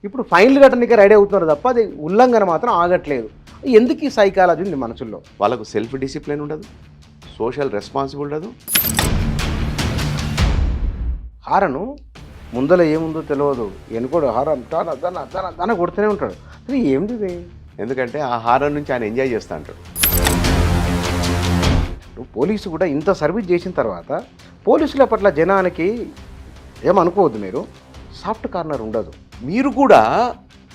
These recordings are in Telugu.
ఇప్పుడు ఫైన్లు కట్టడానికి రెడీ అవుతున్నారు తప్ప అది ఉల్లంఘన మాత్రం ఆగట్లేదు. ఎందుకు ఈ సైకాలజీ ఉంది మనుషుల్లో? వాళ్ళకు సెల్ఫ్ డిసిప్లిన్ ఉండదు, సోషల్ రెస్పాన్సిబుల్ ఉండదు. హారను ముందర ఏముందో తెలియదు, ఎనుకోడు హారన్ తన తన తన తన కొడుతూనే ఉంటాడు. అది ఏంది ఇది? ఎందుకంటే ఆ హారం నుంచి ఆయన ఎంజాయ్ చేస్తూ ఉంటాడు. ఇప్పుడు పోలీసు కూడా ఇంత సర్వీస్ చేసిన తర్వాత పోలీసుల పట్ల జనానికి ఏమనుకోవద్దు, మీరు సాఫ్ట్ కార్నర్ ఉండదు. మీరు కూడా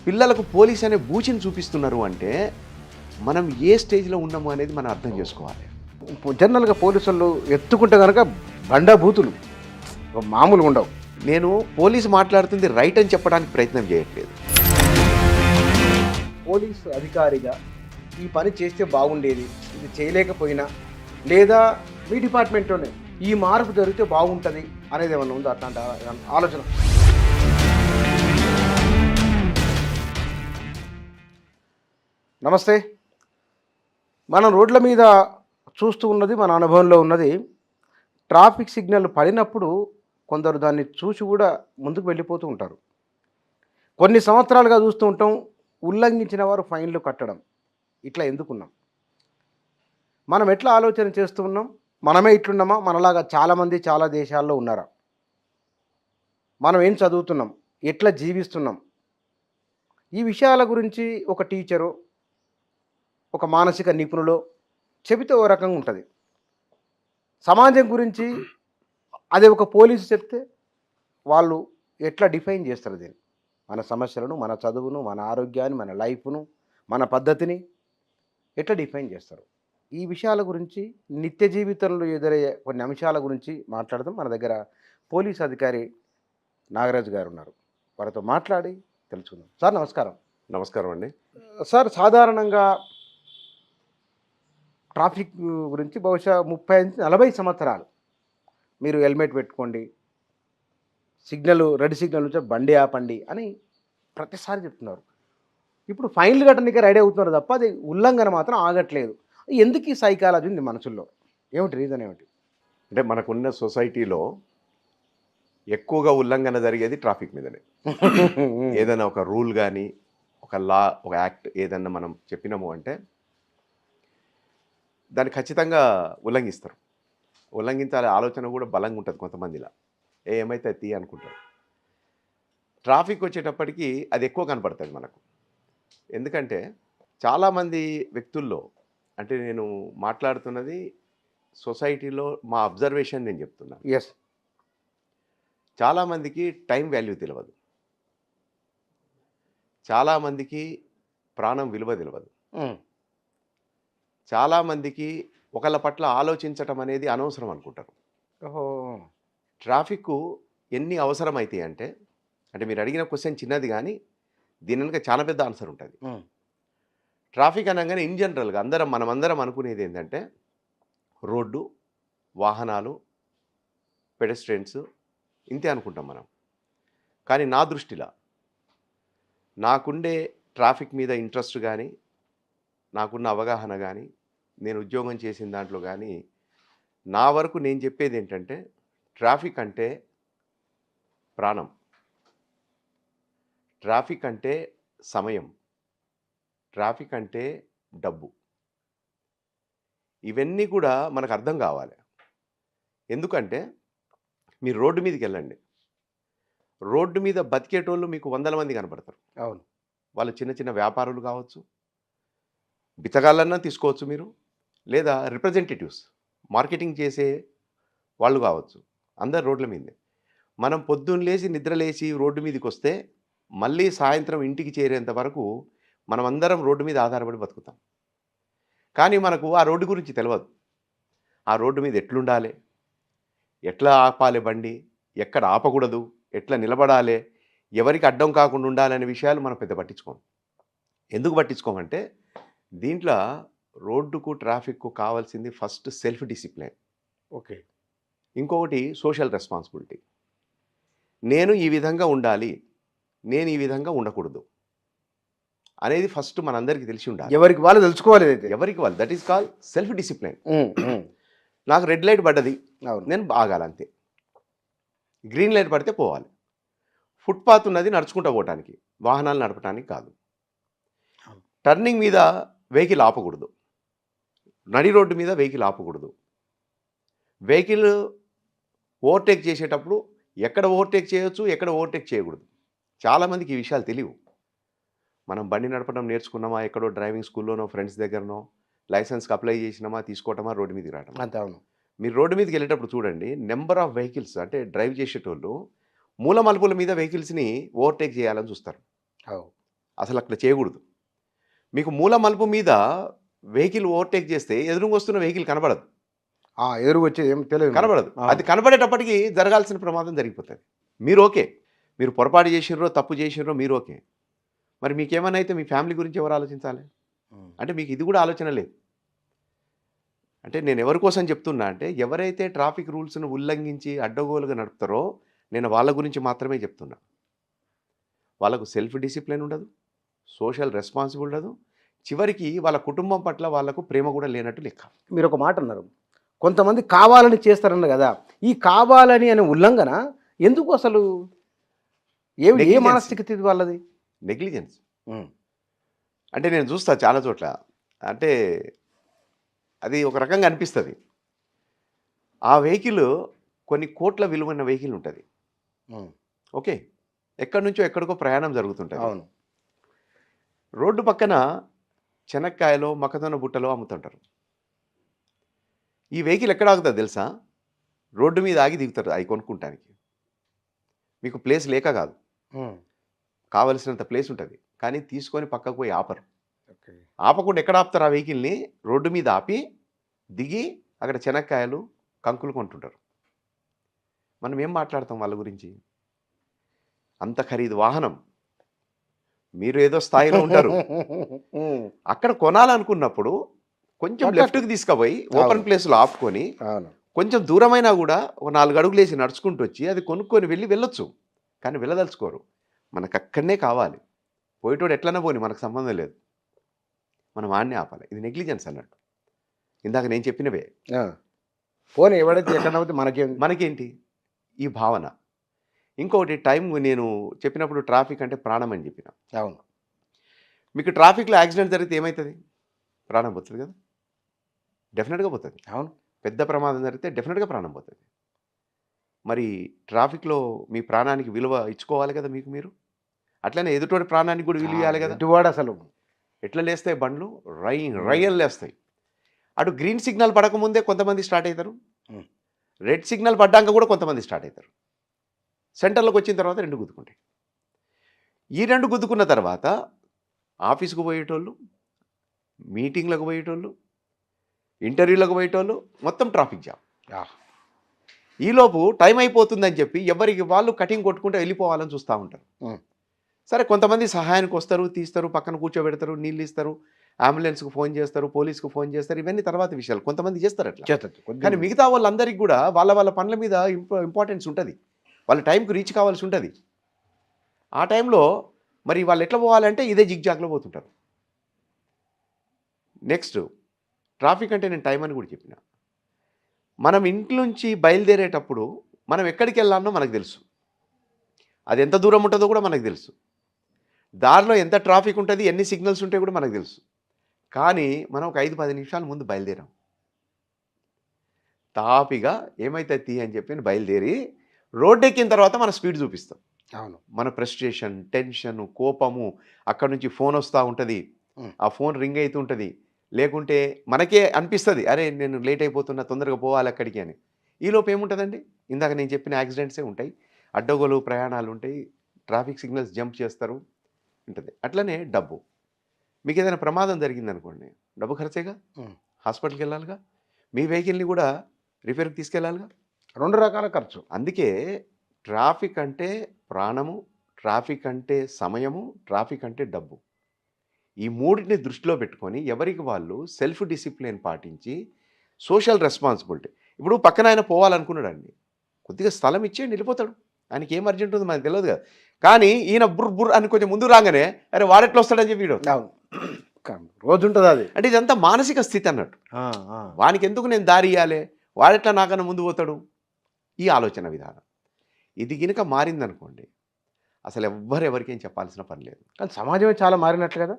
పిల్లలకు పోలీస్ అనే బూచిని చూపిస్తున్నారు అంటే మనం ఏ స్టేజ్లో ఉన్నాము అనేది మనం అర్థం చేసుకోవాలి. జనరల్గా పోలీసులు ఎత్తుకుంటే కనుక బండబూతులు మామూలుగా ఉండవు. నేను పోలీసు మాట్లాడుతుంది రైట్ అని చెప్పడానికి ప్రయత్నం చేయట్లేదు. పోలీసు అధికారిగా ఈ పని చేస్తే బాగుండేది, ఇది చేయలేకపోయినా, లేదా మీ డిపార్ట్మెంట్లోనే ఈ మార్పు జరిగితే బాగుంటుంది అనేది ఏమన్నా ఉందో అట్లాంటి ఆలోచన? నమస్తే. మనం రోడ్ల మీద చూస్తూ ఉన్నది, మన అనుభవంలో ఉన్నది, ట్రాఫిక్ సిగ్నల్ పడినప్పుడు కొందరు దాన్ని చూసి కూడా ముందుకు వెళ్ళిపోతూ ఉంటారు. కొన్ని సంవత్సరాలుగా చూస్తూ ఉంటాం ఉల్లంఘించిన వారు ఫైన్లు కట్టడం. ఇట్లా ఎందుకున్నాం? మనం ఎట్లా ఆలోచన చేస్తూ ఉన్నాం? మనమే ఇట్లున్నామా? మనలాగా చాలామంది చాలా దేశాల్లో ఉన్నారా? మనం ఏం చదువుతున్నాం? ఎట్లా జీవిస్తున్నాం? ఈ విషయాల గురించి ఒక టీచరు, ఒక మానసిక నిపుణులు చెబితే ఓ రకంగా ఉంటుంది. సమాజం గురించి అదే ఒక పోలీసు చెప్తే వాళ్ళు ఎట్లా డిఫైన్ చేస్తారు దీన్ని? మన సమస్యలను, మన చదువును, మన ఆరోగ్యాన్ని, మన లైఫ్ను, మన పద్ధతిని ఎట్లా డిఫైన్ చేస్తారు? ఈ విషయాల గురించి, నిత్య జీవితంలో ఎదురయ్యే కొన్ని అంశాల గురించి మాట్లాడదాం. మన దగ్గర పోలీస్ అధికారి నాగరాజు గారు ఉన్నారు. వారితో మాట్లాడి తెలుసుకుందాం. సార్ నమస్కారం. నమస్కారం అండి. సార్, సాధారణంగా ట్రాఫిక్ గురించి బహుశా 30-40 సంవత్సరాలు మీరు హెల్మెట్ పెట్టుకోండి, సిగ్నల్ రెడ్ సిగ్నల్ నుంచి బండి ఆపండి అని ప్రతిసారి చెప్తున్నారు. ఇప్పుడు ఫైన్లు కట్టడానికి రెడీ అవుతున్నారు తప్ప అది ఉల్లంఘన మాత్రం ఆగట్లేదు. ఎందుకు ఈ సైకాలజీ ఉంది మనుషుల్లో? ఏమిటి రీజన్ ఏమిటి? అంటే మనకున్న సొసైటీలో ఎక్కువగా ఉల్లంఘన జరిగేది ట్రాఫిక్ మీదనే. ఏదైనా ఒక రూల్ కానీ, ఒక లా, ఒక యాక్ట్ ఏదన్నా మనం చెప్పినాము అంటే దాన్ని ఖచ్చితంగా ఉల్లంఘిస్తారు. ఉల్లంఘించాలనే ఆలోచన కూడా బలంగా ఉంటుంది కొంతమందిలా. ఏమైతే తీ అనుకుంటారు. ట్రాఫిక్ వచ్చేటప్పటికి అది ఎక్కువ కనపడుతుంది మనకు. ఎందుకంటే చాలామంది వ్యక్తుల్లో, అంటే నేను మాట్లాడుతున్నది సొసైటీలో మా అబ్జర్వేషన్ నేను చెప్తున్నాను. ఎస్. చాలామందికి టైం వాల్యూ తెలియదు, చాలామందికి ప్రాణం విలువ తెలియదు, చాలామందికి ఒకళ్ళ పట్ల ఆలోచించటం అనేది అనవసరం అనుకుంటారు. ఓహో. ట్రాఫిక్ ఎన్ని అవసరమైతాయి అంటే మీరు అడిగిన క్వశ్చన్ చిన్నది కానీ దీని వెనుక చాలా పెద్ద ఆన్సర్ ఉంటుంది. ట్రాఫిక్ అనగానే ఇన్ జనరల్గా మనమందరం అనుకునేది ఏంటంటే రోడ్డు, వాహనాలు, పెడెస్ట్రియన్స్, ఇంతే అనుకుంటాం మనం. కానీ నా దృష్టిలో నాకుండే ట్రాఫిక్ మీద ఇంట్రెస్ట్ కానీ, నాకున్న అవగాహన కానీ, నేను ఉద్యోగం చేసిన దాంట్లో కానీ నా వరకు నేను చెప్పేది ఏంటంటే ట్రాఫిక్ అంటే ప్రాణం, ట్రాఫిక్ అంటే సమయం, ట్రాఫిక్ అంటే డబ్బు. ఇవన్నీ కూడా మనకు అర్థం కావాలి. ఎందుకంటే మీరు రోడ్డు మీదకి వెళ్ళండి, రోడ్డు మీద బతికేటోళ్ళు మీకు 100 మంది కనపడతారు. అవును. వాళ్ళు చిన్న చిన్న వ్యాపారులు కావచ్చు, బిచ్చగాళ్ళన్నా తీసుకోవచ్చు మీరు, లేదా రిప్రజెంటేటివ్స్, మార్కెటింగ్ చేసే వాళ్ళు కావచ్చు. అందరు రోడ్ల మీదే. మనం పొద్దున్న లేచి నిద్రలేచి రోడ్డు మీదకి వస్తే మళ్ళీ సాయంత్రం ఇంటికి చేరేంత వరకు మనమందరం రోడ్డు మీద ఆధారపడి బతుకుతాం. కానీ మనకు ఆ రోడ్డు గురించి తెలియదు. ఆ రోడ్డు మీద ఎట్లుండాలి, ఎట్లా ఆపాలి బండి, ఎక్కడ ఆపకూడదు, ఎట్లా నిలబడాలి, ఎవరికి అడ్డం కాకుండా ఉండాలనే విషయాలు మనం పెద్ద పట్టించుకోం. ఎందుకు పట్టించుకోమంటే దీంట్లో రోడ్డుకు, ట్రాఫిక్కు కావాల్సింది ఫస్ట్ సెల్ఫ్ డిసిప్లిన్. ఓకే. ఇంకొకటి సోషల్ రెస్పాన్సిబిలిటీ. నేను ఈ విధంగా ఉండాలి, నేను ఈ విధంగా ఉండకూడదు అనేది ఫస్ట్ మనందరికీ తెలిసి ఉండాలి. ఎవరికి వాళ్ళు తెలుసుకోవాలి. ఎవరికి వాళ్ళు, that is call self discipline. నాకు రెడ్ లైట్ పడ్డది, నేను ఆగాలి అంతే. గ్రీన్ లైట్ పడితే పోవాలి. ఫుట్పాత్ ఉన్నది నడుచుకుంటూ పోవటానికి, వాహనాలు నడపడానికి కాదు. అవును. టర్నింగ్ మీద వెహికల్ ఆపకూడదు, నడి రోడ్డు మీద వెహికల్ ఆపకూడదు. వెహికల్ ఓవర్టేక్ చేసేటప్పుడు ఎక్కడ ఓవర్టేక్ చేయొచ్చు, ఎక్కడ ఓవర్టేక్ చేయకూడదు. చాలామందికి ఈ విషయాలు తెలియవు. మనం బండి నడపడం నేర్చుకున్నామా, ఎక్కడో డ్రైవింగ్ స్కూల్లోనో ఫ్రెండ్స్ దగ్గరనో, లైసెన్స్కి అప్లై చేసినామా, తీసుకోవటమా, రోడ్డు మీదకి రావటమా. అంతే. అవును. మీరు రోడ్డు మీదకి వెళ్ళేటప్పుడు చూడండి, నెంబర్ ఆఫ్ వెహికల్స్ అంటే డ్రైవ్ చేసేటోళ్ళు మూల మలుపుల మీద వెహికల్స్ని ఓవర్టేక్ చేయాలని చూస్తారు. అవు. అసలు అట్లా చేయకూడదు. మీకు మూల మలుపు మీద వెహికల్ ఓవర్టేక్ చేస్తే ఎదురుగా వస్తున్న వెహికల్ కనబడదు. ఎదురుగా వచ్చేది ఏం తెలియదు మనకు. కనబడదు. అవును. అది కనబడేటప్పటికి జరగాల్సిన ప్రమాదం జరిగిపోతుంది. మీరు ఓకే, మీరు పొరపాటు చేసిర్రో, తప్పు చేసిర్రో మీరు ఓకే. మరి మీకేమైనా అయితే మీ ఫ్యామిలీ గురించి ఎవరు ఆలోచించాలి? ఉమ్. అంటే మీకు ఇది కూడా ఆలోచన లేదు. అంటే నేను ఎవరి కోసం చెప్తున్నా అంటే, ఎవరైతే ట్రాఫిక్ రూల్స్ను ఉల్లంఘించి అడ్డగోలుగా నడుపుతారో నేను వాళ్ళ గురించి మాత్రమే చెప్తున్నా. వాళ్ళకు సెల్ఫ్ డిసిప్లిన్ ఉండదు, సోషల్ రెస్పాన్సిబుల్ ఉండదు, చివరికి వాళ్ళ కుటుంబం పట్ల వాళ్ళకు ప్రేమ కూడా లేనట్టు లెక్క. మీరు ఒక మాట అన్నారు, కొంతమంది కావాలని చేస్తారన్న కదా. ఈ కావాలని అనే ఉల్లంఘన ఎందుకు అసలు? ఏ Negligence. మానసికత ఇది వాళ్ళది? నెగ్లిజెన్స్. ఉమ్. అంటే నేను చూస్తా చాలా చోట్ల. అంటే అది ఒక రకంగా అనిపిస్తుంది. ఆ వెహికల్ కొన్ని కోట్ల విలువైన వెహికల్ ఉంటుంది. ఉమ్. ఓకే, ఎక్కడి నుంచో ఎక్కడికో ప్రయాణం జరుగుతుంటుంది. అవును. రోడ్డు పక్కన చెనక్కాయలో, మొక్కజొన్న బుట్టలో అమ్ముతుంటారు. ఈ వెహికల్ ఎక్కడ ఆగుతుంది తెలుసా? రోడ్డు మీద ఆగి దిగుతారు అవి కొనుక్కుంటానికి. మీకు ప్లేస్ లేక కాదు, ఉమ్. కావలసినంత ప్లేస్ ఉంటుంది, కానీ తీసుకొని పక్కకు పోయి ఆపరు. ఓకే. ఆపకుండా ఎక్కడ ఆపుతారు? ఆ వెహికల్ని రోడ్డు మీద ఆపి దిగి అక్కడ చెనక్కాయలు, కంకులు కొంటుంటారు. మనం ఏం మాట్లాడతాం వాళ్ళ గురించి? అంత ఖరీదు వాహనం, మీరు ఏదో స్థాయిలో ఉంటారు. ఉమ్. అక్కడ కొనాలనుకున్నప్పుడు కొంచెం పక్కకు. లెఫ్ట్కి తీసుకుపోయి ఓపెన్ అవును. ప్లేస్లో ఆపుకొని అవును. కొంచెం దూరమైనా కూడా ఒక 4 అడుగులు వేసి నడుచుకుంటూ వచ్చి అది కొనుక్కొని వెళ్ళొచ్చు. కానీ వెళ్ళదలుచుకోరు. మనకు అక్కడనే కావాలి. పోయేటోడు ఎట్లన్నా పోని, మనకు సంబంధం లేదు, మనం ఆడనే ఆపాలి. ఇది నెగ్లిజెన్స్ అన్నట్టు. ఇందాక నేను చెప్పినవే. ఆ. పోనీ ఎవడైతే ఎక్కడ పోతే మనకేం. మనకేంటి ఈ భావన. ఇంకొకటి, టైం నేను చెప్పినప్పుడు ట్రాఫిక్ అంటే ప్రాణం అని చెప్పిన. అవును. మీకు ట్రాఫిక్లో యాక్సిడెంట్ జరిగితే ఏమవుతుంది? ప్రాణం పోతుంది కదా, డెఫినెట్గా పోతుంది. అవును. పెద్ద ప్రమాదం జరిగితే డెఫినెట్గా ప్రాణం పోతుంది. మరి ట్రాఫిక్లో మీ ప్రాణానికి విలువ ఇచ్చుకోవాలి కదా మీకు మీరు. అట్లనే ఎదుటోడి ప్రాణానికి కూడా విలువ ఇవ్వాలి కదా. ఎటువాడు అసలు. ఎట్లా లేస్తాయి బండ్లు? రయ్యలు లేస్తాయి. అటు గ్రీన్ సిగ్నల్ పడకముందే కొంతమంది స్టార్ట్ అవుతారు, ఉమ్. రెడ్ సిగ్నల్ పడ్డాక కూడా కొంతమంది స్టార్ట్ అవుతారు. సెంటర్లోకి వచ్చిన తర్వాత 2 గుద్దుకుంటాయి. ఈ 2 గుద్దుకున్న తర్వాత ఆఫీస్కు పోయేటోళ్ళు, మీటింగ్లకు పోయేటోళ్ళు, ఇంటర్వ్యూలకు పోయేటోళ్ళు, మొత్తం ట్రాఫిక్ జామ్. ఆ. ఈలోపు టైం అయిపోతుందని చెప్పి ఎవరికి వాళ్ళు కటింగ్ కొట్టుకుంటూ వెళ్ళిపోవాలని చూస్తూ ఉంటారు. ఉమ్. సరే, కొంతమంది సహాయానికి వస్తారు, తీస్తారు, పక్కన కూర్చోబెడతారు, నీళ్ళు ఇస్తారు, అంబులెన్స్కు ఫోన్ చేస్తారు, పోలీస్కు ఫోన్ చేస్తారు. ఇవన్నీ తర్వాత విషయాలు. కొంతమంది చేస్తారు అట్లా. చేస్తుంది. కానీ మిగతా వాళ్ళందరికీ కూడా వాళ్ళ వాళ్ళ పనుల మీద ఇంపార్టెన్స్ ఉంటుంది. వాళ్ళ టైంకి రీచ్ కావాల్సి ఉంటుంది. ఆ టైంలో మరి వాళ్ళు ఎట్లా పోవాలంటే ఇదే జిగ్జాగ్లో పోతుంటారు. నెక్స్ట్, ట్రాఫిక్ అంటే నేను టైం అని కూడా చెప్పిన. మనం ఇంటి నుంచి బయలుదేరేటప్పుడు మనం ఎక్కడికి వెళ్ళాలనో మనకు తెలుసు. అది ఎంత దూరం ఉంటుందో కూడా మనకు తెలుసు. దారిలో ఎంత ట్రాఫిక్ ఉంటుంది, ఎన్ని సిగ్నల్స్ ఉంటాయో కూడా మనకు తెలుసు. కానీ మనం ఒక 5-10 నిమిషాల ముందు బయలుదేరాం. తాపిగా ఏమైతే తీ అని చెప్పి బయలుదేరి రోడ్డు ఎక్కిన తర్వాత మన స్పీడ్ చూపిస్తాం. అవును. మన ఫ్రస్ట్రేషన్, టెన్షన్, కోపము, అక్కడ నుంచి ఫోన్ వస్తూ ఉంటుంది, ఆ ఫోన్ రింగ్ అవుతుంటుంది. లేకుంటే మనకే అనిపిస్తుంది, అరే నేను లేట్ అయిపోతున్నా, తొందరగా పోవాలి అక్కడికి అని. ఈలోపు ఏముంటుందండి? ఇందాక నేను చెప్పిన యాక్సిడెంట్సే ఉంటాయి, అడ్డగోలు ప్రయాణాలు ఉంటాయి, ట్రాఫిక్ సిగ్నల్స్ జంప్ చేస్తారు ఉంటుంది. అట్లనే డబ్బు. మీకు ఏదైనా ప్రమాదం జరిగిందనుకోండి, డబ్బు ఖర్చేగా, హాస్పిటల్కి వెళ్ళాలిగా, మీ వెహికల్ని కూడా రిపేర్కి తీసుకెళ్ళాలిగా. 2 రకాల ఖర్చు. అందుకే ట్రాఫిక్ అంటే ప్రాణము, ట్రాఫిక్ అంటే సమయము, ట్రాఫిక్ అంటే డబ్బు. ఈ మూడింటిని దృష్టిలో పెట్టుకొని ఎవరికి వాళ్ళు సెల్ఫ్ డిసిప్లిన్ పాటించి సోషల్ రెస్పాన్సిబిలిటీ. ఇప్పుడు పక్కన ఆయన పోవాలనుకున్నాడండి, కొద్దిగా స్థలం ఇచ్చేయండి, వెళ్ళిపోతాడు. ఆయనకి ఏం అర్జెంట్ ఉందో మనకు తెలియదు కదా. కానీ ఈయన బుర్ అని కొంచెం ముందు రాగానే అరే వాడెట్లా వస్తాడని చెప్పి వీడు. అవును. రోజు ఉంటుంది అది. అంటే ఇదంతా మానసిక స్థితి అన్నట్టు. వానికి ఎందుకు నేను దారి ఇవ్వాలి, వాడెట్లా నాకన్నా ముందు పోతాడు, ఈ ఆలోచన విధానం. ఇది గినక మారిందనుకోండి, అసలు ఎవరికేం చెప్పాల్సిన పని లేదు. కానీ సమాజమే చాలా మారినట్లు కదా.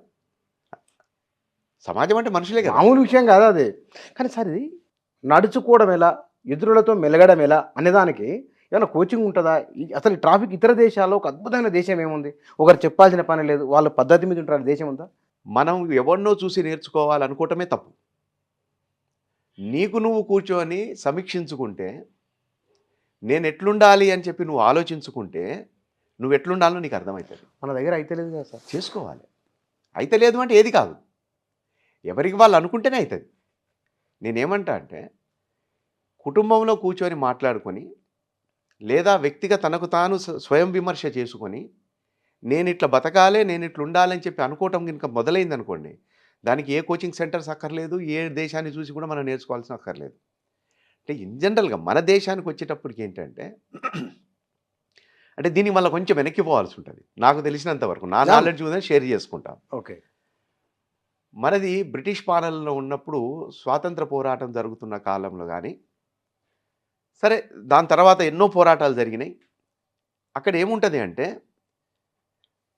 సమాజం అంటే మనుషులే కదా. మామూలు విషయం కాదా అది. కానీ సార్ ఇది నడుచుకోవడం ఎలా, ఇతరులతో మెలగడం ఎలా అనేదానికి ఏమైనా కోచింగ్ ఉంటుందా? అసలు ఈ ట్రాఫిక్ ఇతర దేశాల్లో ఒక అద్భుతమైన దేశం ఏముంది? ఒకరు చెప్పాల్సిన పని లేదు, వాళ్ళ పద్ధతి మీద ఉంటారు దేశం ఉందా? మనం ఎవరినో చూసి నేర్చుకోవాలనుకోవటమే తప్పు. నీకు నువ్వు కూర్చొని సమీక్షించుకుంటే, నేను ఎట్లుండాలి అని చెప్పి నువ్వు ఆలోచించుకుంటే, నువ్వు ఎట్లుండాలో నీకు అర్థమవుతుంది. మన దగ్గర అయితే లేదు కదా సార్. చేసుకోవాలి. అయితే లేదు అంటే ఏది కాదు. ఎవరికి వాళ్ళు అనుకుంటేనే అవుతుంది. నేనేమంటా అంటే, కుటుంబంలో కూర్చొని మాట్లాడుకొని, లేదా వ్యక్తిగా తనకు తాను స్వయం విమర్శ చేసుకొని, నేను ఇట్లా బతకాలే, నేను ఇట్లా ఉండాలని చెప్పి అనుకోవటం కనుక మొదలైంది అనుకోండి, దానికి ఏ కోచింగ్ సెంటర్స్ అక్కర్లేదు, ఏ దేశాన్ని చూసి కూడా మనం నేర్చుకోవాల్సిన అక్కర్లేదు. అంటే ఇన్ జనరల్గా మన దేశానికి వచ్చేటప్పటికి ఏంటంటే, అంటే దీనికి మళ్ళీ కొంచెం వెనక్కి పోవాల్సి ఉంటుంది. నాకు తెలిసినంత వరకు నా నాలెడ్జ్ ఉందని షేర్ చేసుకుంటాం. ఓకే. మనది బ్రిటిష్ పాలనలో ఉన్నప్పుడు స్వాతంత్ర పోరాటం జరుగుతున్న కాలంలో కానీ, సరే దాని తర్వాత ఎన్నో పోరాటాలు జరిగినాయి. అక్కడ ఏముంటుంది అంటే,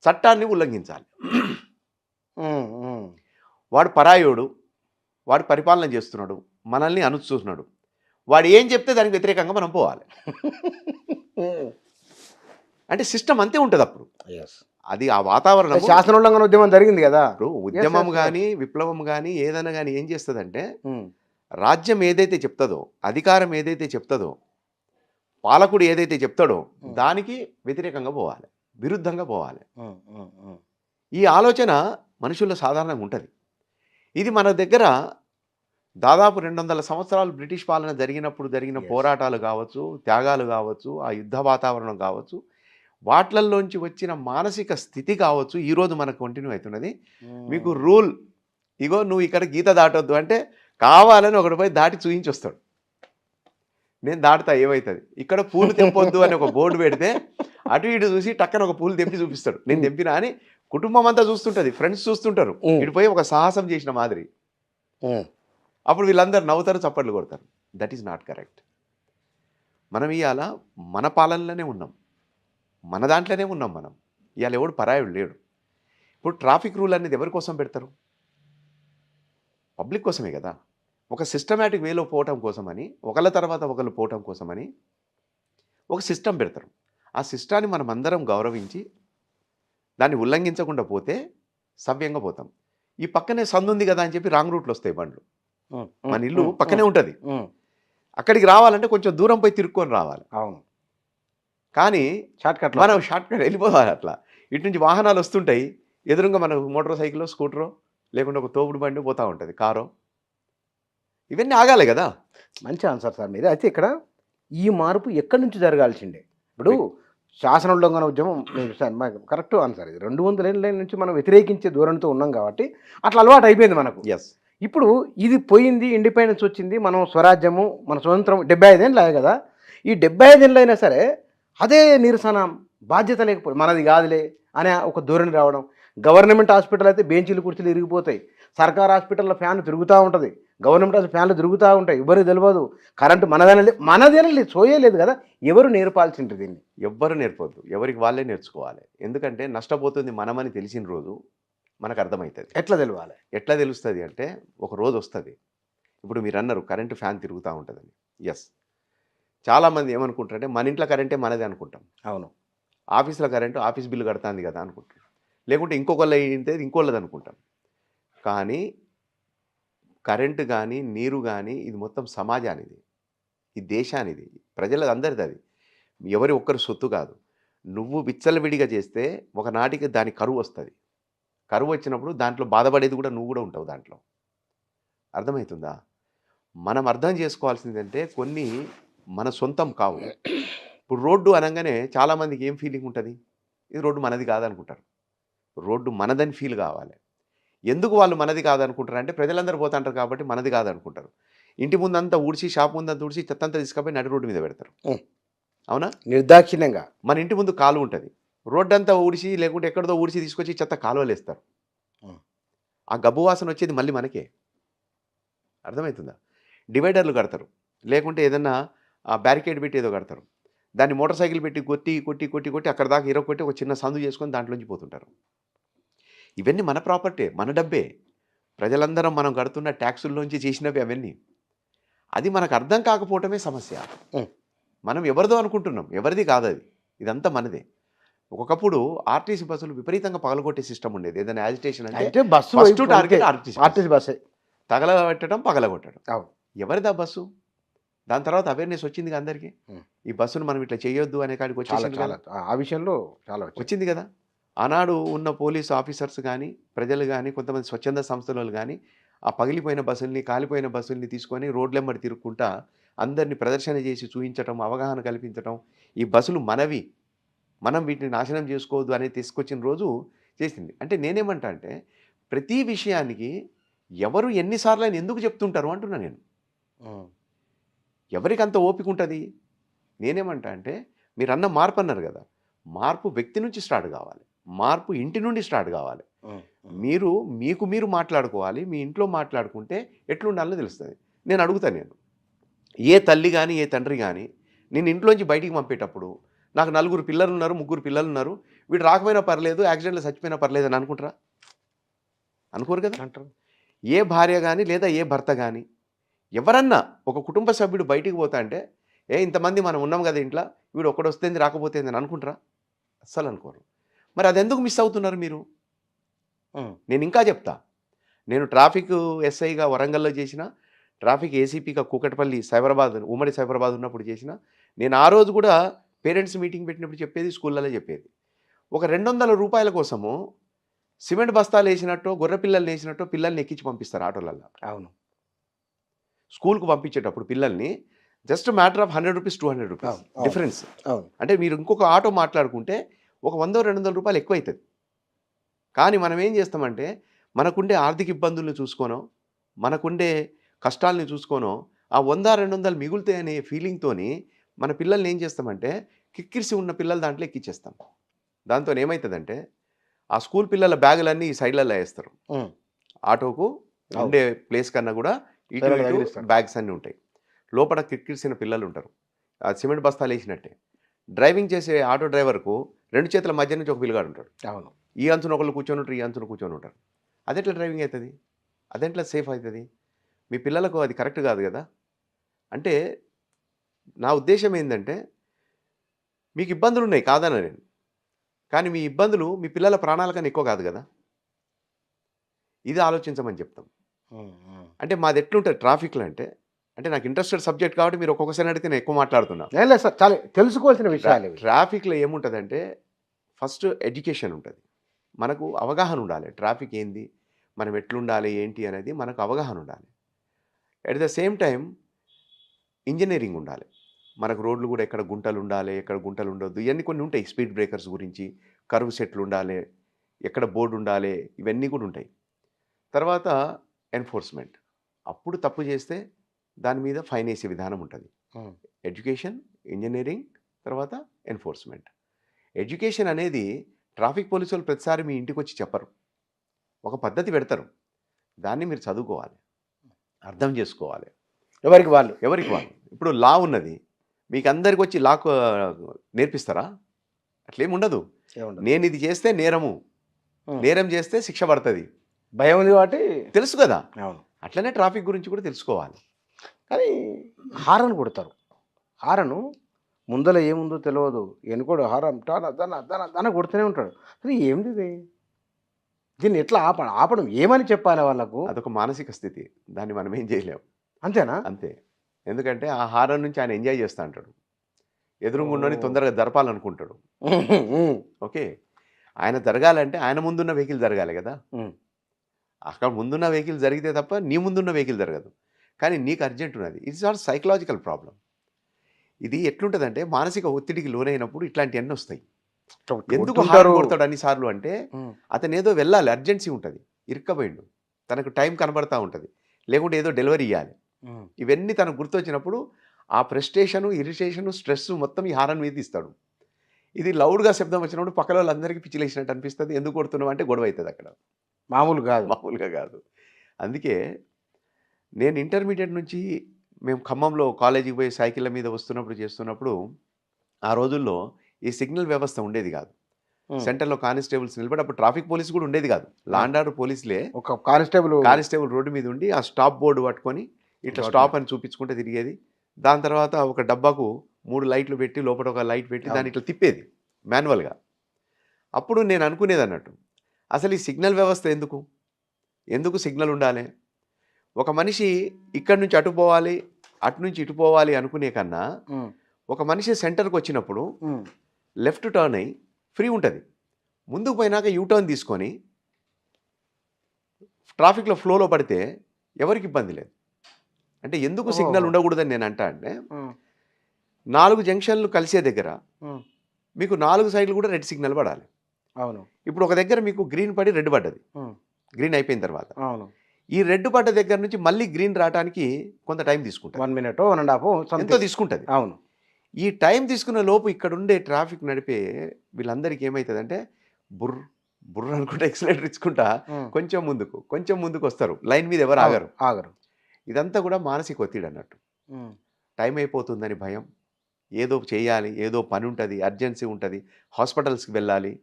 చట్టాన్ని ఉల్లంఘించాలి. వాడు పరాయోడు, వాడు పరిపాలన చేస్తున్నాడు, మనల్ని అణుచుతున్నాడు, వాడు ఏం చెప్తే దానికి వ్యతిరేకంగా మనం పోవాలి. అంటే సిస్టమ్ అంతే ఉంటుంది అప్పుడు. అది ఆ వాతావరణం. శాసనోల్లంఘన ఉద్యమం జరిగింది కదా. ఇప్పుడు ఉద్యమం కానీ విప్లవం కానీ ఏదైనా కానీ ఏం చేస్తుందంటే, రాజ్యం ఏదైతే చెప్తుందో, అధికారం ఏదైతే చెప్తుందో, పాలకుడు ఏదైతే చెప్తాడో దానికి వ్యతిరేకంగా పోవాలి, విరుద్ధంగా పోవాలి. ఈ ఆలోచన మనుషుల్లో సాధారణంగా ఉంటుంది. ఇది మన దగ్గర దాదాపు 200 సంవత్సరాలు బ్రిటిష్ పాలన జరిగినప్పుడు జరిగిన పోరాటాలు కావచ్చు, త్యాగాలు కావచ్చు, ఆ యుద్ధ వాతావరణం కావచ్చు, వాట్లల్లోంచి వచ్చిన మానసిక స్థితి కావచ్చు, ఈరోజు మనకు కంటిన్యూ అవుతున్నది. మీకు రూల్, ఇగో నువ్వు ఇక్కడ గీత దాటొద్దు అంటే కావాలని ఒకటి పోయి దాటి చూయించి వస్తాడు. నేను దాటుతా ఏమవుతుంది, ఇక్కడ పూలు తెంపొద్దు అని ఒక బోర్డు పెడితే అటు ఇటు చూసి టక్కన ఒక పూలు తెంపి చూపిస్తాడు. నేను తెంపినా అని కుటుంబం అంతా చూస్తుంటుంది, ఫ్రెండ్స్ చూస్తుంటారు, ఇటు పోయి ఒక సాహసం చేసిన మాదిరి. అప్పుడు వీళ్ళందరూ నవ్వుతారు, చప్పట్లు కొడతారు. That is not correct. మనం ఇవాళ మన పాలనలోనే ఉన్నాం, మన దాంట్లోనే ఉన్నాం. మనం ఇవాళ ఎవడు పరాయుడు లేడు. ఇప్పుడు ట్రాఫిక్ రూల్ అనేది ఎవరి కోసం పెడతారు? పబ్లిక్ కోసమే కదా. ఒక సిస్టమేటిక్ వేలో పోవటం కోసమని, ఒకళ్ళ తర్వాత ఒకళ్ళు పోవటం కోసమని ఒక సిస్టమ్ పెడతారు. ఆ సిస్టాన్ని మనం అందరం గౌరవించి దాన్ని ఉల్లంఘించకుండా పోతే సవ్యంగా పోతాం. ఈ పక్కనే సందు ఉంది కదా అని చెప్పి రాంగ్ రూట్లో వస్తాయి బండ్లు. మన ఇల్లు పక్కనే ఉంటుంది, అక్కడికి రావాలంటే కొంచెం దూరం పోయి తిరుక్కొని రావాలి. అవును. కానీ షార్ట్కట్ మనం షార్ట్కట్ వెళ్ళిపోవాలి. అట్లా ఇటు నుంచి వాహనాలు వస్తుంటాయి, ఎదురుగా మన మోటార్ సైకిల్, స్కూటరో, లేకుంటే ఒక తోపుడు బండి పోతూ ఉంటుంది, కారో. ఇవన్నీ ఆగాలి కదా. మంచి ఆన్సర్ సార్ మీరు. అయితే ఇక్కడ ఈ మార్పు ఎక్కడి నుంచి జరగాల్సిందే? ఇప్పుడు శాసనోల్లంఘన ఉద్యమం కరెక్ట్ ఆన్సర్. ఇది 200 ఏళ్ళ నుంచి మనం వ్యతిరేకించే ధోరణితో ఉన్నాం కాబట్టి అట్లా అలవాటు అయిపోయింది మనకు. ఎస్. ఇప్పుడు ఇది పోయింది, ఇండిపెండెన్స్ వచ్చింది, మనం స్వరాజ్యము, మన స్వతంత్రం 75 ఏళ్ళు అయ్యాయి కదా. ఈ 75 ఏళ్ళు అయినా సరే అదే నిరసన, బాధ్యత లేకపోతే మనది కాదులే అనే ఒక ధోరణి రావడం. గవర్నమెంట్ హాస్పిటల్ అయితే బెంచీలు కుర్చీలు ఇరిగిపోతాయి, సర్కార్ హాస్పిటల్లో ఫ్యాన్లు తిరుగుతూ ఉంటుంది, గవర్నమెంట్ ఫ్యాన్లు తిరుగుతూ ఉంటాయి, ఎవరు తెలియదు, కరెంటు మనదేనే సోయలేదు కదా. ఎవరు నేర్పాల్సింది దీన్ని? ఎవ్వరు నేర్పొద్దు, ఎవరికి వాళ్ళే నేర్చుకోవాలి. ఎందుకంటే నష్టపోతుంది మనమని తెలిసిన రోజు మనకు అర్థమవుతుంది. ఎట్లా తెలవాలి? ఎట్లా తెలుస్తుంది అంటే, ఒక రోజు వస్తుంది. ఇప్పుడు మీరు అన్నారు కరెంటు ఫ్యాన్ తిరుగుతూ ఉంటుందని. ఎస్, చాలామంది ఏమనుకుంటారంటే మన ఇంట్లో కరెంటే మనదే అనుకుంటాం. అవును. ఆఫీస్లో కరెంటు ఆఫీస్ బిల్లు కడుతుంది కదా అనుకుంటాం, లేకుంటే ఇంకొకళ్ళు అయితే ఇంకోళ్ళది అనుకుంటాం. కానీ కరెంటు కానీ నీరు కానీ ఇది మొత్తం సమాజానిది, ఈ దేశానిది, ప్రజలది, అందరిది. అది ఎవరి ఒక్కరి సొత్తు కాదు. నువ్వు విచ్చలవిడిగా చేస్తే ఒకనాటికి దాని కరువు వస్తుంది. కరువు వచ్చినప్పుడు దాంట్లో బాధపడేది కూడా నువ్వు కూడా ఉంటావు దాంట్లో. అర్థమవుతుందా? మనం అర్థం చేసుకోవాల్సిందంటే కొన్ని మన సొంతం కావు. ఇప్పుడు రోడ్డు అనగానే చాలామందికి ఏం ఫీలింగ్ ఉంటుంది? ఇది రోడ్డు మనది కాదనుకుంటారు. రోడ్డు మనదని ఫీల్ కావాలి. ఎందుకు వాళ్ళు మనది కాదనుకుంటారు అంటే, ప్రజలందరూ పోతుంటారు కాబట్టి మనది కాదనుకుంటారు. ఇంటి ముందంతా ఊడ్చి, షాప్ ముందంతా ఊడ్చి, చెత్తంతా తీసుకపోయి నడి రోడ్డు మీద పెడతారు. అవునా? నిర్దాక్షిణ్యంగా. మన ఇంటి ముందు కాలువ ఉంటుంది, రోడ్డు అంతా ఊడ్చి, లేకుంటే ఎక్కడిదో ఊడ్చి తీసుకొచ్చి చెత్త కాలువలు వేస్తారు. ఆ గబ్బు వాసన వచ్చేది మళ్ళీ మనకే. అర్థమవుతుందా? డివైడర్లు కడతారు, లేకుంటే ఏదన్నా బ్యారికేడ్ పెట్టి ఏదో కడతారు. దాన్ని మోటార్ సైకిల్ పెట్టి కొట్టి కొట్టి కొట్టి కొట్టి అక్కడ దాకా ఇరగొట్టి ఒక చిన్న సందు చేసుకొని దాంట్లోంచి పోతుంటారు. ఇవన్నీ మన ప్రాపర్టీ, మన డబ్బే. ప్రజలందరం మనం కడుతున్న ట్యాక్సుల్లోంచి చేసినవి అవన్నీ. అది మనకు అర్థం కాకపోవటమే సమస్య. హ్మ్. మనం ఎవరిదో అనుకుంటున్నాం, ఎవరిది కాదది. ఇదంతా మనదే. ఒకప్పుడు ఆర్టీసీ బస్సులు విపరీతంగా పగలగొట్టే సిస్టమ్ ఉండేది. ఏదైనా యాజిటేషన్ అంటే అయితే బస్సు ఫస్ట్ వైపు టార్గెట్ అంతే. ఆర్టీసీ ఆర్టీసీ బస్సే. తగలబెట్టడం, పగలగొట్టడం. అవును. ఎవరిదా బస్సు? దాని తర్వాత అవేర్‌నెస్ వచ్చిందిగా అందరికీ. హ్మ్. ఈ బస్సును మనం ఇట్లా చేయొద్దు అనే కాడికి చాలా వచ్చేసింది చాలా కదా! ఆ విషయంలో చాలా వచ్చింది. వచ్చింది కదా! ఆనాడు ఉన్న పోలీస్ ఆఫీసర్స్ గానీ, ప్రజలు గానీ, కొంతమంది స్వచ్ఛంద సంస్థలోళ్ళు గానీ, ఆ పగిలిపోయిన బస్సుల్ని, కాలిపోయిన బస్సుల్ని తీసుకొని రోడ్లెమ్మట తిరుక్కుంటా అందరిని ప్రదర్శన చేసి చూయించటం, అవగాహన కల్పించటం, ఈ బస్సులు మనవి, మనం వీటిని నాశనం చేసుకోవద్దు అనేది తీసుకొచ్చిన రోజు చేసింది. అంటే నేనేమంటా అంటే, ప్రతి విషయానికి ఎవరు ఎన్ని సార్లని ఎందుకు చెప్తుంటారు అంటున్నా నేను. హ్మ్. ఎవరికంత ఓపిక ఉంటది? నేనేమంటా అంటే, మీరన్న మార్పు అన్నారు గదా! మార్పు వ్యక్తి నుంచి స్టార్ట్ గావాలి. మార్పు ఇంటి నుండి స్టార్ట్ గావాలి. హ్మ్. హ్మ్. మీరు మీకు మీరు మాట్లాడుకోవాలి. మీ ఇంట్లో మాట్లాడుకుంటే ఎట్లుండాలో తెలుస్తది. నేను అడుగుతా నేను. ఏ తల్లి గాని, ఏ తండ్రి గాని నిన్ను ఇంట్లోంచి బయటికి పంపేటప్పుడు, నాకు నలుగురు పిల్లలున్నారు, ముగ్గురు పిల్లలున్నారు. వీడు రాకపోయినా పర్లేదు, యాక్సిడెంట్‌లో చచ్చిపోయినా పర్లేదని అనుకుంటారా? అనుకోరు కదా! అంటారు. ఏ భార్య గాని, లేదా ఏ భర్త గాని ఎవరన్నా ఒక కుటుంబ సభ్యుడు బయటికి పోతా అంటే, ఇంతమంది మనం ఉన్నాం గదా ఇంట్ల, వీడు ఒక్కడొస్తేంది రాకపోతేంది అని అనుకుంటారా? అస్సలనుకోరు. మరి అదెందుకు మిస్ అవుతున్నారు మీరు? హ్మ్. నేనింకా చెప్తా. నేను ట్రాఫిక్ ఎస్ఐగా వరంగల్‌లో చేసిన, ట్రాఫిక్ ఏసీపీగా కూకట్పల్లి, సైబరాబాద్ ఉమ్మడి సైబరాబాద్ ఉన్నప్పుడు చేసిన. నేను ఆ రోజు కూడా పేరెంట్స్ మీటింగ్ పెట్టినప్పుడు చెప్పేది, స్కూళ్ళలో చెప్పేది. ఒక రూ. 200 కోసము సిమెంట్ బస్తాలేసినట్టో, గొర్రె పిల్లలనేసినట్టో పిల్లల్ని ఎక్కించి పంపిస్తారు ఆటోలల్ల. అవును. స్కూలుకు పంపించేటప్పుడు పిల్లల్ని జస్ట్ మ్యాటర్ ఆఫ్ రూ. 100, రూ. 200 అవును. అవును. డిఫరెన్స్. అవును. అంటే మీరు ఇంకొక ఆటో మాట్లాడుకుంటే ఒక రూ. 100, రూ. 200 ఎక్కువైతది. కానీ మనం ఏం చేస్తామంటే, మనకుండే ఆర్థిక ఇబ్బందుల్ని చూసుకోనో, మనకుండే కష్టాల్ని చూసుకోనో, ఆ 100, 200 మిగులుతాయనే ఫీలింగ్‌తోని మన పిల్లల్ని ఏం చేస్తామంటే, కిక్కిరిసి ఉన్న పిల్లల దాంట్లో ఎక్కిచ్చేస్తాం. దాంతోనేమైతదంటే, ఆ స్కూల్ పిల్లల బ్యాగులన్నీ ఈ సైడ్‌లలో ఏస్తారు. హ్మ్. ఆటోకు అవును. ఉండే ప్లేస్ కన్నా గూడా ఇటు సైడ్‌లో ఇటు తగిలిస్తాడు. బ్యాగ్స్ అన్నీ ఉంటాయి. లోపల కిక్కిరిసిన పిల్లలుంటారు. ఆ సిమెంట్ బస్తాలేసినట్టే. డ్రైవింగ్ చేసే ఆటో డ్రైవర్‌కు 2 చేతుల మధ్య నుంచి ఒక పిల్లగాడుంటాడు. అవును. ఈ అంచున ఒకళ్ళు కూర్చొనుంటారు, ఈ అంచున కూర్చొనుంటారు. అదెట్లా డ్రైవింగ్ అయితది? అదెట్లా సేఫ్ అయితది? మీ పిల్లలకు అది కరెక్ట్ గాదు గదా! అంటే నా ఉద్దేశ్యం ఏందంటే, మీకు ఇబ్బందులున్నాయి కాదనను నేను. కానీ మీ ఇబ్బందులు మీ పిల్లల ప్రాణాల కన్నా ఎక్కువ గాదు గదా! ఇది ఆలోచించమని చెప్తాం. హ్మ్. హ్మ్. అంటే మాదెట్లుంటది ట్రాఫిక్‌లో అంటే నాకు ఇంట్రెస్టెడ్ సబ్జెక్ట్ కాబట్టి మీరు ఒక్కొక్కసారి అడిగితే నేను ఎక్కువ మాట్లాడుతున్నా. ఏం లేదు సార్. చాలా తెలుసుకోవాల్సిన విషయాలివి. ట్రాఫిక్‌లో ఏముంటదంటే, ఫస్ట్ ఎడ్యుకేషన్ ఉంటది. మనకు అవగాహన ఉండాలి. ట్రాఫిక్ ఏంది? మనం ఎట్లుండాలి? ఏంటి? అనేది మనకు అవగాహన ఉండాలి. At the same time engineering ఉండాలి. మనకు రోడ్లు గూడా ఎక్కడ గుంటలుండాలి, ఎక్కడ గుంటలుండొద్దు. ఇయన్నీ కొన్ని ఉంటాయి. స్పీడ్ బ్రేకర్స్ గురించి, కర్వ్స్ ఎట్లుండాలి, ఎక్కడ బోర్డ్ ఉండాలి, ఇవన్నీ కూడా ఉంటాయి. తర్వాత ఎన్ఫోర్స్‌మెంట్. అప్పుడు తప్పు చేస్తే దాని మీద ఫైన్ ఏసే విధానం ఉంటది. హ్మ్. ఎడ్యుకేషన్, ఇంజినీరింగ్, తర్వాత ఎన్ఫోర్స్‌మెంట్. ఎడ్యుకేషన్ అనేది ట్రాఫిక్ పోలీసోళ్ళు ప్రతిసారి మీ ఇంటికొచ్చి చెప్పరు. ఒక పద్ధతి పెడతారు. దాన్ని మీరు చదువుకోవాలి. అర్థం చేసుకోవాలి. ఎవరికి వాళ్ళు. ఎవరికి వాళ్ళు. ఇప్పుడు లా ఉన్నది. మీకందరికొచ్చి లా నేర్పిస్తారా? అట్లేముండదు. ఏముండదు. నేనిది చేస్తే నేరము. హ్మ్. నేరం చేస్తే శిక్ష పడతది. భయం ఉంది కాబట్టి తెలుసు కదా! అవును. అట్లనే ట్రాఫిక్ గురించి కూడా తెలుసుకోవాలి. కానీ హారన్ కొడతారు. హారను ముందల ఏముందో తెలవదు. ఎనకోడు హారన్ టన దన దన దన కొడుతూనే ఉంటాడు. అరే ఏందిది? దీన్ని ఎట్లా ఆపడం ఏమని చెప్పాలి వాళ్ళకు? అదొక మానసిక స్థితి. దాన్ని మనం ఏం చేయలేం. అంతేనా? అంతే. ఎందుకంటే ఆ హారర్ నుంచి ఆయన ఎంజాయ్ చేస్తా అంటాడు. ఎదురుగుండోని ఓహ్! తొందరగా జరపాలనుకుంటాడు. హ్మ్. ఓకే. ఆయన జరగాలంటే ఆయన ముందున్న వెహికల్ జరగాలి గదా! హ్మ్. అక్కడ ముందున్న వెహికల్ జరిగితే తప్ప నీ ముందున్న వెహికల్ జరగదు. కానీ నీకు అర్జెంట్ ఉన్నది. It's all psychological problem. ఇది ఎట్లుంటదంటే మానసిక ఒత్తిడికి లోనైనప్పుడు ఇట్లాంటియన్నీ ఒస్తాయి. ఎందుకు హారన్ కొడుతుంటారు. కొడతాడు అన్ని సార్లు అంటే, హ్మ్. అతనేదో వెళ్ళాలి అర్జెన్సీ ఉంటది. ఇరుక్కపోయిండు. తనకు టైం కనబడతా ఉంటది. లేకుంటే ఏదో డెలివరీ ఇయ్యాలి. హ్మ్. ఇవన్నీ తనకు గుర్తొచ్చినప్పుడు ఆ ఫ్రస్ట్రేషను, ఇరిటేషను, స్ట్రెస్సు మొత్తం ఈ హారన్ మీద ఇస్తాడు. ఇది లౌడ్‌గా శబ్దం వచ్చినప్పుడు పక్కలోళ్ళందరికీ పిచ్చి లేసినట్టు అనిపిస్తది. ఎందుకు కొడుతున్నావు అంటే గొడవ అయితదక్కడ. మామూలు గాదు. మామూలుగా గాదు. అందుకే నేను ఇంటర్మీడియేట్ నుంచి మేము ఖమ్మంలో కాలేజీకి పోయి సైకిళ్ళ మీద వస్తున్నప్పుడు చేస్తున్నప్పుడు ఆ రోజుల్లో ఈ సిగ్నల్ వ్యవస్థ ఉండేది కాదు. సెంటర్‌లో కానిస్టేబుల్స్ నిలబడి అప్పుడు ట్రాఫిక్ పోలీస్ కూడా ఉండేది కాదు. లా అండ్ ఆర్డర్ పోలీసులే ఒక కానిస్టేబుల్ కానిస్టేబుల్ రోడ్డు మీద ఉండి ఆ స్టాప్ బోర్డ్ పట్టుకొని ఇట్లా స్టాప్ అని చూపించుకుంటే తిరిగేది. దాని తర్వాత ఒక డబ్బాకు 3 లైట్లు పెట్టి లోపల ఒక లైట్ పెట్టి దాన్ని ఇట్లా తిప్పేది మాన్యువల్‌గా. అప్పుడు నేను అనుకునేదన్నట్టు. అసలు ఈ సిగ్నల్ వ్యవస్థ ఎందుకు? ఎందుకు సిగ్నల్ ఉండాలి? ఒక మనిషి ఇక్కడి నుంచి అటు పోవాలి, అటు నుంచి ఇటు పోవాలి అనుకునే కన్నా ఒక మనిషి సెంటర్‌కి వచ్చినప్పుడు లెఫ్ట్ టర్న్ అయ్యి ఫ్రీ ఉంటది. ముందుకు పోయినాక యూ టర్న్ తీసుకొని ట్రాఫిక్‌లో ఫ్లోలో పడితే ఎవరికీ ఇబ్బంది లేదు. అంటే ఎందుకు సిగ్నల్ ఉండకూడదని నేను అంటా అంటే 4 జంక్షన్‌లు కలిసే దగ్గర మీకు 4 సైడ్‌లు కూడా రెడ్ సిగ్నల్ పడాలి. అవును. ఇప్పుడు ఒక దగ్గర మీకు గ్రీన్ పడి రెడ్ పడ్డది. గ్రీన్ అయిపోయిన తర్వాత అవును. ఈ రెడ్ పడ్డ దగ్గర నుంచి మళ్ళీ గ్రీన్ రావడానికి కొంత టైం తీసుకుంటది. 1 మినిటో 1 ½ ఎంతో తీసుకుంటది. అవును. ఈ టైం తీసుకున్న లోపు ఇక్కడ ఉండే ట్రాఫిక్ నడిపే వీళ్ళందరికీ ఏమైతదంటే బుర్ర్ బుర్ర్ అనుకుంటా ఎక్సిలరేటర్ ఇచ్చుకుంటా కొంచెం ముందుకు వస్తారు. లైన్ మీద ఎవరు ఆగరు. ఆగరు. ఇదంతా కూడా మానసిక ఒత్తిడి అన్నట్టు. టైం అయిపోతుందని భయం. ఏదో చేయాలి, ఏదో పని ఉంటది, అర్జెన్సీ ఉంటది, హాస్పిటల్స్‌కి వెళ్ళాలి.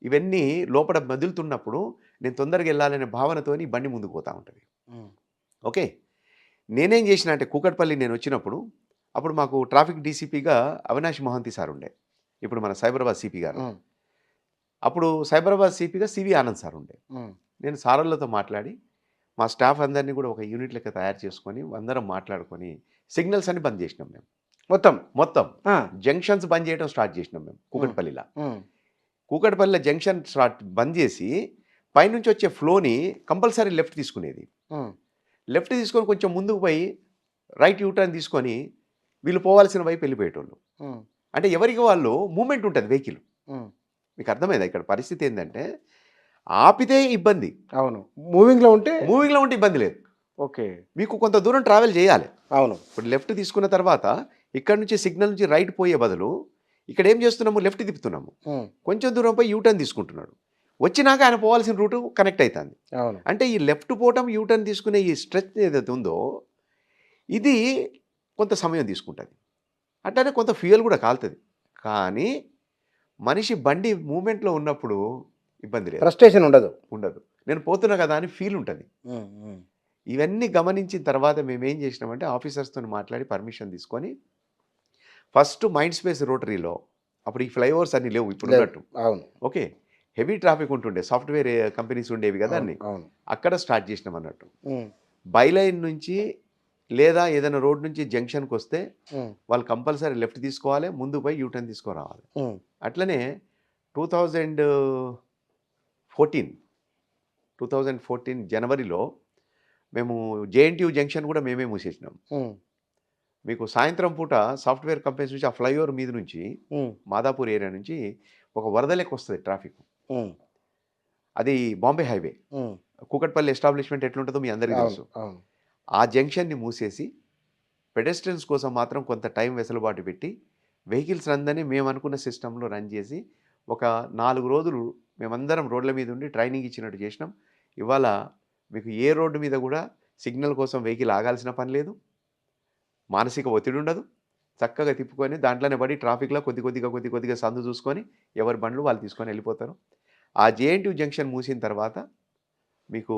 ఇవన్నీ లోపల మెదులుతున్నప్పుడు నేను తొందరగా వెళ్ళాలనే భావనతోని బండి ముందుకు పోతా ఉంటది. ఓకే. నేనేం చేసినా అంటే కూకట్పల్లి నేను వచ్చినప్పుడు అప్పుడు మాకు ట్రాఫిక్ డీసీపీగా అవినాష్ మోహంతి సార్ ఉండే. ఇప్పుడు మన సైబరాబాద్ సిపి గారు. అప్పుడు సైబరాబాద్ సిపిగా సివి ఆనంద్ సార్ ఉండే. నేను సారోళ్ళతో మాట్లాడి మా స్టాఫ్ అందరినీ కూడా ఒక యూనిట్ లెక్క తయారు చేసుకొని అందరం మాట్లాడుకొని సిగ్నల్స్ అన్ని బంద్ చేసినాం మేము. మొత్తం జంక్షన్స్ బంద్ చేయడం స్టార్ట్ చేసినాం మేము కూకట్పల్లిలో. కూకట్పల్లిలో జంక్షన్ బంద్ చేసి పైనుంచి వచ్చే ఫ్లోని కంపల్సరీ లెఫ్ట్ తీసుకునేది. లెఫ్ట్ తీసుకొని కొంచెం ముందుకు పోయి రైట్ యూటర్న్ తీసుకొని వీళ్ళు పోవాల్సిన వైపు వెళ్ళిపోయేటోళ్ళు. అంటే ఎవరికి వాళ్ళు మూమెంట్ ఉంటుంది వెహికల్. మీకు అర్థమైందా ఇక్కడ పరిస్థితి ఏంటంటే ఆపితే ఇబ్బంది. అవును. మూవింగ్లో ఉంటే ఇబ్బంది లేదు. ఓకే. మీకు కొంత దూరం ట్రావెల్ చేయాలి. అవును. ఇప్పుడు లెఫ్ట్ తీసుకున్న తర్వాత ఇక్కడ నుంచి సిగ్నల్ నుంచి రైట్ పోయే బదులు ఇక్కడ ఏం చేస్తున్నాము, లెఫ్ట్ తిప్పుతున్నాము. కొంచెం దూరం పోయి యూటర్న్ తీసుకుంటున్నాడు. వచ్చినాక ఆయన పోవాల్సిన రూటు కనెక్ట్ అవుతుంది. అవును. అంటే ఈ లెఫ్ట్ పోవటం యూటర్న్ తీసుకునే ఈ స్ట్రెచ్ ఏదైతే ఉందో ఇది కొంత సమయం తీసుకుంటుంది. అట్లానే కొంత ఫ్యూయల్ కూడా కాలుతుంది. కానీ మనిషి బండి మూమెంట్లో ఉన్నప్పుడు ఇబ్బంది లేదు, ఫ్రస్ట్రేషన్ ఉండదు. నేను పోతున్నా కదా అని ఫీల్ ఉంటుంది. ఇవన్నీ గమనించిన తర్వాత మేము ఏం చేసినామంటే ఆఫీసర్స్తో మాట్లాడి పర్మిషన్ తీసుకొని ఫస్ట్ మైండ్ స్పేస్ రోటరీలో అప్పుడు ఈ ఫ్లైఓవర్స్ అన్ని లేవు ఇప్పుడు ఉన్నట్టు. అవును. ఓకే. హెవీ ట్రాఫిక్ ఉంటుండే, సాఫ్ట్వేర్ కంపెనీస్ ఉండేవి కదా అన్ని. అక్కడ స్టార్ట్ చేసినాం అన్నట్టు. బైలైన్ నుంచి లేదా ఏదైనా రోడ్ నుంచి జంక్షన్కి వస్తే వాళ్ళు కంపల్సరీ లెఫ్ట్ తీసుకోవాలి, ముందు పోయి యూటర్న్ తీసుకురావాలి. అట్లనే 2014 జనవరిలో మేము జేఎన్టీయూ జంక్షన్ కూడా మేమే మూసేసినాం. మీకు సాయంత్రం పూట సాఫ్ట్వేర్ కంపెనీస్ నుంచి ఆ ఫ్లైఓవర్ మీద నుంచి మాదాపూర్ ఏరియా నుంచి ఒక వరద లెక్క వస్తుంది ట్రాఫిక్. అది బాంబే హైవే. కూకట్పల్లి ఎస్టాబ్లిష్మెంట్ ఎట్లుంటుందో మీ అందరికీ తెలుసు. ఆ జంక్షన్ని మూసేసి పెడెస్ట్రియన్స్ కోసం మాత్రం కొంత టైం వెసులుబాటు పెట్టి వెహికల్స్ అందరినీ మేము అనుకున్న సిస్టంలో రన్ చేసి ఒక 4 రోజులు మేమందరం రోడ్ల మీద ఉండి ట్రైనింగ్ ఇచ్చినట్టు చేసినాం. ఇవాళ మీకు ఏ రోడ్డు మీద కూడా సిగ్నల్ కోసం వెహికల్ ఆగాల్సిన పని లేదు, మానసిక ఒత్తిడి ఉండదు. చక్కగా తిప్పుకొని దాంట్లోనే పడి ట్రాఫిక్లో కొద్దిగా సందు చూసుకొని ఎవరి బండ్లు వాళ్ళు తీసుకొని వెళ్ళిపోతారు. ఆ జేఎన్టీయూ జంక్షన్ మూసిన తర్వాత మీకు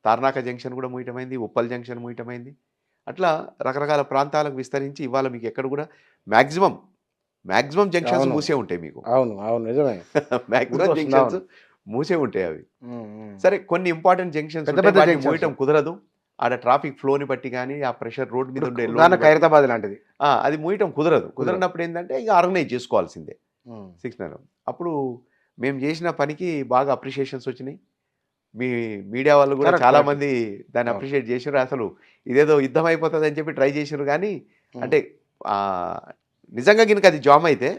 తార్నాక జంక్షన్ కూడా మూయటమైంది, ఉప్పల్ జంక్షన్ మూయటమైంది. అట్లా రకరకాల ప్రాంతాలకు విస్తరించి ఇవాళ మీకు ఎక్కడ కూడా మ్యాక్సిమం జంక్షన్స్ మూసే ఉంటాయి మీకు. అవును. నిజమే. మ్యాక్సిమం జంక్షన్స్ మూసే ఉంటాయి అవి. సరే, కొన్ని ఇంపార్టెంట్ జంక్షన్స్ మూయటం కుదరదు. ఆడ ట్రాఫిక్ ఫ్లోని బట్టి కానీ ఆ ప్రెషర్ రోడ్ మీద ఉండే ఖైరతాబాద్ లాంటిది అది మూయటం కుదరనప్పుడు ఏంటంటే ఇక ఆర్గనైజ్ చేసుకోవాల్సిందే సిగ్నల్. అప్పుడు మేము చేసిన పనికి బాగా అప్రిషియేషన్స్ వచ్చినాయి. మీడియా వాళ్ళు కూడా చాలా మంది దాన్ని అప్రిషియేట్ చేసారు. అసలు ఇదేదో యుద్ధం అయిపోతుంది అని చెప్పి ట్రై చేసారు. కానీ అంటే నిజంగా గినక అది జామ్ అయితే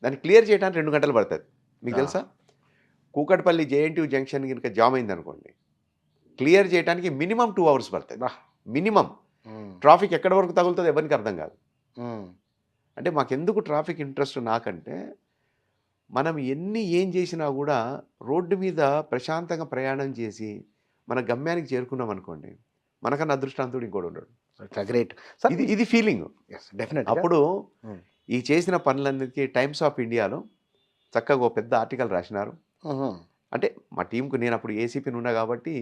దాన్ని క్లియర్ చేయడానికి 2 గంటలు పడుతుంది. మీకు తెలుసా, కూకట్పల్లి జేఎన్టీయూ జంక్షన్ గినక జామ్ అయింది అనుకోండి, క్లియర్ చేయడానికి మినిమం 2 hours పడుతుంది. మినిమం. ట్రాఫిక్ ఎక్కడి వరకు తగులుతుంది ఎవరికి అర్థం కాదు. అంటే మాకెందుకు ట్రాఫిక్ ఇంట్రెస్ట్ నాకంటే మనం ఏం చేసినా కూడా రోడ్డు మీద ప్రశాంతంగా ప్రయాణం చేసి మన గమ్యానికి చేరుకున్నాం అనుకోండి, మనకన్నా అదృష్టాంతుడు ఇంకోటి ఉండడు. గ్రేట్. ఇది ఫీలింగ్. డెఫినెట్. అప్పుడు ఈ చేసిన పనులన్నిటికీ టైమ్స్ ఆఫ్ ఇండియాలో చక్కగా ఓ పెద్ద ఆర్టికల్ రాసినారు. అంటే మా టీంకు నేను అప్పుడు ఏసీపీని ఉన్నా కాబట్టి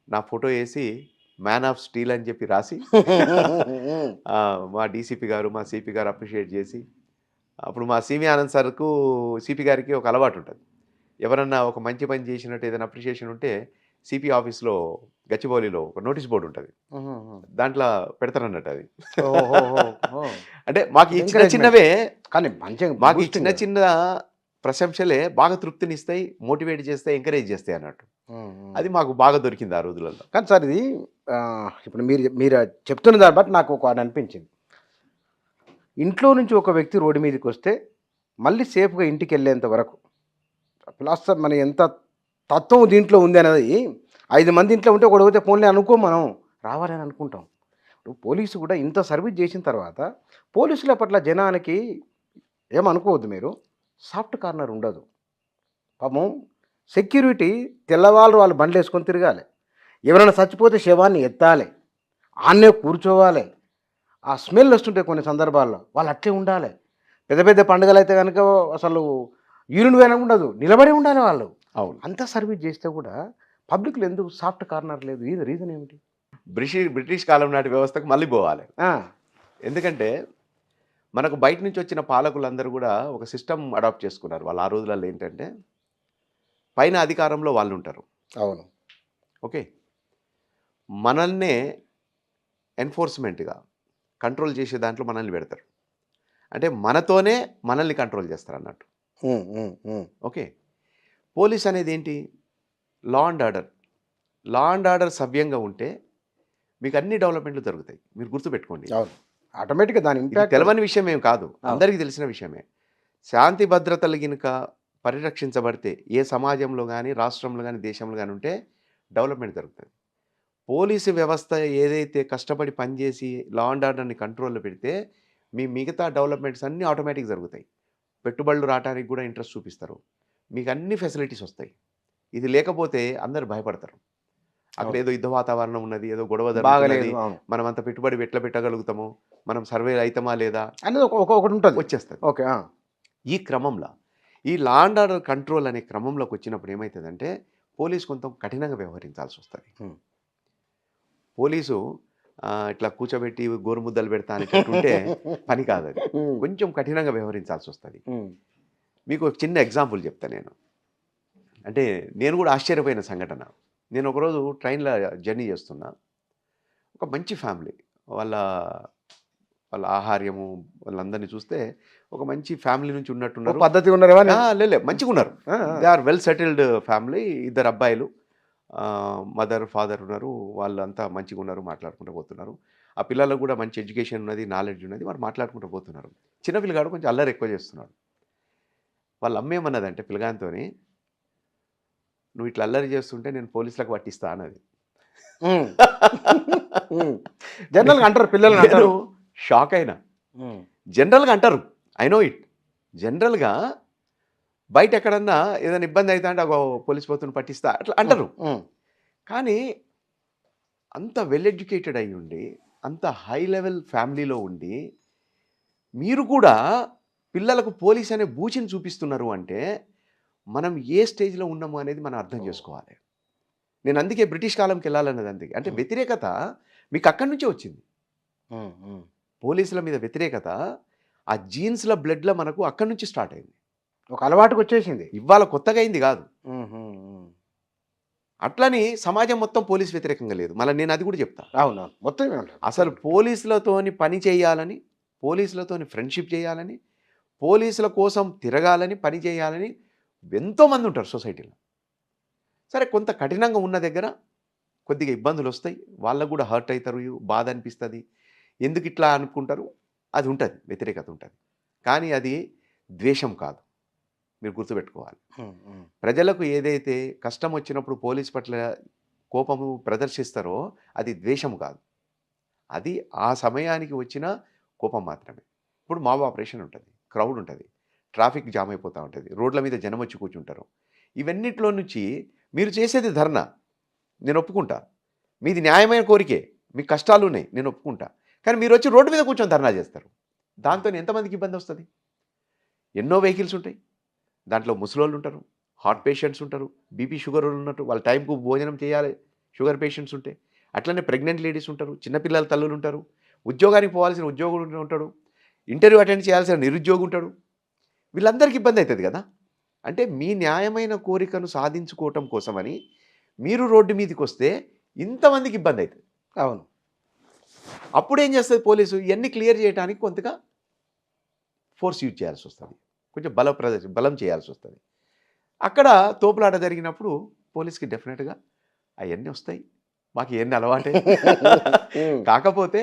నా ఫోటో వేసి మ్యాన్ ఆఫ్ స్టీల్ అని చెప్పి రాసి మా డీసీపీ గారు మా సిపి గారు అప్రిషియేట్ చేసి అప్పుడు మా సివి ఆనంద్ సార్కు సిపి గారికి ఒక అలవాటు ఉంటుంది. ఎవరన్నా ఒక మంచి పని చేసినట్టు ఏదైనా అప్రిషియేషన్ ఉంటే సిపి ఆఫీస్లో గచ్చిబౌలిలో ఒక నోటీస్ బోర్డు ఉంటుంది. దాంట్లో పెడతారన్నట్టు అది. అంటే మాకు ఈ చిన్న చిన్నవే కానీ మంచిగా మాకు ఈ చిన్న చిన్న ప్రశంసలే బాగా తృప్తినిస్తాయి, మోటివేట్ చేస్తాయి, ఎంకరేజ్ చేస్తాయి అన్నట్టు. అది మాకు బాగా దొరికింది ఆ రోజులలో. కానీ సార్ ఇది ఇప్పుడు మీరు మీరు చెప్తున్న దాన్ని బట్టి నాకు ఒక అనిపించింది. ఇంట్లో నుంచి ఒక వ్యక్తి రోడ్డు మీదకి వస్తే మళ్ళీ సేఫ్గా ఇంటికి వెళ్ళేంత వరకు ప్లస్ మన ఎంత తత్వం దీంట్లో ఉంది అనేది 5 మంది ఇంట్లో ఉంటే ఒకటి పోతే ఫోన్లే అనుకో మనం రావాలని అనుకుంటాం. ఇప్పుడు పోలీసు కూడా ఇంత సర్వీస్ చేసిన తర్వాత పోలీసుల పట్ల జనానికి ఏమనుకోవద్దు మీరు, సాఫ్ట్ కార్నర్ ఉండదు. పాపం సెక్యూరిటీ తెల్లవాళ్ళు వాళ్ళు బండ్లు వేసుకొని తిరగాలి, ఎవరైనా చచ్చిపోతే శవాన్ని ఎత్తాలి, ఆన్నే కూర్చోవాలి. ఆ స్మెల్ వస్తుంటే కొన్ని సందర్భాల్లో వాళ్ళు అట్లే ఉండాలి. పెద్ద పెద్ద పండుగలు అయితే కనుక అసలు యూరిన్ వేయడం ఉండదు, నిలబడి ఉండాలి వాళ్ళు. అవును. అంతా సర్వీస్ చేస్తే కూడా పబ్లిక్లో ఎందుకు సాఫ్ట్ కార్నర్ లేదు? ఇది రీజన్ ఏమిటి? బ్రిటిష్ కాలం నాటి వ్యవస్థకు మళ్ళీ పోవాలి. ఎందుకంటే మనకు బయట నుంచి వచ్చిన పాలకులందరూ కూడా ఒక సిస్టమ్ అడాప్ట్ చేసుకున్నారు. వాళ్ళు ఆ రోజులలో ఏంటంటే పైన అధికారంలో వాళ్ళు ఉంటారు. అవును. ఓకే, మనల్నే ఎన్ఫోర్స్మెంట్గా కంట్రోల్ చేసే దాంట్లో మనల్ని పెడతారు. అంటే మనతోనే మనల్ని కంట్రోల్ చేస్తారు అన్నట్టు. ఓకే, పోలీస్ అనేది ఏంటి? Law and order. Law and order సవ్యంగా ఉంటే మీకు అన్ని డెవలప్మెంట్లు జరుగుతాయి. మీరు గుర్తుపెట్టుకోండి. ఆటోమేటిక్గా దాని ఇంపాక్ట్ తెలవని విషయం ఏం కాదు, అందరికీ తెలిసిన విషయమే. శాంతి భద్రతలు గినుక పరిరక్షించబడితే ఏ సమాజంలో కానీ, రాష్ట్రంలో కానీ, దేశంలో కానీ ఉంటే డెవలప్మెంట్ జరుగుతుంది. పోలీసు వ్యవస్థ ఏదైతే కష్టపడి పనిచేసి లా అండ్ ఆర్డర్ని కంట్రోల్లో పెడితే మీ మిగతా డెవలప్మెంట్స్ అన్నీ ఆటోమేటిక్ జరుగుతాయి. పెట్టుబడులు రావడానికి కూడా ఇంట్రెస్ట్ చూపిస్తారు, మీకు అన్ని ఫెసిలిటీస్ వస్తాయి. ఇది లేకపోతే అందరు భయపడతారు. అక్కడ ఏదో యుద్ధ వాతావరణం ఉన్నది, ఏదో గొడవ జరుగుతున్నది, మనం అంత పెట్టుబడి ఎట్లా పెట్టగలుగుతాము, మనం సర్వే అవుతామా లేదా అనేది ఒకటి ఉంటుంది, వచ్చేస్తుంది. ఓకే. ఈ క్రమంలో ఈ లా అండ్ ఆర్డర్ కంట్రోల్ అనే క్రమంలోకి వచ్చినప్పుడు ఏమవుతుందంటే పోలీసు కొంచెం కఠినంగా వ్యవహరించాల్సి వస్తుంది. పోలీసు ఇట్లా కూర్చోబెట్టి గోరుముద్దలు పెడతా అనేటట్టుంటే పని కాదు, అది కొంచెం కఠినంగా వ్యవహరించాల్సి వస్తుంది. మీకు ఒక చిన్న ఎగ్జాంపుల్ చెప్తా నేను. అంటే నేను కూడా ఆశ్చర్యపోయిన సంఘటన. నేను ఒకరోజు ట్రైన్లో జర్నీ చేస్తున్నా. ఒక మంచి ఫ్యామిలీ, వాళ్ళ ఆహార్యము వాళ్ళందరినీ చూస్తే ఒక మంచి ఫ్యామిలీ నుంచి ఉన్నట్టున్నారు, పద్ధతిగా ఉన్నారు, లే మంచిగా ఉన్నారు. They are well settled family. 2 అబ్బాయిలు, మదర్ ఫాదర్ ఉన్నారు. వాళ్ళంతా మంచిగా ఉన్నారు, మాట్లాడుకుంటూ పోతున్నారు. ఆ పిల్లలకు కూడా మంచి ఎడ్యుకేషన్ ఉన్నది, నాలెడ్జ్ ఉన్నది, వారు మాట్లాడుకుంటూ పోతున్నారు. చిన్న పిల్లగాడు కొంచెం అల్లరి ఎక్కువ చేస్తున్నాడు. వాళ్ళ అమ్మ ఏమన్నదంటే పిల్లగానితో, నువ్వు ఇట్లా అల్లరి చేస్తుంటే నేను పోలీసులకు పట్టిస్తా అన్నది. జనరల్గా అంటారు పిల్లలు. నేను షాక్ అయినా. జనరల్గా అంటారు, ఐ నో ఇట్. జనరల్గా బయట ఎక్కడన్నా ఏదైనా ఇబ్బంది అవుతా అంటే పోలీస్ పోతుని పట్టిస్తా అట్లా అంటారు. కానీ అంత వెల్ ఎడ్యుకేటెడ్ అయి ఉండి, అంత హై లెవెల్ ఫ్యామిలీలో ఉండి మీరు కూడా పిల్లలకు పోలీస్ అనే బూచిని చూపిస్తున్నారు అంటే మనం ఏ స్టేజ్లో ఉన్నాము అనేది మనం అర్థం చేసుకోవాలి. నేను అందుకే బ్రిటిష్ కాలంకి వెళ్ళాలన్నది. అందుకే అంటే వ్యతిరేకత మీకు అక్కడి నుంచే వచ్చింది. పోలీసుల మీద వ్యతిరేకత ఆ జీన్స్ల బ్లడ్లో మనకు అక్కడి నుంచి స్టార్ట్ అయింది, ఒక అలవాటుకు వచ్చేసింది. ఇవాళ కొత్తగా అయింది కాదు. అట్లని సమాజం మొత్తం పోలీస్ వ్యతిరేకంగా లేదు. మళ్ళీ నేను అది కూడా చెప్తా. అవును, మొత్తం అసలు పోలీసులతోని పని చేయాలని, పోలీసులతోని ఫ్రెండ్షిప్ చేయాలని, పోలీసుల కోసం తిరగాలని, పని చేయాలని ఎంతోమంది ఉంటారు సొసైటీలో. సరే, కొంత కఠినంగా ఉన్న దగ్గర కొద్దిగా ఇబ్బందులు వస్తాయి, వాళ్ళకు కూడా హర్ట్ అవుతారు, బాధ అనిపిస్తుంది, ఎందుకు ఇట్లా అనుకుంటారు, అది ఉంటుంది, వ్యతిరేకత ఉంటుంది. కానీ అది ద్వేషం కాదు, మీరు గుర్తుపెట్టుకోవాలి. ప్రజలకు ఏదైతే కష్టం వచ్చినప్పుడు పోలీస్ పట్ల కోపము ప్రదర్శిస్తారో అది ద్వేషము కాదు, అది ఆ సమయానికి వచ్చిన కోపం మాత్రమే. ఇప్పుడు మాబ్ ఆపరేషన్ ఉంటుంది, క్రౌడ్ ఉంటుంది, ట్రాఫిక్ జామ్ అయిపోతూ ఉంటుంది, రోడ్ల మీద జనం వచ్చి కూర్చుంటారు. ఇవన్నిట్లో నుంచి మీరు చేసేది ధర్నా, నేను ఒప్పుకుంటా. మీది న్యాయమైన కోరికే, మీకు కష్టాలు ఉన్నాయి, నేను ఒప్పుకుంటా. కానీ మీరు వచ్చి రోడ్డు మీద కూర్చొని ధర్నా చేస్తారు, దాంతో ఎంతమందికి ఇబ్బంది వస్తుంది? ఎన్నో వెహికల్స్ ఉంటాయి, దాంట్లో ముసలోళ్ళు ఉంటారు, హార్ట్ పేషెంట్స్ ఉంటారు, బీపీ షుగర్ ఉన్నట్టు వాళ్ళ టైంకు భోజనం చేయాలి, షుగర్ పేషెంట్స్ ఉంటాయి. అట్లనే ప్రెగ్నెంట్ లేడీస్ ఉంటారు, చిన్నపిల్లల తల్లులు ఉంటారు, ఉద్యోగానికి పోవాల్సిన ఉద్యోగుడు ఉంటాడు, ఇంటర్వ్యూ అటెండ్ చేయాల్సిన నిరుద్యోగి ఉంటాడు. వీళ్ళందరికీ ఇబ్బంది అవుతుంది కదా. అంటే మీ న్యాయమైన కోరికను సాధించుకోవటం కోసమని మీరు రోడ్డు మీదకి వస్తే ఇంతమందికి ఇబ్బంది అవుతుంది. అవును. అప్పుడేం చేస్తుంది పోలీసు? ఇవన్నీ క్లియర్ చేయడానికి కొంతగా ఫోర్స్ యూజ్ చేయాల్సి వస్తుంది, కొంచెం బలం చేయాల్సి వస్తుంది. అక్కడ తోపులాట జరిగినప్పుడు పోలీస్కి డెఫినెట్గా అవన్నీ వస్తాయి. మాకు ఇవన్నీ అలవాటే. కాకపోతే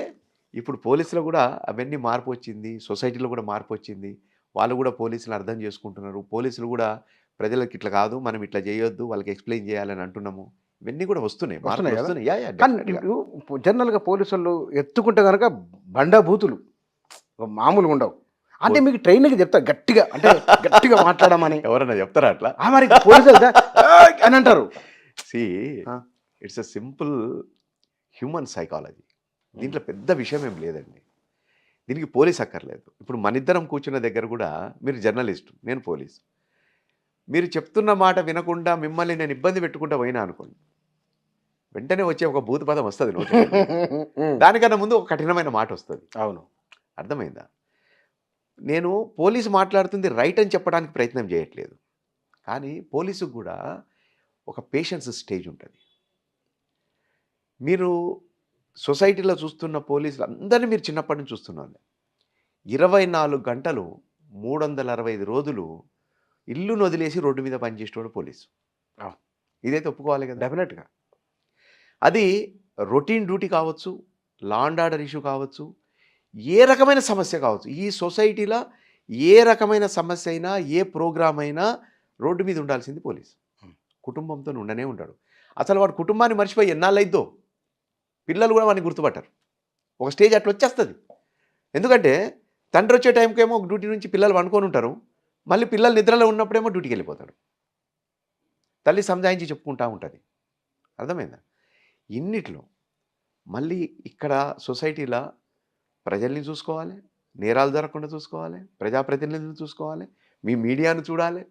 ఇప్పుడు పోలీసులో కూడా అవన్నీ మార్పు వచ్చింది, సొసైటీలో కూడా మార్పు వచ్చింది. వాళ్ళు కూడా పోలీసులు అర్థం చేసుకుంటున్నారు. పోలీసులు కూడా ప్రజలకు ఇట్లా కాదు, మనం ఇట్లా చేయొద్దు, వాళ్ళకి ఎక్స్ప్లెయిన్ చేయాలని అంటున్నాము. ఇవన్నీ కూడా వస్తున్నాయి, మార్పులు వస్తున్నాయి కదా. వస్తున్నాయి. యా, యా, కానీ definitely గా. ఇప్పుడు జనరల్గా పోలీసులు ఎత్తుకుంటే కనుక బండా బూతులు మామూలుగా ఉండవు. అంటే మీకు ట్రైనింగ్ చెప్తారు గట్టిగా, అంటే గట్టిగా మాట్లాడమని. ఎవరన్నా చెప్తారా అట్లా? మరి పోలీసులు అని అంటారు. సి, ఆ. It's a simple human psychology. దీంట్లో పెద్ద విషయం ఏం లేదండి. దీనికి పోలీస్ అక్కర్లేదు. ఇప్పుడు మన ఇద్దరం కూర్చున్న దగ్గర కూడా మీరు జర్నలిస్ట్, నేను పోలీస్. మీరు చెప్తున్న మాట వినకుండా మిమ్మల్ని నేను ఇబ్బంది పెట్టుకుంటా పోయినా అనుకోండి, వెంటనే వచ్చే ఒక భూత పదం వస్తుంది నోటి. దానికన్నా ముందు ఒక కఠినమైన మాట వస్తుంది. అవును. అర్థమైందా? నేను పోలీసు మాట్లాడుతుంది రైట్ అని చెప్పడానికి ప్రయత్నం చేయట్లేదు, కానీ పోలీసుకు కూడా ఒక పేషెన్స్ స్టేజ్ ఉంటుంది. మీరు సొసైటీలో చూస్తున్న పోలీసులు అందరినీ మీరు చిన్నప్పటి నుంచి చూస్తున్నారు. 24 గంటలు 365 రోజులు ఇల్లును వదిలేసి రోడ్డు మీద పనిచేసేవాడు పోలీసు. ఇదైతే ఒప్పుకోవాలి కదా. డెఫినెట్గా అది రొటీన్ డ్యూటీ కావచ్చు, లా అండ్ ఆర్డర్ ఇష్యూ కావచ్చు, ఏ రకమైన సమస్య కావచ్చు, ఈ సొసైటీలో ఏ రకమైన సమస్య అయినా, ఏ ప్రోగ్రామ్ అయినా రోడ్డు మీద ఉండాల్సింది పోలీసు. కుటుంబంతో ఉండనే ఉంటాడు. అసలు వాడు కుటుంబాన్ని మర్చిపోయి ఎన్నాళ్ళైద్దో, పిల్లలు కూడా వాడిని గుర్తుపట్టారు. ఒక స్టేజ్ అట్లా వచ్చేస్తుంది. ఎందుకంటే తండ్రి వచ్చే టైంకేమో డ్యూటీ నుంచి పిల్లలు వండుకొని ఉంటారు, మళ్ళీ పిల్లలు నిద్రలో ఉన్నప్పుడేమో డ్యూటీకి వెళ్ళిపోతాడు. తల్లి సంజాయించి చెప్పుకుంటూ ఉంటుంది. అర్థమైందా? ఇన్నిట్లో మళ్ళీ ఇక్కడ సొసైటీలో ప్రజల్ని చూసుకోవాలి, నేరాలు జరగకుండా చూసుకోవాలి, ప్రజాప్రతినిధులను చూసుకోవాలి, మీ మీడియాను చూడాలి.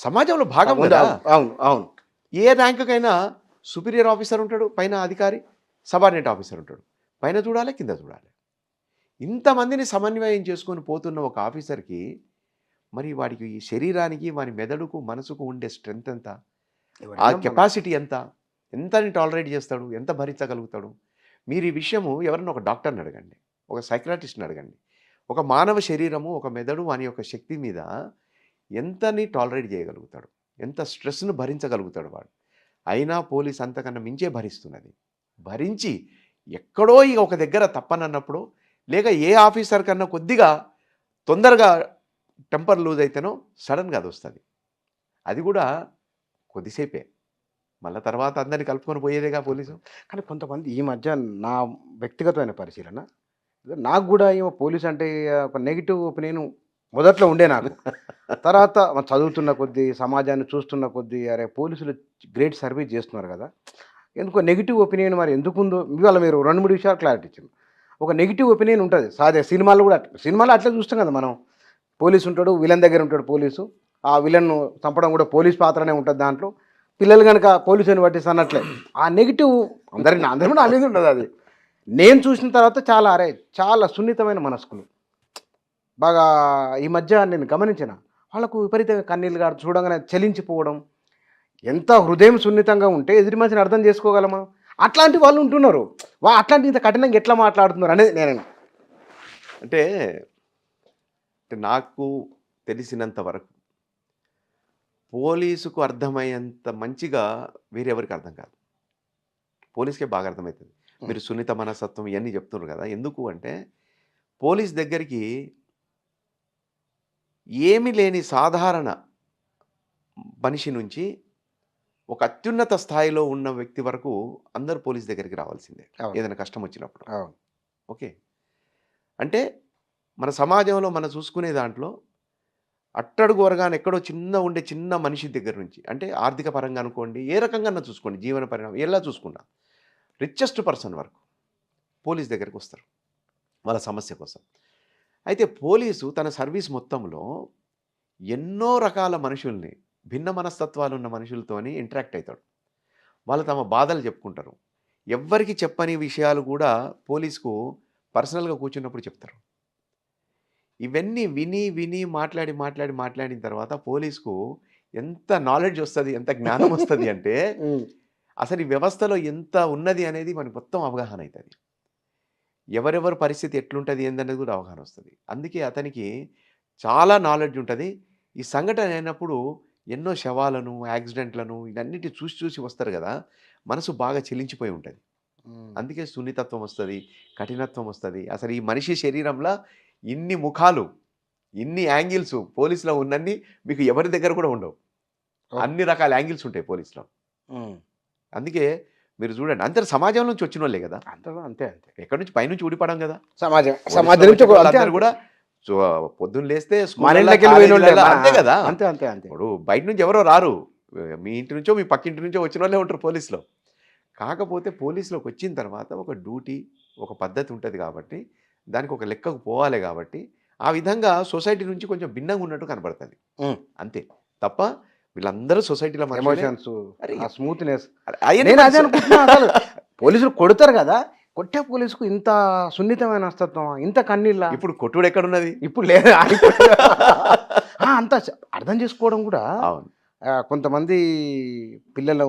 సమాజంలో భాగం కదా. అవును అవును. ఏ ర్యాంకుకైనా సుపీరియర్ ఆఫీసర్ ఉంటాడు, పైన అధికారి, సబార్డినేట్ ఆఫీసర్ ఉంటాడు. పైన చూడాలి, కింద చూడాలి. ఇంతమందిని సమన్వయం చేసుకొని పోతున్న ఒక ఆఫీసర్కి మరి వాడికి ఈ శరీరానికి, వాని మెదడుకు, మనసుకు ఉండే స్ట్రెంగ్త్ ఎంత, ఆ కెపాసిటీ ఎంత, ఎంతని టాలరేట్ చేస్తాడు, ఎంత భరించగలుగుతాడు? మీరు ఈ విషయము ఎవరన్నా ఒక డాక్టర్ని అడగండి, ఒక సైక్రాటిస్ట్ని అడగండి. ఒక మానవ శరీరము, ఒక మెదడు వాని యొక్క శక్తి మీద ఎంతని టాలరేట్ చేయగలుగుతాడు, ఎంత స్ట్రెస్ను భరించగలుగుతాడు వాడు. అయినా పోలీస్ అంతకన్నా మించే భరిస్తున్నది. భరించి ఎక్కడో ఇక ఒక దగ్గర తప్పనన్నప్పుడు, లేక ఏ ఆఫీసర్ కన్నా కొద్దిగా తొందరగా టెంపర్ లూజ్ అయితేనో సడన్గా అది వస్తుంది. అది కూడా కొద్దిసేపే, మళ్ళీ తర్వాత అందరిని కలుపుకొని పోయేదేగా పోలీసు. కానీ కొంతమంది ఈ మధ్య నా వ్యక్తిగతమైన పరిశీలన, నాకు కూడా ఏమో పోలీస్ అంటే ఒక నెగిటివ్ ఒపీనియన్ మొదట్లో ఉండే నాకు. తర్వాత చదువుతున్న కొద్దీ, సమాజాన్ని చూస్తున్న కొద్దీ, అరే పోలీసులు గ్రేట్ సర్వీస్ చేస్తున్నారు కదా, ఎందుకో నెగిటివ్ ఒపీనియన్ మరి ఎందుకుందో ఇవాళ మీరు 2-3 విషయాలు క్లారిటీ ఇచ్చింది. ఒక నెగిటివ్ ఒపీనియన్ ఉంటుంది సాదే. సినిమాలో కూడా సినిమాలో అట్లా చూస్తాం కదా మనం, పోలీసు ఉంటాడు, విలన్ దగ్గర ఉంటాడు పోలీసు, ఆ విలన్ను చంపడం కూడా పోలీస్ పాత్రనే ఉంటుంది దాంట్లో. పిల్లలు కనుక పోలీసుని పట్టేసి అన్నట్లే ఆ నెగిటివ్ అందరి కూడా అనేది ఉండదు. అది నేను చూసిన తర్వాత చాలా సున్నితమైన మనస్కులు బాగా ఈ మధ్య నేను గమనించిన, వాళ్ళకు విపరీతంగా కన్నీళ్ళు గారు చూడంగానే చలించిపోవడం. ఎంత హృదయం సున్నితంగా ఉంటే ఎదుటి మనిషిని అర్థం చేసుకోగలమా? అట్లాంటి వాళ్ళు ఉంటున్నారు. అట్లాంటి ఇంత కఠినంగా ఎట్లా మాట్లాడుతున్నారు అనేది నేను అంటే నాకు తెలిసినంత వరకు పోలీసుకు అర్థమయ్యేంత మంచిగా వేరెవరికి అర్థం కాదు. పోలీస్కే బాగా అర్థమవుతుంది. మీరు సున్నిత మనస్తత్వం ఇవన్నీ చెప్తున్నారు కదా, ఎందుకు అంటే పోలీస్ దగ్గరికి ఏమీ లేని సాధారణ మనిషి నుంచి ఒక అత్యున్నత స్థాయిలో ఉన్న వ్యక్తి వరకు అందరూ పోలీస్ దగ్గరికి రావాల్సిందే ఏదైనా కష్టం వచ్చినప్పుడు. ఓకే, అంటే మన సమాజంలో మనం చూసుకునే దాంట్లో అట్టడుగు వర్గాన్ని ఎక్కడో ఉండే చిన్న మనిషి దగ్గర నుంచి, అంటే ఆర్థిక పరంగా అనుకోండి, ఏ రకంగా చూసుకోండి, జీవన పరిణామం ఎలా చూసుకున్నా రిచెస్ట్ పర్సన్ వరకు పోలీస్ దగ్గరికి వస్తారు. వాళ్ళ సమస్య కోసం. అయితే పోలీసు తన సర్వీస్ మొత్తంలో ఎన్నో రకాల మనుషుల్ని, భిన్న మనస్తత్వాలున్న మనుషులతోని ఇంటరాక్ట్ అయితాడు. వాళ్ళు తమ బాధలు చెప్పుకుంటారు. ఎవ్వరికీ చెప్పని విషయాలు కూడా పోలీస్‌కు పర్సనల్‌గా కూర్చున్నప్పుడు చెప్తారు. ఇవన్నీ విని, విని, మాట్లాడిన తర్వాత పోలీస్‌కు ఎంత నాలెడ్జ్ ఒస్తది, ఎంత జ్ఞానం ఒస్తది అంటే, హ్మ్. అసలు ఈ వ్యవస్థలో ఎంత ఉన్నది అనేది మనకు మొత్తం అవగాహన అయితది. ఎవరెవరి పరిస్థితి ఎట్లుంటది ఏందనేది కూడా అవగాహన వస్తది. అందుకే అతనికి చాలా నాలెడ్జ్ ఉంటది. ఈ సంఘటన అయినప్పుడు ఎన్నో శవాలను, యాక్సిడెంట్‌లను ఇవన్నిటిని చూసి చూసి వస్తారు గదా! మనసు బాగా చెలించిపోయి ఉంటది. హ్మ్. అందుకే సున్నితత్వం వస్తది, కఠినత్వం వస్తది. అసలు ఈ మనిషి శరీరంలో ఇన్ని ముఖాలు, ఇన్ని యాంగిల్స్ పోలీస్‌లో ఉన్నన్ని మీకు ఎవరి దగ్గర కూడా ఉండవు. ఓహ్! అన్ని రకాల యాంగిల్స్ ఉంటాయి పోలీస్‌లో. హ్మ్. అందుకే మీరు చూడండి అందరూ సమాజం నుంచి వచ్చినోళ్ళే గదా! అంతగా అంతే. అంతే. ఎక్కడి నుంచి పైనుంచి ఊడిపడం గదా! సమాజం. పోలీస్‌లో సమాజం నుంచి అంతే. వచ్చేటోళ్ళందరూ అంతే. గూడా సో, పొద్దున్న లేస్తే మన స్కూళ్ళల్ల, ఇళ్ళకెళ్ళి పోయినోళ్ళే. కాలేజీలల్ల అంతే గదా! అంతే. అంతే. అంతే. ఇప్పుడు బయట నుంచి ఎవరో రారు. మీ ఇంటి నుంచో, మీ పక్కింటి నుంచో వచ్చినోళ్ళే ఉంటారు పోలీస్‌లో. కాకపోతే పోలీస్‌లోకొచ్చిన తర్వాత ఒక డ్యూటీ, ఒక పద్ధతి ఉంటది గాబట్టి, దానికి ఒక లెక్కకు పోవాలి గాబట్టి, ఆ విధంగా సొసైటీ నుంచి కొంచెం భిన్నంగా ఉన్నట్టు కనపడతది. హ్మ్. అంతే. తప్ప వీళ్ళందరూ సొసైటీలో మనుషులే. ఎమోషన్స్, అరే! ఆ స్మూత్‌నెస్. అయన్నీ నేను మన అదే అనుకుంటున్నా అసలు. పోలీసులు కొడతారు గదా! కొట్టే పోలీసుకు ఇంత సున్నితమైన మనస్తత్వమా? ఇంత కన్నీళ్ళా? ఇప్పుడు కొట్టుడు ఎక్కడున్నది? ఇప్పుడు లేదు. ఆగిపోయింది. ఆ! అంత అర్థం చేసుకోవడం గూడా అవును. కొంతమంది పిల్లలు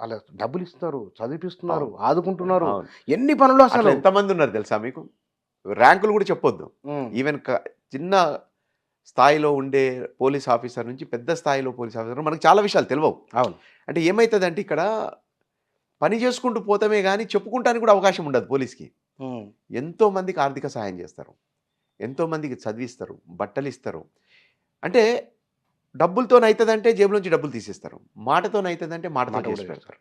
ఆళ్ళు డబ్బులిస్తున్నారు, చదివిపిస్తున్నారు, అవును. ఆదుకుంటున్నారు. అవును. ఎన్ని పనులు అట్లా అసలు. ఎంతమందున్నారు తెలుసా మీకు? ర్యాంకులు గూడా చెప్పొద్దు. హ్మ్. ఈవెన్ చిన్న స్థాయిలో ఉండే పోలీస్ ఆఫీసర్ నుంచి పెద్ద స్థాయిలో పోలీస్ ఆఫీసర్ మనకు చాలా విషయాలు తెలవవు. అవును. అంటే ఏమైతదంటే ఇక్కడ పని చేసుకుంటూ పోతామే గానీ చెప్పుకుంటానికి కూడా అవకాశం ఉండదు పోలీస్‌కి. హ్మ్. ఎంతో మందికి ఆర్థిక సహాయం చేస్తారు. ఎంతో మందికి చదివిస్తారు, బట్టలిస్తారు. అంటే డబ్బులతోనైతదంటే జేబులోంచి డబ్బులు తీసేస్తారు. మాటతోనైతదంటే మాటతో మాట చేసి గూడా చేస్తారు. పెడతారు.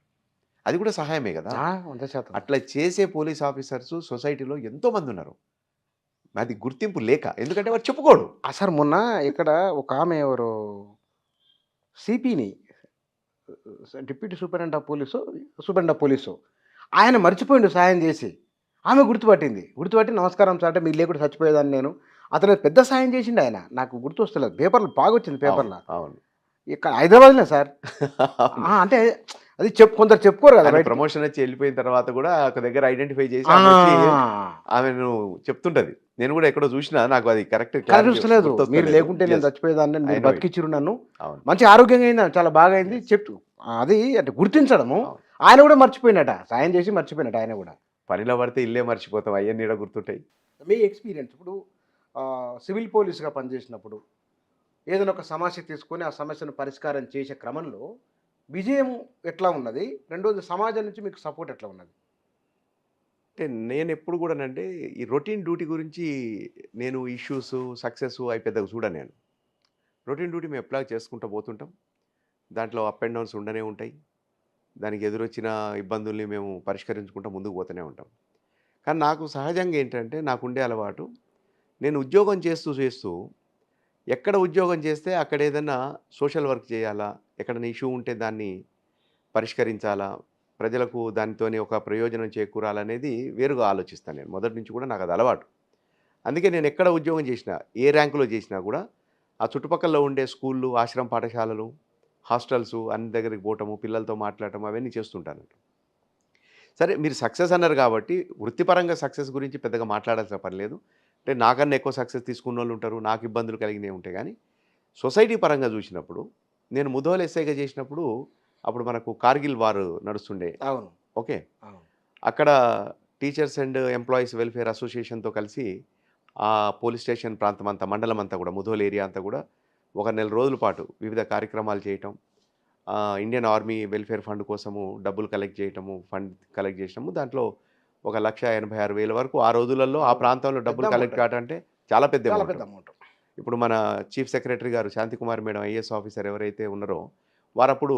అది కూడా సహాయమే గదా! ఆ! 100% అట్లా చేసే పోలీస్ ఆఫీసర్స్ సొసైటీలో ఎంతో మందున్నారు. అది గుర్తింపు లేక. ఎందుకంటే వాడు చెప్పుకోడు. అసలు మొన్న ఇక్కడ ఒకామె ఎవరో సిపిని డిప్యూటీ సూపరింటెండెంట్ ఆఫ్ పోలీసో, సూపరింటెండెంట్ ఆఫ్ పోలీసో ఆయన మర్చిపోయిండు సాయం జేసి. ఆమె గుర్తుపట్టింది. గుర్తుపట్టి "నమస్కారం సార్" అంటే మీరు లేకుండా చచ్చిపోయేదాన్ని నేను. అతను పెద్ద సాయం జేసిండాయన. నాకు గుర్తొస్తలేదు. పేపర్‌లో బాగొచ్చింది అవును. పేపర్‌ల. అవును. ఇక్కడ హైదరాబాద్‌లోనే సార్. అవును. అంటే అది కొందరు చెప్పుకోరు గదా! ఆయన బయటికి. ప్రమోషన్ వచ్చి ఎళ్ళిపోయిన తర్వాత గూడా ఒక దగ్గర ఐడెంటిఫై చేసి ఆమొచ్చి ఆ! ఆమెను చెప్తుంటది. నేను గూడా ఎక్కడో చూషినా నాకు అది కరెక్ట్ కరెక్ట్ క్లారిటీ వస్తలేదు. మీరు గుర్తొస్తలేదు. లేకుంటే నేను యెస్. చచ్చిపోయేదాన్ని. ఐ మీరు నో ఇట్. బతికిచ్చిర్రు నన్ను. అవును. మంచి ఆరోగ్యంగా అయింది. చాలా బాగా అయింది. యెస్. చెప్తూ అది అంటే గుర్తించడము. అవును. ఆయన గూడా మర్చిపోయిండట. సాయం జేసి మర్చిపోయినట ఆయన గూడా. పనిలో పడితే ఇల్లే మర్చిపోతాం. అయన్నీ ఈడ గుర్తుంటాయి. మీ ఎక్స్‌పీరియన్స్ ఇప్పుడు సివిల్ పోలీస్‌గా పనిజేసినప్పుడు ఏదైనా ఒక సమస్య తీసుకొని ఆ సమస్యను పరిష్కారం చేసే క్రమంలో విజయం ఎట్లా ఉన్నది? రెండోది సమాజం నుంచి మీకు సపోర్ట్ ఎట్లా ఉన్నది? అంటే నేనెప్పుడు గూడానండి ఈ రొటీన్ డ్యూటీ గురించి నేను ఇష్యూసు, సక్సెసు అయి పెద్దగా చూడను నేను. రొటీన్ డ్యూటీ మేము ఎట్లాగో చేసుకుంటూ పోతుంటాం. దాంట్లో అప్ అండ్ డౌన్స్ ఉండనే ఉంటాయి. దానికి ఎదురొచ్చిన ఇబ్బందుల్ని మేము పరిష్కరించుకుంటూ ముందుకు పోతూనే ఉంటాం. కానీ నాకు సహజంగా ఏంటంటే నాకుండే అలవాటు నేను ఉద్యోగం చేస్తూ ఎక్కడ ఉద్యోగం చేస్తే అక్కడ ఏదన్నా సోషల్ వర్క్ చేయాలా? ఎక్కడైనా ఇష్యూ ఉంటే దాన్ని పరిష్కరించాలా? ప్రజలకు దానితోని ఒక ప్రయోజనం చేకూరాలనేది వేరుగా ఆలోచిస్తాను నేను. మొదటి నుంచి కూడా నాకది అలవాటు. అందుకే నేను ఎక్కడ ఉద్యోగం చేసినా, ఏ ర్యాంకులో చేసినా కూడా ఆ చుట్టుపక్కల ఉండే స్కూళ్ళు, ఆశ్రమ పాఠశాలలు, హాస్టల్సు అన్ని దగ్గరికి పోవటము, పిల్లలతో మాట్లాడటం అవన్నీ చేస్తుంటాను. సరే మీరు సక్సెస్ అన్నారు కాబట్టి వృత్తిపరంగా సక్సెస్ గురించి పెద్దగా మాట్లాడాల్సిన పని లేదు. అంటే నాకన్నా ఎక్కువ సక్సెస్ తీసుకున్నోళ్ళు ఉంటారు. నాకు ఇబ్బందులు కలిగినవి ఉంటాయి గానీ, సొసైటీ పరంగా చూసినప్పుడు నేను ముధోల్ ఎస్ఐగా చేసినప్పుడు అప్పుడు మనకు కార్గిల్ వార్ నడుస్తుండే. అవును. ఓకే. అవును. అక్కడ టీచర్స్ అండ్ ఎంప్లాయీస్ వెల్ఫేర్ అసోసియేషన్‌తో కలిసి ఆ పోలీస్ స్టేషన్ ప్రాంతం అంతా, మండలం అంతా కూడా ముధోల్ ఏరియా అంతా కూడా ఒక నెల రోజుల పాటు వివిధ కార్యక్రమాలు చేయటం. ఇండియన్ ఆర్మీ వెల్ఫేర్ ఫండ్ కోసము డబ్బులు కలెక్ట్ చేయటము, ఫండ్ కలెక్ట్ చేసినాము. దాంట్లో ఒక 1,86,000 వరకు ఆ రోజులలో ఆ అవును. ప్రాంతంలో పెద్ద డబ్బులు కలెక్ట్ అమౌంటే. కావటం అంటే చాలా పెద్ద చాలా అమౌంట్. పెద్ద అమౌంట్. ఇప్పుడు మన చీఫ్ సెక్రటరీ గారు శాంతికుమారి మేడం ఐఏఎస్ ఆఫీసర్ ఎవరైతే ఉన్నారో వారప్పుడు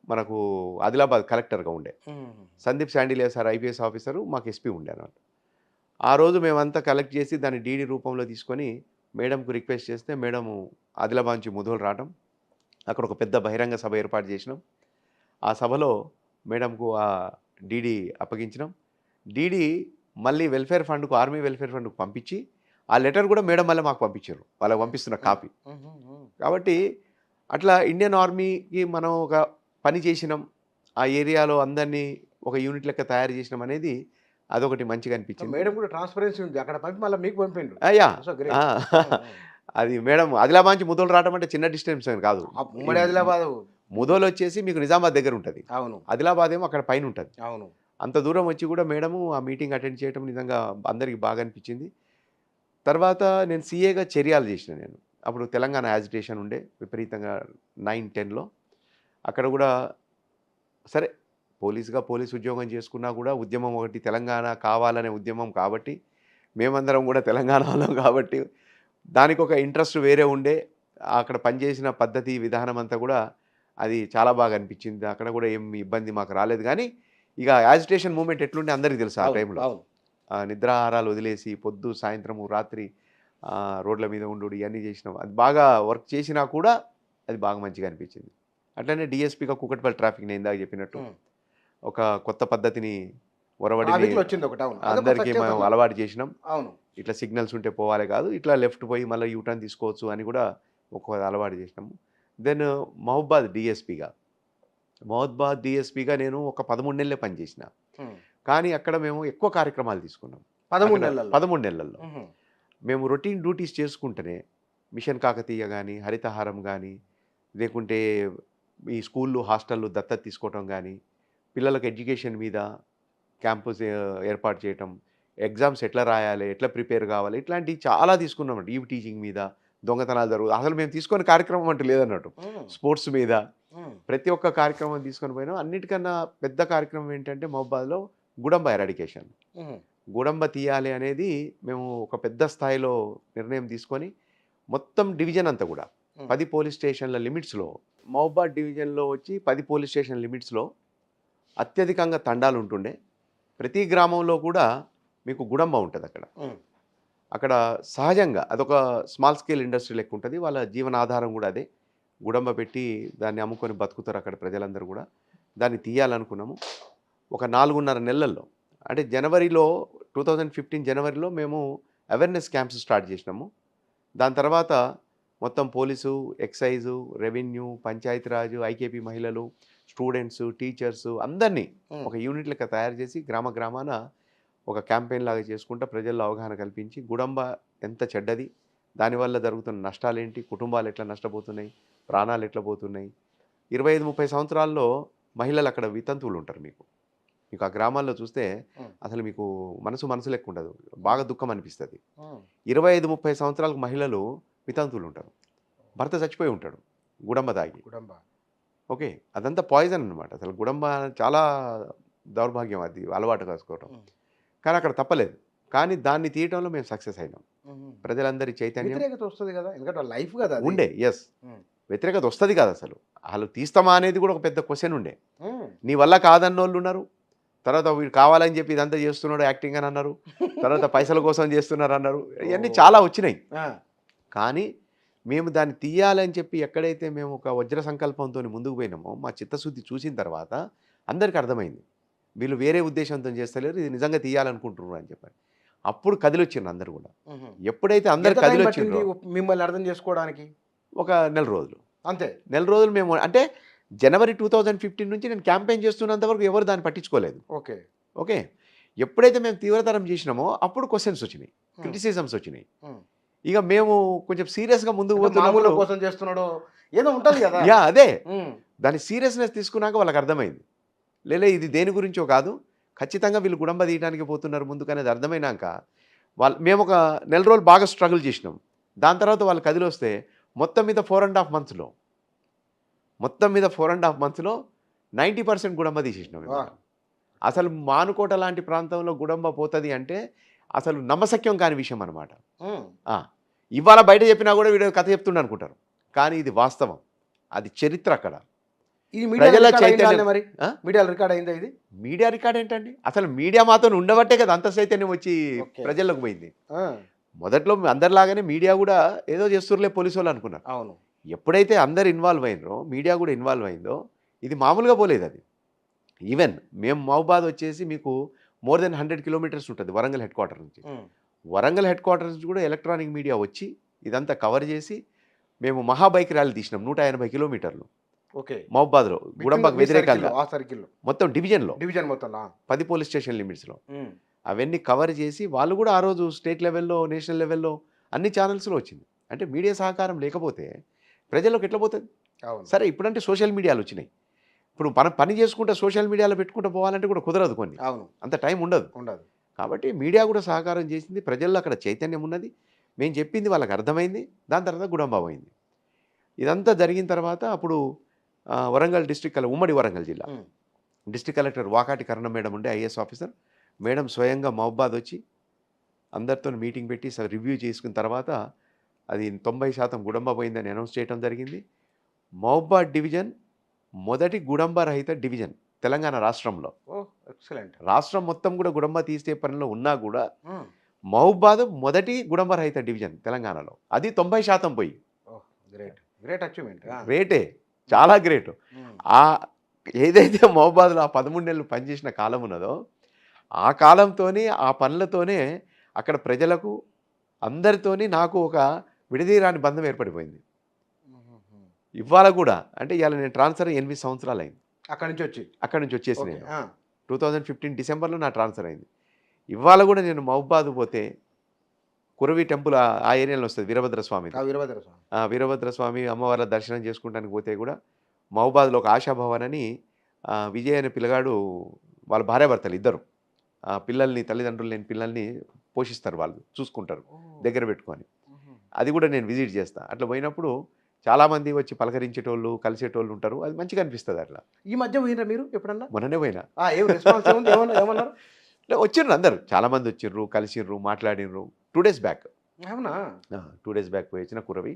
మనకు ఆదిలాబాద్ కలెక్టర్‌గా ఉండే. హ్మ్. Sandeep Sandilya sir IPS officer మాకు ఎస్పీ ఉండే అన్నమాట. ఆ రోజు మేమంతా కలెక్ట్ చేసి దాన్ని డీడీ రూపంలో తీసుకొని మేడంకు రిక్వెస్ట్ చేస్తే మేడము ఆదిలాబాద్ నుంచి ముధోల్ రావడం. అక్కడ ఒక పెద్ద బహిరంగ సభ ఏర్పాటు చేసినాం. ఆ సభలో మేడంకు ఆ డీడీ అప్పగించినాం. డీడీ మళ్ళీ వెల్ఫేర్ ఫండ్కు, ఆర్మీ వెల్ఫేర్ ఫండ్కు పంపించి ఆ లెటర్ కూడా మేడం మళ్ళీ మాకు పంపించారు, వాళ్ళకి పంపిస్తున్న కాపీ. కాబట్టి అట్లా ఇండియన్ ఆర్మీకి మనం ఒక పని చేసినాం, ఆ ఏరియాలో అందరినీ ఒక యూనిట్ లెక్క తయారు చేసినాం అనేది అదొకటి మంచిగా అనిపించింది. మేడం కూడా ట్రాన్స్పరెన్సీ ఉంది, అక్కడ పంపి మళ్ళీ మీకు పంపిండు. అయ్యా సో గ్రేట్. అది మేడం ఆదిలాబాద్ నుంచి ముదోలు రావడం అంటే చిన్న డిస్టెన్స్ అని కాదు. ఉమ్మడి ఆదిలాబాద్. ముదోలు వచ్చేసి మీకు నిజామాబాద్ దగ్గర ఉంటుంది, అవును ఆదిలాబాద్ ఏమో అక్కడ పైన ఉంటుంది. అవును. అంత దూరం వచ్చి కూడా మేడము ఆ మీటింగ్ అటెండ్ చేయడం నిజంగా అందరికీ బాగా అనిపించింది. తర్వాత నేను సీఏగా చర్యలు చేసిన. నేను అప్పుడు తెలంగాణ యాజిటేషన్ ఉండే విపరీతంగా 9-10లో. అక్కడ కూడా సరే పోలీసుగా పోలీస్ ఉద్యోగం చేసుకున్నా కూడా ఉద్యమం ఒకటి తెలంగాణ కావాలనే ఉద్యమం కాబట్టి, మేమందరం కూడా తెలంగాణ వాళ్ళం కాబట్టి దానికి ఒక ఇంట్రెస్ట్ వేరే ఉండే. అక్కడ పనిచేసిన పద్ధతి విధానం అంతా కూడా అది చాలా బాగా అనిపించింది. అక్కడ కూడా ఏం ఇబ్బంది మాకు రాలేదు. కానీ ఇక యాజిటేషన్ మూమెంట్ ఎట్లుంటే అందరికీ తెలుసు ఆ టైంలో. అవును. నిద్రాహారాలు వదిలేసి పొద్దు సాయంత్రము రాత్రి రోడ్ల మీద ఉండు ఇవన్నీ చేసినాం. అది బాగా వర్క్ చేసినా కూడా అది బాగా మంచిగా అనిపించింది. అట్లనే డిఎస్పీగా కూకట్పల్లి ట్రాఫిక్ నేను ఇందాక చెప్పినట్టు ఒక కొత్త పద్ధతిని ఒరవడిని వచ్చింది ఒకటి. అవును. అందరికీ మనం అలవాటు చేసినాం. అవును. ఇట్లా సిగ్నల్స్ ఉంటే పోవాలి కాదు, ఇట్లా లెఫ్ట్ పోయి మళ్ళీ యూటర్న్ తీసుకోవచ్చు అని కూడా ఒక అలవాటు చేసినాము. దెన్ మహబాద్ డిఎస్పీగా నేను ఒక 13 నెలలే పనిచేసిన. కానీ అక్కడ మేము ఎక్కువ కార్యక్రమాలు తీసుకున్నాం. 13 నెలల్లో మేము రొటీన్ డ్యూటీస్ చేసుకుంటేనే మిషన్ కాకతీయ కానీ, హరితహారం కానీ, లేకుంటే ఈ స్కూళ్ళు హాస్టళ్ళు దత్తత తీసుకోవటం కానీ, పిల్లలకు ఎడ్యుకేషన్ మీద క్యాంపస్ ఏర్పాటు చేయటం, ఎగ్జామ్స్ ఎట్లా రాయాలి, ఎట్లా ప్రిపేర్ కావాలి, ఇట్లాంటివి చాలా తీసుకున్నామండి. ఈవ్ టీచింగ్ మీద, దొంగతనాలు జరుగుతుంది, అసలు మేము తీసుకునే కార్యక్రమం అంటూ లేదన్నట్టు. స్పోర్ట్స్ మీద ప్రతి ఒక్క కార్యక్రమం తీసుకొని పోయినాం. అన్నిటికన్నా పెద్ద కార్యక్రమం ఏంటంటే మహబాద్లో గుడంబ ఎరాడికేషన్. గుడంబ తీయాలి అనేది మేము ఒక పెద్ద స్థాయిలో నిర్ణయం తీసుకొని మొత్తం డివిజన్ అంతా కూడా 10 పోలీస్ స్టేషన్ల లిమిట్స్లో, మహబాద్ డివిజన్లో వచ్చి 10 పోలీస్ స్టేషన్ లిమిట్స్లో అత్యధికంగా తండాలు ఉంటుండే. ప్రతి గ్రామంలో కూడా మీకు గుడంబ ఉంటుంది. అక్కడ సహజంగా అదొక స్మాల్ స్కేల్ ఇండస్ట్రీ లెక్క ఉంటుంది. వాళ్ళ జీవనాధారం కూడా అదే. గుడంబ పెట్టి దాన్ని అమ్ముకొని బతుకుతారు అక్కడ ప్రజలందరూ కూడా. దాన్ని తీయాలనుకున్నాము. ఒక 4.5 నెలల్లో, అంటే 2015 జనవరిలో మేము అవేర్నెస్ క్యాంప్స్ స్టార్ట్ చేసినాము. దాని తర్వాత మొత్తం police, excise, revenue, Panchayati Raj, IKP మహిళలు, స్టూడెంట్స్, టీచర్స్ అందరినీ ఒక యూనిట్ లెక్క తయారు చేసి గ్రామాన ఒక క్యాంపెయిన్ లాగా చేసుకుంటూ ప్రజల్లో అవగాహన కల్పించి గుడంబ ఎంత చెడ్డది, దానివల్ల జరుగుతున్న నష్టాలేంటి, కుటుంబాలు ఎట్లా నష్టపోతున్నాయి, ప్రాణాలు ఎట్లా పోతున్నాయి. 25-30 సంవత్సరాల్లో మహిళలు అక్కడ వితంతువులు ఉంటారు. మీకు ఆ గ్రామాల్లో చూస్తే అసలు మీకు మనసు లెక్క ఉండదు, బాగా దుఃఖం అనిపిస్తుంది. 25-30 సంవత్సరాలకు మహిళలు వితంతువులు ఉంటారు. భర్త చచ్చిపోయి ఉంటాడు గుడంబ తాగి. ఓకే, అదంతా పాయిజన్ అనమాట. అసలు గుడంబ చాలా దౌర్భాగ్యం, అది అలవాటు కాసుకోవటం. కానీ అక్కడ తప్పలేదు. కానీ దాన్ని తీయటంలో మేము సక్సెస్ అయినాం. ప్రజలందరి చైతన్యం వస్తుంది కదా, ఎందుకంటే లైఫ్ కదా ఉండే. ఎస్, వ్యతిరేకత వస్తుంది కదా. అసలు తీస్తామా అనేది కూడా ఒక పెద్ద క్వశ్చన్ ఉండే. నీ వల్ల కాదన్న వాళ్ళు ఉన్నారు, తర్వాత వీడు కావాలని చెప్పి ఇదంతా చేస్తున్నాడు యాక్టింగ్ అని అన్నారు, తర్వాత పైసల కోసం చేస్తున్నారు అన్నారు, ఇవన్నీ చాలా వచ్చినాయి. కానీ మేము దాన్ని తీయాలని చెప్పి ఎక్కడైతే మేము ఒక వజ్ర సంకల్పంతో ముందుకు పోయినామో, మా చిత్తశుద్ధి చూసిన తర్వాత అందరికీ అర్థమైంది, వీళ్ళు వేరే ఉద్దేశంతో చేస్తలేరు, ఇది నిజంగా తీయాలనుకుంటున్నారు అని చెప్పారు. అప్పుడు కదిలొచ్చిండ్రు అందరు కూడా. ఎప్పుడైతే అందరు కదిలొచ్చిండ్రో మిమ్మల్ని అర్థం చేసుకోవడానికి ఒక 1 నెల రోజులు అంతే. 1 నెల రోజులు మేము, అంటే జనవరి 2015 నుంచి నేను క్యాంపెయిన్ చేస్తున్నంత వరకు ఎవరు దాన్ని పట్టించుకోలేదు. ఓకే, ఎప్పుడైతే మేము తీవ్రతరం చేసినామో అప్పుడు క్వశ్చన్స్ వచ్చినాయి, క్రిటిసిజమ్స్ వచ్చినాయి. ఇక మేము కొంచెం సీరియస్గా ముందుకు పోతున్నాము, కోసం చేస్తున్నాడు ఏదో ఉంటుంది కదా. అదే దాని సీరియస్నెస్ తీసుకున్నాక వాళ్ళకి అర్థమైంది, ఇది దేని గురించో కాదు, ఖచ్చితంగా వీళ్ళు గుడంబ తీయడానికి పోతున్నారు ముందుకు అనేది అర్థమైనాక మేము ఒక 1 నెల రోజులు బాగా స్ట్రగుల్ చేసినాం. దాని తర్వాత వాళ్ళు కదిలొస్తే మొత్తం మీద 4.5 మంత్స్లో 90% గుడంబ తీసేసినాం. అసలు మానుకోట లాంటి ప్రాంతంలో గుడంబ పోతుంది అంటే అసలు నమ్మశక్యం కాని విషయం అనమాట. ఇవాళ బయట చెప్పినా కూడా వీడియో కథ చెప్తుండ అనుకుంటారు, కానీ ఇది వాస్తవం, అది చరిత్ర. అక్కడ ప్రజల చైతన్యం. మీడియా రికార్డ్ అయిందా? ఇది మీడియా రికార్డ్ ఏంటండి? అసలు మీడియా మాతో ఉండబట్టే కదా అంత చైతన్యం వచ్చి ప్రజల్లోకి పోయింది. మొదట్లో అందరిలాగానే మీడియా కూడా ఏదో చేస్తుర్లే పోలీసు వాళ్ళు అనుకున్నారు. అవును, ఎప్పుడైతే అందరు ఇన్వాల్వ్ అయినరో, మీడియా కూడా ఇన్వాల్వ్ అయిందో, ఇది మామూలుగా పోలేదు. అది ఈవెన్ మేము మహబాద్ వచ్చేసి మీకు మోర్ దెన్ 100 కిలోమీటర్స్ ఉంటుంది వరంగల్ హెడ్ క్వార్టర్ నుంచి. వరంగల్ హెడ్ క్వార్టర్ నుంచి కూడా ఎలక్ట్రానిక్ మీడియా వచ్చి ఇదంతా కవర్ చేసి మేము మహా బైక్ ర్యాలీ తీసినాం 180 కిలోమీటర్లు ఓకే. మహబాద్లో గుడంబాకు వ్యతిరేకంగా ఆ సర్కిల్లో మొత్తం డివిజన్లో డివిజన్ మొత్తం 10 పోలీస్ స్టేషన్ లిమిట్స్లో అవన్నీ కవర్ చేసి వాళ్ళు కూడా ఆ రోజు స్టేట్ లెవెల్లో నేషనల్ లెవెల్లో అన్ని ఛానల్స్లో వచ్చింది. అంటే మీడియా సహకారం లేకపోతే ప్రజల్లోకి ఎట్లా పోతుంది? అవును. సరే ఇప్పుడంటే సోషల్ మీడియాలు వచ్చినాయి. ఇప్పుడు మనం పని చేసుకుంటే సోషల్ మీడియాలో పెట్టుకుంటూ పోవాలంటే కూడా కుదరదు, కొన్ని అవును అంత టైం ఉండదు. ఉండదు. కాబట్టి మీడియా కూడా సహకారం చేసింది, ప్రజల్లో అక్కడ చైతన్యం ఉన్నది, మేము చెప్పింది వాళ్ళకి అర్థమైంది. దాని తర్వాత గుడంబా అయింది. ఇదంతా జరిగిన తర్వాత అప్పుడు వరంగల్ డిస్ట్రిక్ట్ ఉమ్మడి వరంగల్ జిల్లా డిస్ట్రిక్ట్ కలెక్టర్ వాకాటి కరుణ మేడం ఉండే ఐఏఎస్ ఆఫీసర్ మేడం స్వయంగా మహబాద్ వచ్చి అందరితో మీటింగ్ పెట్టి రివ్యూ చేసుకున్న తర్వాత అది 90% గుడంబా పోయిందని అనౌన్స్ చేయడం జరిగింది. మహబాద్ డివిజన్ మొదటి గుడంబా రహిత డివిజన్ తెలంగాణ రాష్ట్రంలో. ఎక్సలెంట్. రాష్ట్రం మొత్తం కూడా గుడంబా తీసే పనిలో ఉన్నా కూడా మహబాద్ మొదటి గుడంబా రహిత డివిజన్ తెలంగాణలో. అది 90% పోయి. Great great achievement. గ్రేటే, చాలా గ్రేట్. ఆ ఏదైతే మహబాద్లో ఆ 13 నెలలు పనిచేసిన కాలం ఉన్నదో ఆ కాలంతోనే ఆ పనులతోనే అక్కడ ప్రజలకు అందరితోని నాకు ఒక విడదీరాని బంధం ఏర్పడిపోయింది. ఇవాళ కూడా అంటే ఇవాళ నేను ట్రాన్స్ఫర్ 8 సంవత్సరాలు అయింది. అక్కడి నుంచి వచ్చేసి నేను 2015 డిసెంబర్లో నా ట్రాన్స్ఫర్ అయింది. ఇవాళ కూడా నేను మహబాద్ పోతే కురవి టెంపుల్ ఆ ఏరియాలో వస్తుంది, వీరభద్రస్వామి. వీరభద్రస్వామి అమ్మవారి దర్శనం చేసుకుంటానికి పోతే కూడా మహబాద్లో ఒక ఆశాభవన్ అని విజయ్ అనే పిల్లగాడు, వాళ్ళ భార్యాభర్తలు ఇద్దరు పిల్లల్ని, తల్లిదండ్రులు లేని పిల్లల్ని పోషిస్తారు, వాళ్ళు చూసుకుంటారు దగ్గర పెట్టుకొని. అది కూడా నేను విజిట్ చేస్తాను. అట్లా పోయినప్పుడు చాలామంది వచ్చి పలకరించేటోళ్ళు కలిసేటోళ్ళు ఉంటారు, అది మంచిగా అనిపిస్తుంది. అట్లా ఈ మధ్య పోయినరా మీరు ఎప్పుడన్నా? మొన్ననే పోయినా. ఏమన్నారు? వచ్చిర్రు అందరు, చాలామంది వచ్చిర్రు, కలిసిర్రు, మాట్లాడిర్రు. 2 days బ్యాక్. అవునా? 2 days బ్యాక్ పోయి వచ్చిన కురవి.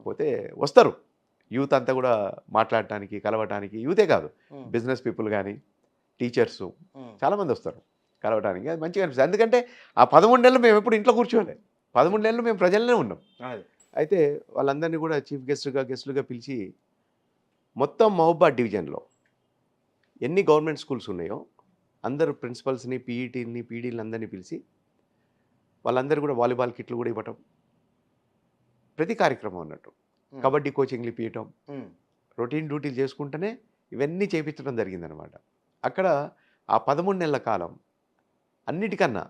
పోతే వస్తారు యూత్ అంతా కూడా మాట్లాడటానికి, కలవటానికి. యూతే కాదు, బిజినెస్ పీపుల్ కానీ టీచర్సు చాలామంది వస్తారు కలవటానికి. అది మంచిగా అనిపిస్తుంది. ఎందుకంటే ఆ 13 నెలలు మేము ఎప్పుడు ఇంట్లో కూర్చోలే, 13 నెలలు మేము ప్రజలనే ఉన్నాం. అయితే వాళ్ళందరినీ కూడా చీఫ్ గెస్టులుగా పిలిచి మొత్తం మహబాద్ డివిజన్లో ఎన్ని గవర్నమెంట్ స్కూల్స్ ఉన్నాయో అందరూ ప్రిన్సిపల్స్ని, పీఈటీని, పీడీని అందరినీ పిలిచి వాళ్ళందరూ కూడా వాలీబాల్ కిట్లు కూడా ఇవ్వటం, ప్రతి కార్యక్రమం అన్నట్టు. కబడ్డీ కోచింగ్లు ఇప్పించటం, రొటీన్ డ్యూటీలు చేసుకుంటూనే ఇవన్నీ చేయించడం జరిగిందనమాట. అక్కడ ఆ 13 నెలల కాలం అన్నిటికన్నా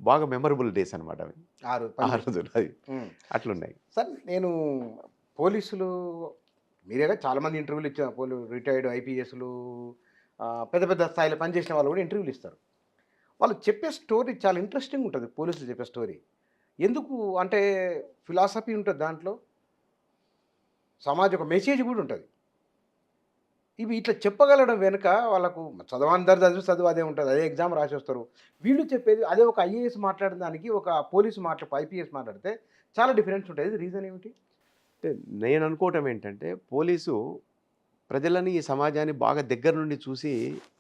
బాగా మెమరబుల్ డేస్ అనమాట అవి. 6 రోజులు అది అట్లున్నాయి. సార్ నేను పోలీసులు మీరేగా చాలామంది ఇంటర్వ్యూలు ఇచ్చారు, రిటైర్డ్ ఐపీఎస్లు పెద్ద పెద్ద స్థాయిలో పనిచేసిన వాళ్ళు కూడా ఇంటర్వ్యూలు ఇస్తారు. వాళ్ళు చెప్పే స్టోరీ చాలా ఇంట్రెస్టింగ్ ఉంటుంది. పోలీసులు చెప్పే స్టోరీ ఎందుకు అంటే ఫిలాసఫీ ఉంటుంది దాంట్లో, సమాజ ఒక మెసేజ్ కూడా ఉంటుంది. ఇవి ఇట్లా చెప్పగలడం వెనుక వాళ్ళకు అందరు చదువు అదే ఉంటుంది, అదే ఎగ్జామ్ రాసి వస్తారు. వీళ్ళు చెప్పేది అదే ఒక ఐఏఎస్ మాట్లాడిన దానికి ఒక పోలీసు ఐపీఎస్ మాట్లాడితే చాలా డిఫరెన్స్ ఉంటుంది. రీజన్ ఏమిటి? అంటే నేను అనుకోవటం ఏంటంటే పోలీసు ప్రజలని, ఈ సమాజాన్ని బాగా దగ్గర నుండి చూసి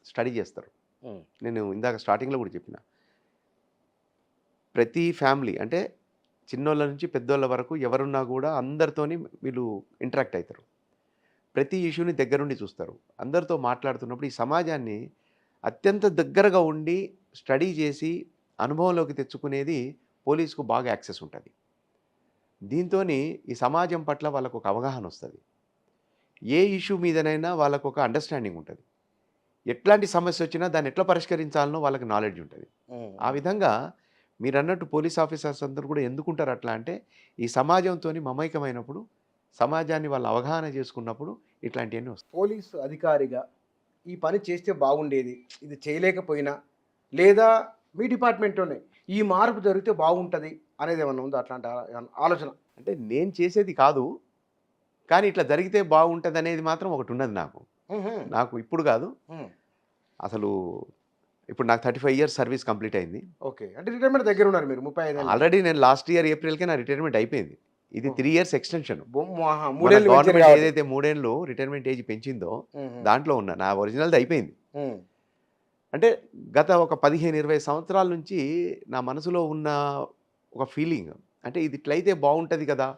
స్టడీ చేస్తారు. నేను ఇందాక స్టార్టింగ్లో కూడా చెప్పిన, ప్రతి ఫ్యామిలీ అంటే చిన్నోళ్ళ నుంచి పెద్దోళ్ళ వరకు ఎవరున్నా కూడా అందరితోని వీళ్ళు ఇంటరాక్ట్ అవుతారు. ప్రతి ఇష్యూని దగ్గరుండి చూస్తారు. అందరితో మాట్లాడుతున్నప్పుడు ఈ సమాజాన్ని అత్యంత దగ్గరగా ఉండి స్టడీ చేసి అనుభవంలోకి తెచ్చుకునేది పోలీసుకు బాగా యాక్సెస్ ఉంటుంది. దీంతో ఈ సమాజం పట్ల వాళ్ళకు ఒక అవగాహన వస్తుంది. ఏ ఇష్యూ మీదనైనా వాళ్ళకు ఒక అండర్స్టాండింగ్ ఉంటుంది. ఎట్లాంటి సమస్య వచ్చినా దాన్ని ఎట్లా పరిష్కరించాలనో వాళ్ళకి నాలెడ్జ్ ఉంటుంది. ఆ విధంగా మీరు అన్నట్టు పోలీస్ ఆఫీసర్స్ అందరూ కూడా ఎందుకుంటారు అట్లా అంటే, ఈ సమాజంతో మమైకమైనప్పుడు, సమాజాన్ని వాళ్ళు అవగాహన చేసుకున్నప్పుడు ఇట్లాంటివన్నీ వస్తాయి. పోలీసు అధికారిగా ఈ పని చేస్తే బాగుండేది, ఇది చేయలేకపోయినా, లేదా మీ డిపార్ట్మెంట్లోనే ఈ మార్పు జరిగితే బాగుంటుంది అనేది ఏమన్నా ఉందో అట్లాంటి ఆలోచన? అంటే నేను చేసేది కాదు, కానీ ఇట్లా జరిగితే బాగుంటుంది అనేది మాత్రం ఒకటి ఉన్నది నాకు ఇప్పుడు కాదు అసలు. ఇప్పుడు నాకు 35 years సర్వీస్ కంప్లీట్ అయింది. ఓకే, అంటే రిటైర్మెంట్ దగ్గర ఉన్నారు మీరు 35 ఆల్రెడీ. నేను లాస్ట్ ఇయర్ ఏప్రిల్కే నా రిటైర్మెంట్ అయిపోయింది. ఇది 3 years ఎక్స్టెన్షన్. గవర్నమెంట్ ఏదైతే 3 ఏళ్ళు రిటైర్మెంట్ ఏజ్ పెంచిందో దాంట్లో ఉన్నా. నా ఒరిజినల్ది అయిపోయింది. అంటే గత ఒక 15-20 సంవత్సరాల నుంచి నా మనసులో ఉన్న ఒక ఫీలింగ్, అంటే ఇది ఇట్లయితే బాగుంటుంది కదా,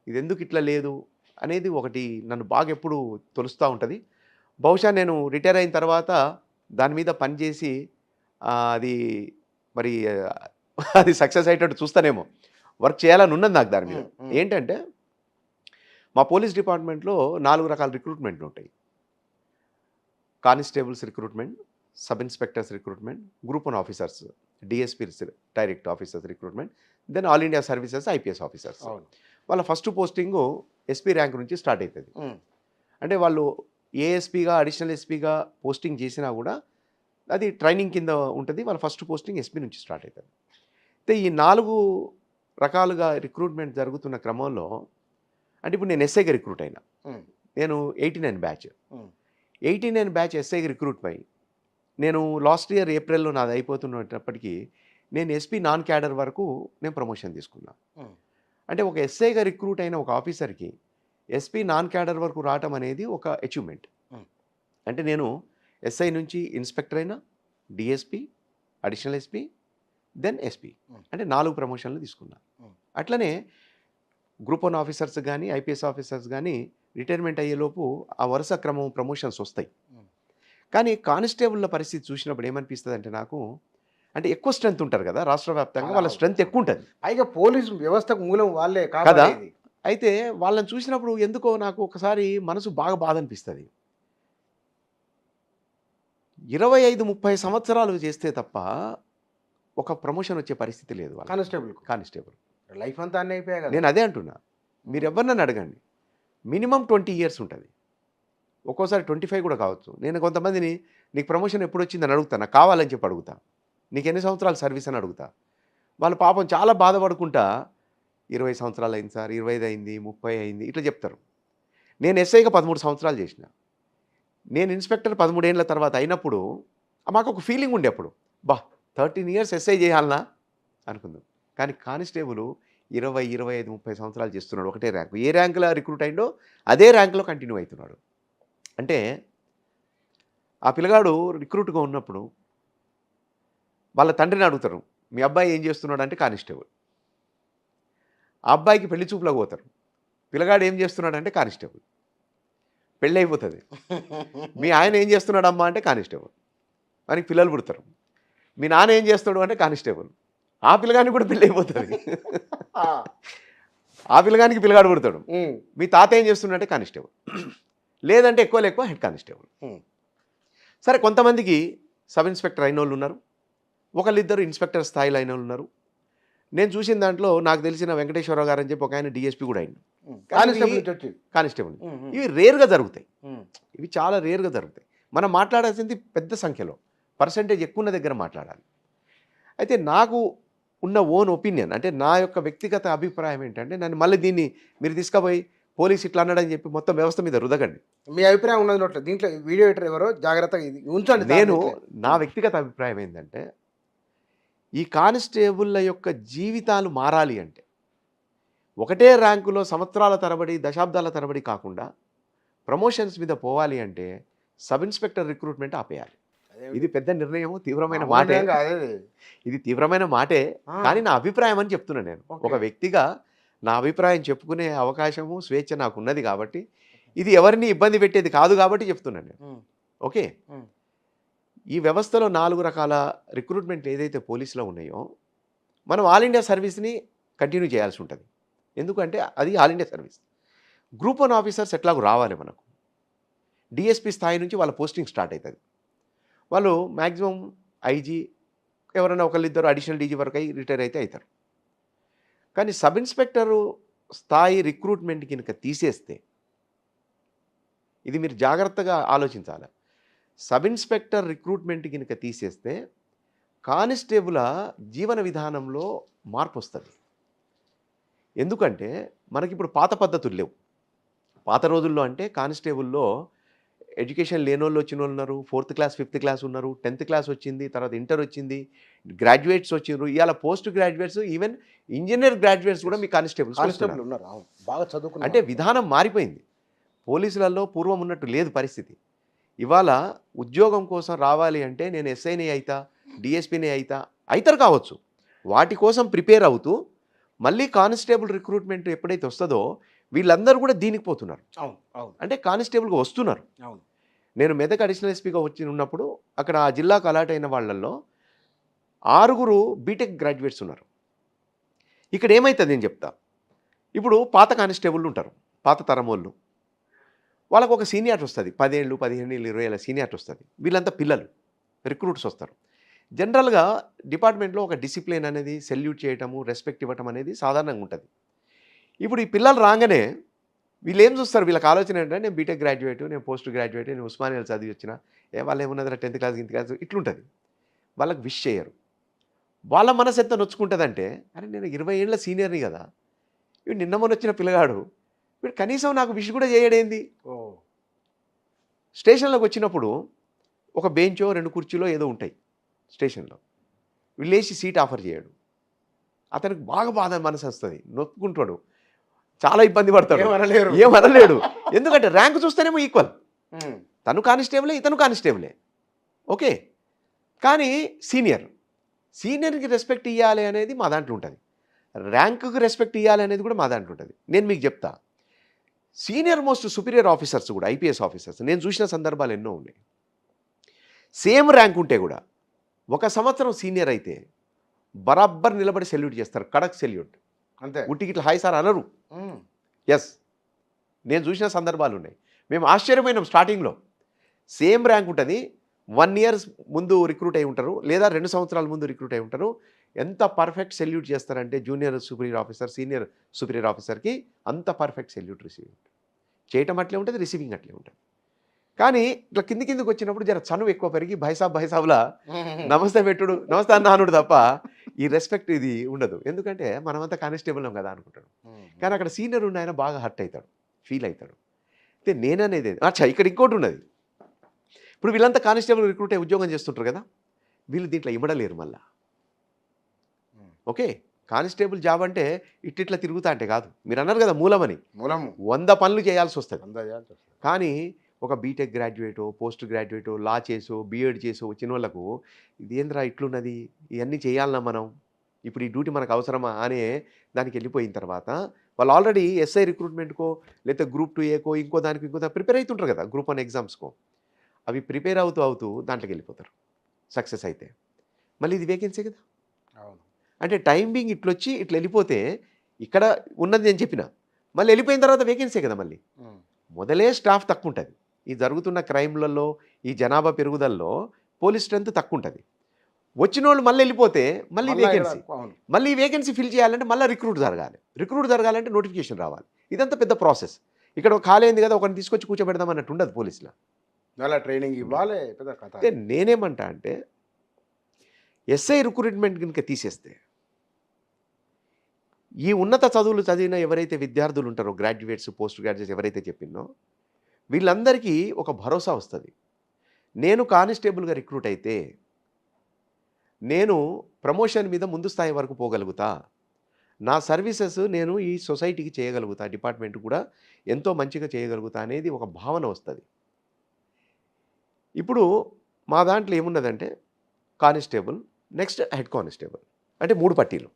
ఇది ఎందుకు ఇట్లా లేదు అనేది ఒకటి నన్ను బాగా ఎప్పుడు తొలుస్తూ ఉంటుంది. బహుశా నేను రిటైర్ అయిన తర్వాత దాని మీద పనిచేసి అది మరి అది సక్సెస్ అయ్యేటట్టు చూస్తానేమో. వర్క్ చేయాలని ఉన్నది నాకు దాని మీద. ఏంటంటే మా పోలీస్ డిపార్ట్మెంట్‌లో 4 రకాల రిక్రూట్మెంట్లు ఉంటాయి. Constables recruitment, sub inspectors recruitment, group 1 officers, DSPs direct officers recruitment, then all India services IPS officers. అవును. వాళ్ళ ఫస్ట్ పోస్టింగు ఎస్పీ ర్యాంక్ నుంచి స్టార్ట్ అవుతుంది. అంటే వాళ్ళు ఏఎస్పీగా అడిషనల్ ఎస్పీగా పోస్టింగ్ చేసినా కూడా అది ట్రైనింగ్ కింద ఉంటుంది. వాళ్ళ ఫస్ట్ పోస్టింగ్ ఎస్పీ నుంచి స్టార్ట్ అవుతుంది. అయితే ఈ 4 రకాలుగా రిక్రూట్మెంట్ జరుగుతున్న క్రమంలో అంటే ఇప్పుడు నేను ఎస్ఐగా రిక్రూట్ అయినా. నేను 89 బ్యాచ్. 89 బ్యాచ్ ఎస్ఐగా రిక్రూట్ అయ్యి నేను లాస్ట్ ఇయర్ ఏప్రిల్లో నాది అయిపోతున్నప్పటికీ నేను ఎస్పీ నాన్ క్యాడర్ వరకు నేను ప్రమోషన్ తీసుకున్నా. అంటే ఒక ఎస్ఐగా రిక్రూట్ అయిన ఒక ఆఫీసర్కి ఎస్పీ నాన్ క్యాడర్ వరకు రావటం అనేది ఒక అచీవ్మెంట్. అంటే నేను ఎస్ఐ నుంచి ఇన్స్పెక్టర్ అయినా, DSP, additional SP, then SP, అంటే 4 ప్రమోషన్లు తీసుకున్నా. అట్లనే గ్రూప్ 1 ఆఫీసర్స్ కానీ ఐపీఎస్ ఆఫీసర్స్ కానీ రిటైర్మెంట్ అయ్యేలోపు ఆ వరుస క్రమం ప్రమోషన్స్ వస్తాయి. కానీ కానిస్టేబుల్ల పరిస్థితి చూసినప్పుడు ఏమనిపిస్తుంది అంటే నాకు, అంటే ఎక్కువ స్ట్రెంత్ ఉంటారు కదా రాష్ట్ర వ్యాప్తంగా, వాళ్ళ స్ట్రెంత్ ఎక్కువ ఉంటుంది. పైగా పోలీసు వ్యవస్థకు మూలం వాళ్ళే కదా. కాపాడేది. అయితే వాళ్ళని చూసినప్పుడు ఎందుకో నాకు ఒకసారి మనసు బాగా బాధ అనిపిస్తుంది. 25-30 సంవత్సరాలు చేస్తే తప్ప ఒక ప్రమోషన్ వచ్చే పరిస్థితి లేదు కానిస్టేబుల్ లైఫ్ అంతా అన్నీ అయిపోయాయి కదా. నేను అదే అంటున్నా. మీరు ఎవరినైనా అడగండి, మినిమం 20 ఇయర్స్ ఉంటుంది, ఒక్కోసారి 25 కూడా కావచ్చు. నేను కొంతమందిని నీకు ప్రమోషన్ ఎప్పుడు వచ్చిందని అడుగుతా, నాకు కావాలని చెప్పి అడుగుతా, నీకు ఎన్ని సంవత్సరాలు సర్వీస్ అని అడుగుతా. వాళ్ళు పాపం చాలా బాధపడుకుంటా 20 సంవత్సరాలు అయింది సార్, 25 అయింది, 30 అయింది, ఇట్లా చెప్తారు. నేను ఎస్ఐగా 13 సంవత్సరాలు చేసిన. నేను ఇన్స్పెక్టర్ 13 ఏళ్ళ తర్వాత అయినప్పుడు మాకు ఒక ఫీలింగ్ ఉండే అప్పుడు, 13 ఇయర్స్ ఎస్ఐ చేయాలనా అనుకుందాం. కానీ కానిస్టేబుల్ 20, 25, 30 సంవత్సరాలు చేస్తున్నాడు ఒకటే ర్యాంకు. ఏ ర్యాంకులో రిక్రూట్ అయిందో అదే ర్యాంకులో కంటిన్యూ అవుతున్నాడు. అంటే ఆ పిల్లగాడు రిక్రూట్గా ఉన్నప్పుడు వాళ్ళ తండ్రిని అడుగుతారు, మీ అబ్బాయి ఏం చేస్తున్నాడు అంటే కానిస్టేబుల్. ఆ అబ్బాయికి పెళ్లి చూపులకు పోతారు, పిల్లగాడు ఏం చేస్తున్నాడు అంటే కానిస్టేబుల్. పెళ్ళి అయిపోతుంది. మీ ఆయన ఏం చేస్తున్నాడమ్మా అంటే కానిస్టేబుల్. మనకి పిల్లలు పుడతారు, మీ నాన్న ఏం చేస్తాడు అంటే కానిస్టేబుల్. ఆ పిల్లగానికి కూడా పెళ్ళి అయిపోతుంది. ఆ పిల్లగానికి పిల్లగాడు పుడతాడు, మీ తాత ఏం చేస్తున్నాడంటే కానిస్టేబుల్, లేదంటే ఎక్కువ హెడ్ కానిస్టేబుల్. సరే, కొంతమందికి సబ్ ఇన్స్పెక్టర్ అయిన వాళ్ళు ఉన్నారు, ఒకళ్ళిద్దరు ఇన్స్పెక్టర్ స్థాయిలో అయిన వాళ్ళు ఉన్నారు. నేను చూసిన దాంట్లో నాకు తెలిసిన వెంకటేశ్వరరావు గారు అని చెప్పి ఒక ఆయన డిఎస్పీ కూడా అయింది కానిస్టేబుల్. ఇవి రేర్గా జరుగుతాయి, ఇవి చాలా రేర్గా జరుగుతాయి. మనం మాట్లాడాల్సింది పెద్ద సంఖ్యలో, పర్సంటేజ్ ఎక్కువ ఉన్న దగ్గర మాట్లాడాలి. అయితే నాకు ఉన్న ఓన్ ఒపీనియన్, అంటే నా యొక్క వ్యక్తిగత అభిప్రాయం ఏంటంటే, నన్ను మళ్ళీ దీన్ని మీరు తీసుకుపోయి పోలీస్ ఇట్లా అన్నాడని చెప్పి మొత్తం వ్యవస్థ మీద రుదగండి. మీ అభిప్రాయం ఉన్నది నోట్ల దీంట్లో వీడియో ఎడిటర్ ఎవరో జాగ్రత్తగా ఇది ఉంచండి. నేను నా వ్యక్తిగత అభిప్రాయం ఏంటంటే, ఈ కానిస్టేబుల్ల యొక్క జీవితాలు మారాలి అంటే ఒకటే ర్యాంకులో సంవత్సరాల తరబడి దశాబ్దాల తరబడి కాకుండా ప్రమోషన్స్ మీద పోవాలి అంటే సబ్ ఇన్స్పెక్టర్ రిక్రూట్మెంట్ ఆపేయాలి. ఇది పెద్ద నిర్ణయం, తీవ్రమైన మాటే. ఇది తీవ్రమైన మాటే, కానీ నా అభిప్రాయం అని చెప్తున్నా. నేను ఒక వ్యక్తిగా నా అభిప్రాయం చెప్పుకునే అవకాశము, స్వేచ్ఛ నాకు ఉన్నది కాబట్టి, ఇది ఎవరిని ఇబ్బంది పెట్టేది కాదు కాబట్టి చెప్తున్నాను నేను. ఓకే, ఈ వ్యవస్థలో 4 రకాల రిక్రూట్మెంట్లు ఏదైతే పోలీసులో ఉన్నాయో, మనం ఆల్ ఇండియా సర్వీస్ని కంటిన్యూ చేయాల్సి ఉంటుంది. ఎందుకంటే అది all India service. Group 1 officers ఎట్లాగో రావాలి మనకు. డిఎస్పీ స్థాయి నుంచి వాళ్ళ పోస్టింగ్ స్టార్ట్ అవుతుంది. వాళ్ళు మ్యాక్సిమం ఐజీ, ఎవరైనా ఒకళ్ళిద్దరు అడిషనల్ డీజీ వరకు అయి రిటైర్ అయితే అవుతారు. కానీ సబ్ ఇన్స్పెక్టరు స్థాయి రిక్రూట్మెంట్ కనుక తీసేస్తే, ఇది మీరు జాగ్రత్తగా ఆలోచించాలి, సబ్ ఇన్స్పెక్టర్ రిక్రూట్మెంట్ కనుక తీసేస్తే కానిస్టేబుల్ జీవన విధానంలో మార్పు వస్తుంది. ఎందుకంటే మనకి ఇప్పుడు పాత పద్ధతులు లేవు. పాత రోజుల్లో అంటే కానిస్టేబుల్లో ఎడ్యుకేషన్ లేని వాళ్ళు వచ్చిన వాళ్ళు ఉన్నారు, 4th క్లాస్ 5th క్లాస్ ఉన్నారు, 10th క్లాస్ వచ్చింది, తర్వాత ఇంటర్ వచ్చింది, గ్రాడ్యుయేట్స్ వచ్చినారు, ఇవాళ post graduates, even engineer graduates కూడా మీ కానిస్టేబుల్ ఉన్నారు, బాగా చదువుకున్నారు. అంటే విధానం మారిపోయింది. పోలీసులలో పూర్వం ఉన్నట్టు లేదు పరిస్థితి. ఇవాళ ఉద్యోగం కోసం రావాలి అంటే నేను ఎస్ఐని అవుతా, డిఎస్పీని అవుతారు కావచ్చు, వాటి కోసం ప్రిపేర్ అవుతూ మళ్ళీ కానిస్టేబుల్ రిక్రూట్మెంట్ ఎప్పుడైతే వస్తుందో వీళ్ళందరూ కూడా దీనికి పోతున్నారు. అంటే కానిస్టేబుల్గా వస్తున్నారు. నేను మెదక్ అడిషనల్ ఎస్పీగా ఉన్నప్పుడు అక్కడ ఆ జిల్లాకు అలాట్ అయిన వాళ్ళల్లో 6 బీటెక్ గ్రాడ్యుయేట్స్ ఉన్నారు. ఇక్కడ ఏమవుతుంది నేను చెప్తా. ఇప్పుడు పాత కానిస్టేబుల్ ఉంటారు, పాత తరమోళ్ళు. వాళ్ళకు ఒక సీనియారిటీ వస్తుంది, 10 ఏళ్ళు 15 ఏళ్ళు 20 ఏళ్ళ సీనియారిటీ వస్తుంది. వీళ్ళంతా పిల్లలు, రిక్రూట్స్ వస్తారు. జనరల్గా డిపార్ట్మెంట్లో ఒక డిసిప్లిన్ అనేది, సెల్యూట్ చేయటము, రెస్పెక్ట్ ఇవ్వటం అనేది సాధారణంగా ఉంటుంది. ఇప్పుడు ఈ పిల్లలు రాగానే వీళ్ళు ఏం చూస్తారు, వీళ్ళకి ఆలోచన ఏంటంటే నేను బీటెక్ గ్రాడ్యుయేట్, నేను పోస్ట్ గ్రాడ్యుయేట్, నేను ఉస్మానియాలో చదివి వచ్చిన, వాళ్ళు ఏమున్నది 10th క్లాస్ 10th క్లాస్ ఇట్లుంటుంది. వాళ్ళకి విష్ చేయరు. వాళ్ళ మనసు ఎంత నొచ్చుకుంటుందంటే, అరే నేను 20 ఏళ్ళ సీనియర్ని కదా, వీడు నిన్న మొన్న వచ్చిన పిల్లగాడు, వీడు కనీసం నాకు విష్ కూడా చేయడేంది. స్టేషన్లోకి వచ్చినప్పుడు ఒక బెంచో 2 కుర్చీలో ఏదో ఉంటాయి స్టేషన్లో. వీళ్ళు లేచి సీట్ ఆఫర్ చేయడు. అతనికి బాగా బాధ మనసు వస్తుంది, నొప్పుకుంటాడు, చాలా ఇబ్బంది పడతాడు, ఏమనలేడు. ఎందుకంటే ర్యాంక్ చూస్తేనేమో ఈక్వల్, తను కానిస్టేబులే ఇతను కానిస్టేబులే, ఓకే. కానీ సీనియర్కి రెస్పెక్ట్ ఇవ్వాలి అనేది మా దాంట్లో ఉంటుంది, ర్యాంకుకి రెస్పెక్ట్ ఇవ్వాలి అనేది కూడా మా దాంట్లో ఉంటుంది. నేను మీకు చెప్తా, సీనియర్ మోస్ట్ సుపీరియర్ ఆఫీసర్స్ కూడా, ఐపీఎస్ ఆఫీసర్స్ నేను చూసిన సందర్భాలు ఎన్నో ఉన్నాయి. సేమ్ ర్యాంక్ ఉంటే కూడా 1 సంవత్సరం సీనియర్ అయితే బరాబ్బర్ నిలబడి సెల్యూట్ చేస్తారు, కడక్ సెల్యూట్, అంతే. ఉట్టికిట్లా హాయ్ సార్ అనరు. ఎస్, నేను చూసిన సందర్భాలు ఉన్నాయి. మేము ఆశ్చర్యపోయినాం. స్టార్టింగ్లో సేమ్ ర్యాంక్ ఉంటుంది, 1 year ముందు రిక్రూట్ అయి ఉంటారు, లేదా 2 సంవత్సరాల ముందు రిక్రూట్ అయి ఉంటారు. ఎంత పర్ఫెక్ట్ సెల్యూట్ చేస్తారంటే junior superior officer, senior superior ఆఫీసర్కి అంత పర్ఫెక్ట్ సెల్యూట్ రిసీవ్ చేయటం అట్లే ఉంటుంది, రిసీవింగ్ అట్లే ఉంటుంది. కానీ ఇట్లా కిందికి వచ్చినప్పుడు జర చనువు ఎక్కువ పెరిగి భైసాబ్లా నమస్తే పెట్టుడు, నమస్తే అన్న అనుడు తప్ప ఈ రెస్పెక్ట్ ఇది ఉండదు. ఎందుకంటే మనమంతా కానిస్టేబుల్ కదా అనుకుంటాడు. కానీ అక్కడ సీనియర్ ఉన్న ఆయన బాగా హర్ట్ అవుతాడు, ఫీల్ అవుతాడు. అయితే నేననేది ఇక్కడ ఇంకోటి ఉన్నది. ఇప్పుడు వీళ్ళంతా కానిస్టేబుల్ రిక్రూట్ అయ్యి ఉద్యోగం చేస్తుంటారు కదా, వీళ్ళు దీంట్లో ఇమ్మడలేరు మళ్ళా. ఓకే, కానిస్టేబుల్ జాబ్ అంటే ఇట్లా తిరుగుతా అంటే కాదు. మీరు అన్నారు కదా మూలమని, 100 పనులు చేయాల్సి వస్తుంది. కానీ ఒక బీటెక్ గ్రాడ్యుయేటో, పోస్ట్ గ్రాడ్యుయేటో, లా చేసో, బీఎడ్ చేసో వచ్చిన వాళ్ళకు ఇది ఏంద్రా ఇట్లున్నది, ఇవన్నీ చేయాలన్నా మనం, ఇప్పుడు ఈ డ్యూటీ మనకు అవసరమా అనే దానికి వెళ్ళిపోయిన తర్వాత వాళ్ళు ఆల్రెడీ ఎస్ఐ రిక్రూట్మెంట్కో, లేకపోతే గ్రూప్ 2A ఇంకో దానికి ప్రిపేర్ అవుతుంటారు కదా, గ్రూప్ 1 ఎగ్జామ్స్కో. అవి ప్రిపేర్ అవుతూ దాంట్లోకి వెళ్ళిపోతారు. సక్సెస్ అయితే మళ్ళీ ఇది వేకెన్సీ కదా. అంటే టైమింగ్ ఇట్లొచ్చి ఇట్లా వెళ్ళిపోతే ఇక్కడ ఉన్నది నేను చెప్పిన, మళ్ళీ వెళ్ళిపోయిన తర్వాత వేకెన్సీ కదా. మళ్ళీ మొదలే స్టాఫ్ తక్కువ ఉంటుంది. ఈ జరుగుతున్న క్రైమ్లలో, ఈ జనాభా పెరుగుదలలో పోలీస్ స్ట్రెంత్ తక్కువ ఉంటుంది. వచ్చిన వాళ్ళు మళ్ళీ వెళ్ళిపోతే మళ్ళీ వేకెన్సీ ఫిల్ చేయాలంటే మళ్ళీ రిక్రూట్ జరగాలంటే నోటిఫికేషన్ రావాలి. ఇదంతా పెద్ద ప్రాసెస్. ఇక్కడ ఖాళీ అయింది కదా, ఒకరిని తీసుకొచ్చి కూర్చోబెడదాం అన్నట్టు ఉండదు పోలీసులో. అలా ట్రైనింగ్ ఇవ్వాలి. నేనేమంటా అంటే ఎస్ఐ రిక్రూట్మెంట్ కనుక తీసేస్తే ఈ ఉన్నత చదువులు చదివిన ఎవరైతే విద్యార్థులు ఉంటారో, గ్రాడ్యుయేట్స్, పోస్ట్ గ్రాడ్యుయేట్స్ ఎవరైతే చెప్పినో వీళ్ళందరికీ ఒక భరోసా వస్తుంది. నేను కానిస్టేబుల్గా రిక్రూట్ అయితే నేను ప్రమోషన్ మీద ముందు స్థాయి వరకు పోగలుగుతా, నా సర్వీసెస్ నేను ఈ సొసైటీకి చేయగలుగుతా, డిపార్ట్మెంట్ కూడా ఎంతో మంచిగా చేయగలుగుతా అనేది ఒక భావన వస్తుంది. ఇప్పుడు మా దాంట్లో ఏమున్నదంటే కానిస్టేబుల్, నెక్స్ట్ హెడ్ కానిస్టేబుల్, అంటే 3 పట్టీలు.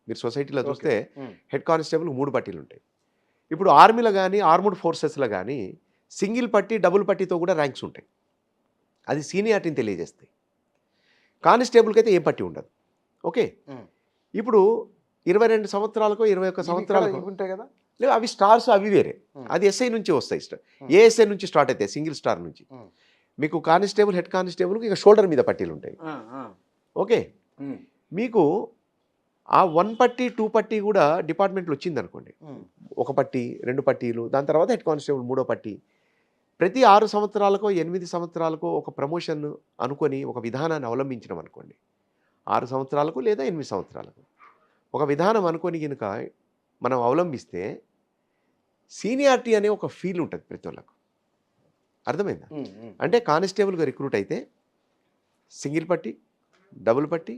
మీరు సొసైటీలో చూస్తే హెడ్ కానిస్టేబుల్ 3 పట్టీలు ఉంటాయి. ఇప్పుడు ఆర్మీలో కానీ, ఆర్మ్డ్ ఫోర్సెస్లో కానీ సింగిల్ పట్టీ, డబుల్ పట్టీతో కూడా ర్యాంక్స్ ఉంటాయి. అది సీనియారిటీని తెలియజేస్తాయి. కానిస్టేబుల్కి అయితే ఏ పట్టీ ఉండదు. ఓకే, ఇప్పుడు 22 సంవత్సరాలకో 21 సంవత్సరాలకు ఉంటాయి కదా, లేదు అవి స్టార్స్, అవి వేరే. అది ఎస్ఐ నుంచి వస్తాయి. ఏ ఎస్ఐ నుంచి స్టార్ట్ అవుతాయి, సింగిల్ స్టార్ నుంచి. మీకు కానిస్టేబుల్, హెడ్ కానిస్టేబుల్కి ఇక షోల్డర్ మీద పట్టీలు ఉంటాయి. ఓకే, మీకు ఆ 1 పట్టీ 2 పట్టీ కూడా డిపార్ట్మెంట్లో వచ్చిందనుకోండి, 1 పట్టీ 2 పట్టీలు, దాని తర్వాత హెడ్ కానిస్టేబుల్ 3వ పట్టీ. ప్రతి 6 సంవత్సరాలకో 8 సంవత్సరాలకో ఒక ప్రమోషన్ అనుకొని ఒక విధానాన్ని అవలంబించడం అనుకోండి, 6 సంవత్సరాలకు లేదా 8 సంవత్సరాలకు ఒక విధానం అనుకొని కనుక మనం అవలంబిస్తే సీనియారిటీ అనే ఒక ఫీల్ ఉంటుంది ప్రతి వాళ్ళకు. అర్థమైందా? అంటే కానిస్టేబుల్గా రిక్రూట్ అయితే సింగిల్ పట్టీ, డబుల్ పట్టీ,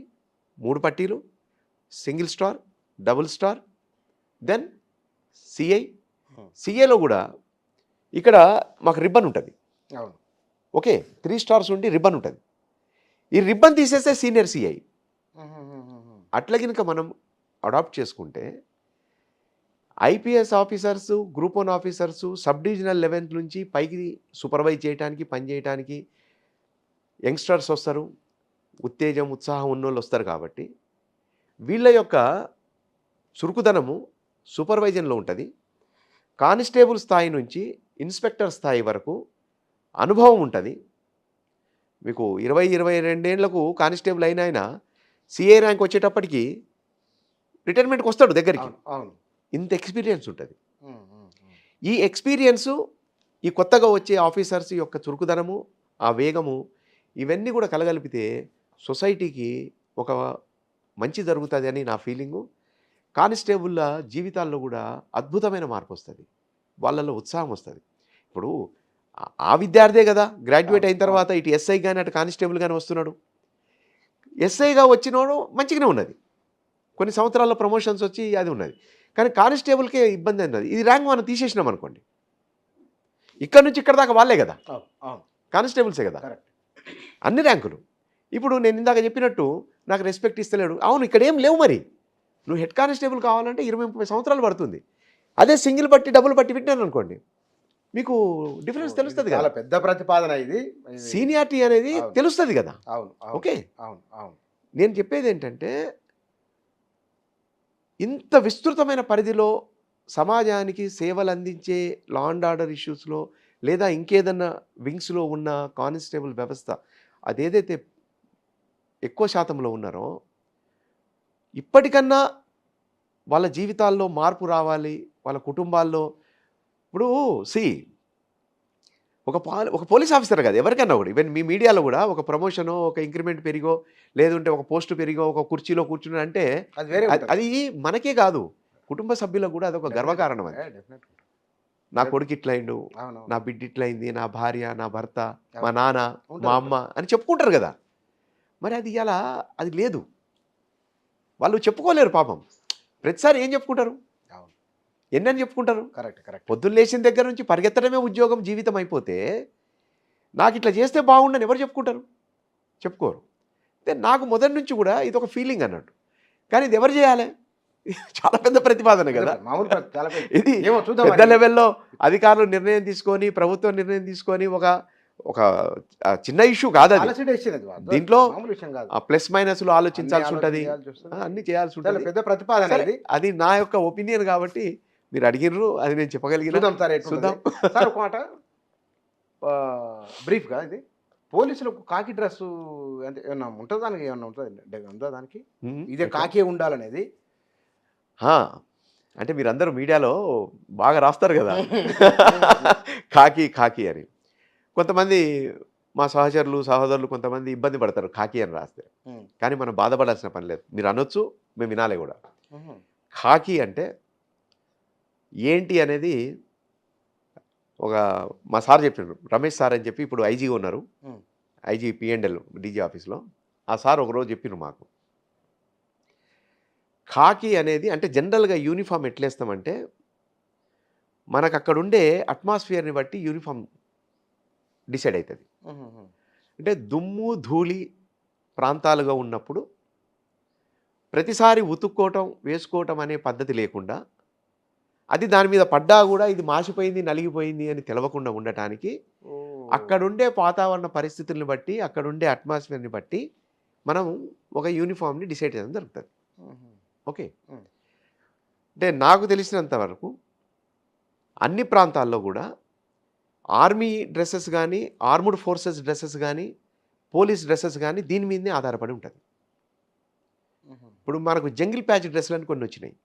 3 పట్టీలు, single star, double star, then సిఐలో కూడా ఇక్కడ మాకు రిబ్బన్ ఉంటుంది. ఓకే, 3 స్టార్స్ ఉండి రిబ్బన్ ఉంటుంది. ఈ రిబ్బన్ తీసేస్తే సీనియర్ సిఐ. అట్లా కనుక మనం అడాప్ట్ చేసుకుంటే IPS officers, group 1 officers, sub divisional level నుంచి పైకి సూపర్వైజ్ చేయడానికి, పని చేయడానికి యంగ్స్టర్స్ వస్తారు. ఉత్తేజం ఉత్సాహం ఉన్నోళ్ళు వస్తారు కాబట్టి వీళ్ళ యొక్క చురుకుదనము సూపర్వైజన్లో ఉంటుంది. కానిస్టేబుల్ స్థాయి నుంచి ఇన్స్పెక్టర్ స్థాయి వరకు అనుభవం ఉంటుంది. మీకు 22 ఏళ్లకు కానిస్టేబుల్ అయిన ఆయన సిఏ ర్యాంక్ వచ్చేటప్పటికి రిటైర్మెంట్కి వస్తాడు దగ్గరికి. అవును అవును. ఇంత ఎక్స్పీరియన్స్ ఉంటుంది. ఉమ్, ఉమ్, ఉమ్. ఈ ఎక్స్పీరియన్సు ఈ కొత్తగా వచ్చే ఆఫీసర్స్ యొక్క చురుకుదనము ఆ వేగము ఇవన్నీ కూడా కలగలిపితే సొసైటీకి ఒక మంచి జరుగుతుంది అని నా ఫీలింగు. కానిస్టేబుల్ల జీవితాల్లో కూడా అద్భుతమైన మార్పు వస్తుంది, వాళ్ళల్లో ఉత్సాహం వస్తుంది. ఇప్పుడు ఆ విద్యార్థే కదా గ్రాడ్యుయేట్ అయిన తర్వాత ఇటు ఎస్ఐ కానీ అటు కానిస్టేబుల్ కానీ వస్తున్నాడు. ఎస్ఐగా వచ్చినోడు మంచిగానే ఉన్నది, కొన్ని సంవత్సరాల్లో ప్రమోషన్స్ వచ్చి అది ఉన్నది. కానీ కానిస్టేబుల్కే ఇబ్బంది అన్నది. ఇది ర్యాంక్ మనం తీసేసినాం అనుకోండి, ఇక్కడ నుంచి ఇక్కడ దాకా వాళ్ళే కదా అవును అవును. కానిస్టేబుల్సే కదా కరెక్ట్. అన్ని ర్యాంకులు. ఇప్పుడు నేను ఇందాక చెప్పినట్టు నాకు రెస్పెక్ట్ ఇస్తలేడు, అవును ఇక్కడ ఏం లేవు. మరి నువ్వు హెడ్ కానిస్టేబుల్ కావాలంటే 20-30 సంవత్సరాలు పడుతుంది. అదే సింగిల్ బట్టి డబుల్ బట్టి పెట్టినాను అనుకోండి, మీకు డిఫరెన్స్ తెలుస్తుంది చాలా కదా, పెద్ద ప్రతిపాదన ఇది. సీనియారిటీ అనేది అవును. తెలుస్తుంది కదా. అవును అవును. ఓకే, అవును అవును. నేను చెప్పేది ఏంటంటే ఇంత విస్తృతమైన పరిధిలో సమాజానికి సేవలు అందించే లా అండ్ ఆర్డర్ ఇష్యూస్లో లేదా ఇంకేదన్నా వింగ్స్లో ఉన్న కానిస్టేబుల్ వ్యవస్థ అదేదైతే ఎక్కువ శాతంలో ఉన్నారో ఇప్పటికన్నా వాళ్ళ జీవితాల్లో మార్పు రావాలి, వాళ్ళ కుటుంబాల్లో. ఇప్పుడు ఒక పోలీస్ ఆఫీసర్ కాదు ఎవరికన్నా కూడా, ఈవెన్ మీ మీడియాలో కూడా ఒక ప్రమోషనో ఒక ఇంక్రిమెంట్ పెరిగో లేదంటే ఒక పోస్టు పెరిగో ఒక కుర్చీలో కూర్చుని అంటే అది వేరే అది మనకే కాదు కుటుంబ సభ్యులకు కూడా అదొక గర్వకారణం. అది నా కొడుకు ఇట్లయిండు, నా బిడ్డ ఇట్లయింది, నా భార్య, నా భర్త, మా నాన్న, మా అమ్మ అని చెప్పుకుంటారు కదా. మరి అది ఇలా అది లేదు, వాళ్ళు చెప్పుకోలేరు పాపం. ప్రతిసారి ఏం చెప్పుకుంటారు, ఎన్నని చెప్పుకుంటారు. Correct correct. పొద్దున్న లేచిన దగ్గర నుంచి పరిగెత్తడమే ఉద్యోగం జీవితం అయిపోతే నాకు ఇట్లా చేస్తే బాగుండని ఎవరు చెప్పుకుంటారు, చెప్పుకోరు. అంటే నాకు మొదటి నుంచి కూడా ఇది ఒక ఫీలింగ్ అన్నట్టు. కానీ ఇది ఎవరు చేయాలి, చాలా పెద్ద ప్రతిపాదన కదా. మామూలు చాలా పెద్ద. ఇది ఏమో చూద్దాం పెద్ద మరి. లెవెల్లో అధికారులు నిర్ణయం తీసుకొని ప్రభుత్వం నిర్ణయం తీసుకొని ఒక చిన్న ఇష్యూ కాదు అది. Policy decision అది. దీంట్లో మామూలు విషయం కాదు. ప్లస్ మైనస్లు ఆలోచించాల్సి అన్ని ఉంటుంది, ఆలోచన చేయాల్సి వస్తుంది. అన్ని చేయాల్సి చాలా ఉంటుంది. పెద్ద ప్రతిపాదన సరే, ఇది. అది నా యొక్క ఒపీనియన్ కాబట్టి మీరు అడిగిర్రు, అది నేను చెప్పగలిగిన. చూద్దాం సార్ ఎట్లా చూద్దాం. ఉంటుంది. సార్ ఒక మాట బ్రీఫ్గా ఇది పోలీసులకు కాకి డ్రెస్ అంటే ఏమన్నా ఉంటుందా, దానికి ఏమన్నా ఉంటుంది ఉందా దానికి, ఇదే కాకే ఉండాలనేది? ఆ, అంటే మీరందరూ మీడియాలో బాగా రాస్తారు కదా కాకి కాకి అని. కొంతమంది మా సహచరులు సహోదరులు కొంతమంది ఇబ్బంది పడతారు కాకి అని రాస్తే. కానీ మనం బాధపడాల్సిన పని లేదు, మీరు అనొచ్చు, మేము వినాలి కూడా. కాకి అంటే ఏంటి అనేది ఒక మా సార్ చెప్పారు, రమేష్ సార్ అని చెప్పి ఇప్పుడు ఐజీగా ఉన్నారు, ఐజీ పిఎండ్ఎల్ డీజీ ఆఫీస్లో. ఆ సార్ ఒకరోజు చెప్పినారు మాకు, ఖాకీ అనేది అంటే జనరల్గా యూనిఫామ్ ఎట్లేస్తామంటే మనకు అక్కడ ఉండే అట్మాస్ఫియర్ని బట్టి యూనిఫామ్ డిసైడ్ అవుతుంది. అంటే దుమ్ము ధూళి ప్రాంతాలుగా ఉన్నప్పుడు ప్రతిసారి ఉతుక్కోవటం వేసుకోవటం అనే పద్ధతి లేకుండా, అది దాని మీద పడ్డా కూడా ఇది మాసిపోయింది నలిగిపోయింది అని తెలవకుండా ఉండటానికి అక్కడుండే వాతావరణ పరిస్థితుల్ని బట్టి అక్కడుండే అట్మాస్ఫియర్ని బట్టి మనం ఒక యూనిఫామ్ని డిసైడ్ చేయడం జరుగుతుంది. ఓకే, అంటే నాకు తెలిసినంత వరకు అన్ని ప్రాంతాల్లో కూడా ఆర్మీ డ్రెస్సెస్ కానీ ఆర్మ్డ్ ఫోర్సెస్ డ్రెస్సెస్ కానీ పోలీస్ డ్రెస్సెస్ కానీ దీని మీదనే ఆధారపడి ఉంటుంది. ఇప్పుడు మనకు జంగిల్ ప్యాచ్ డ్రెస్సులు అని కొన్ని వచ్చినాయి.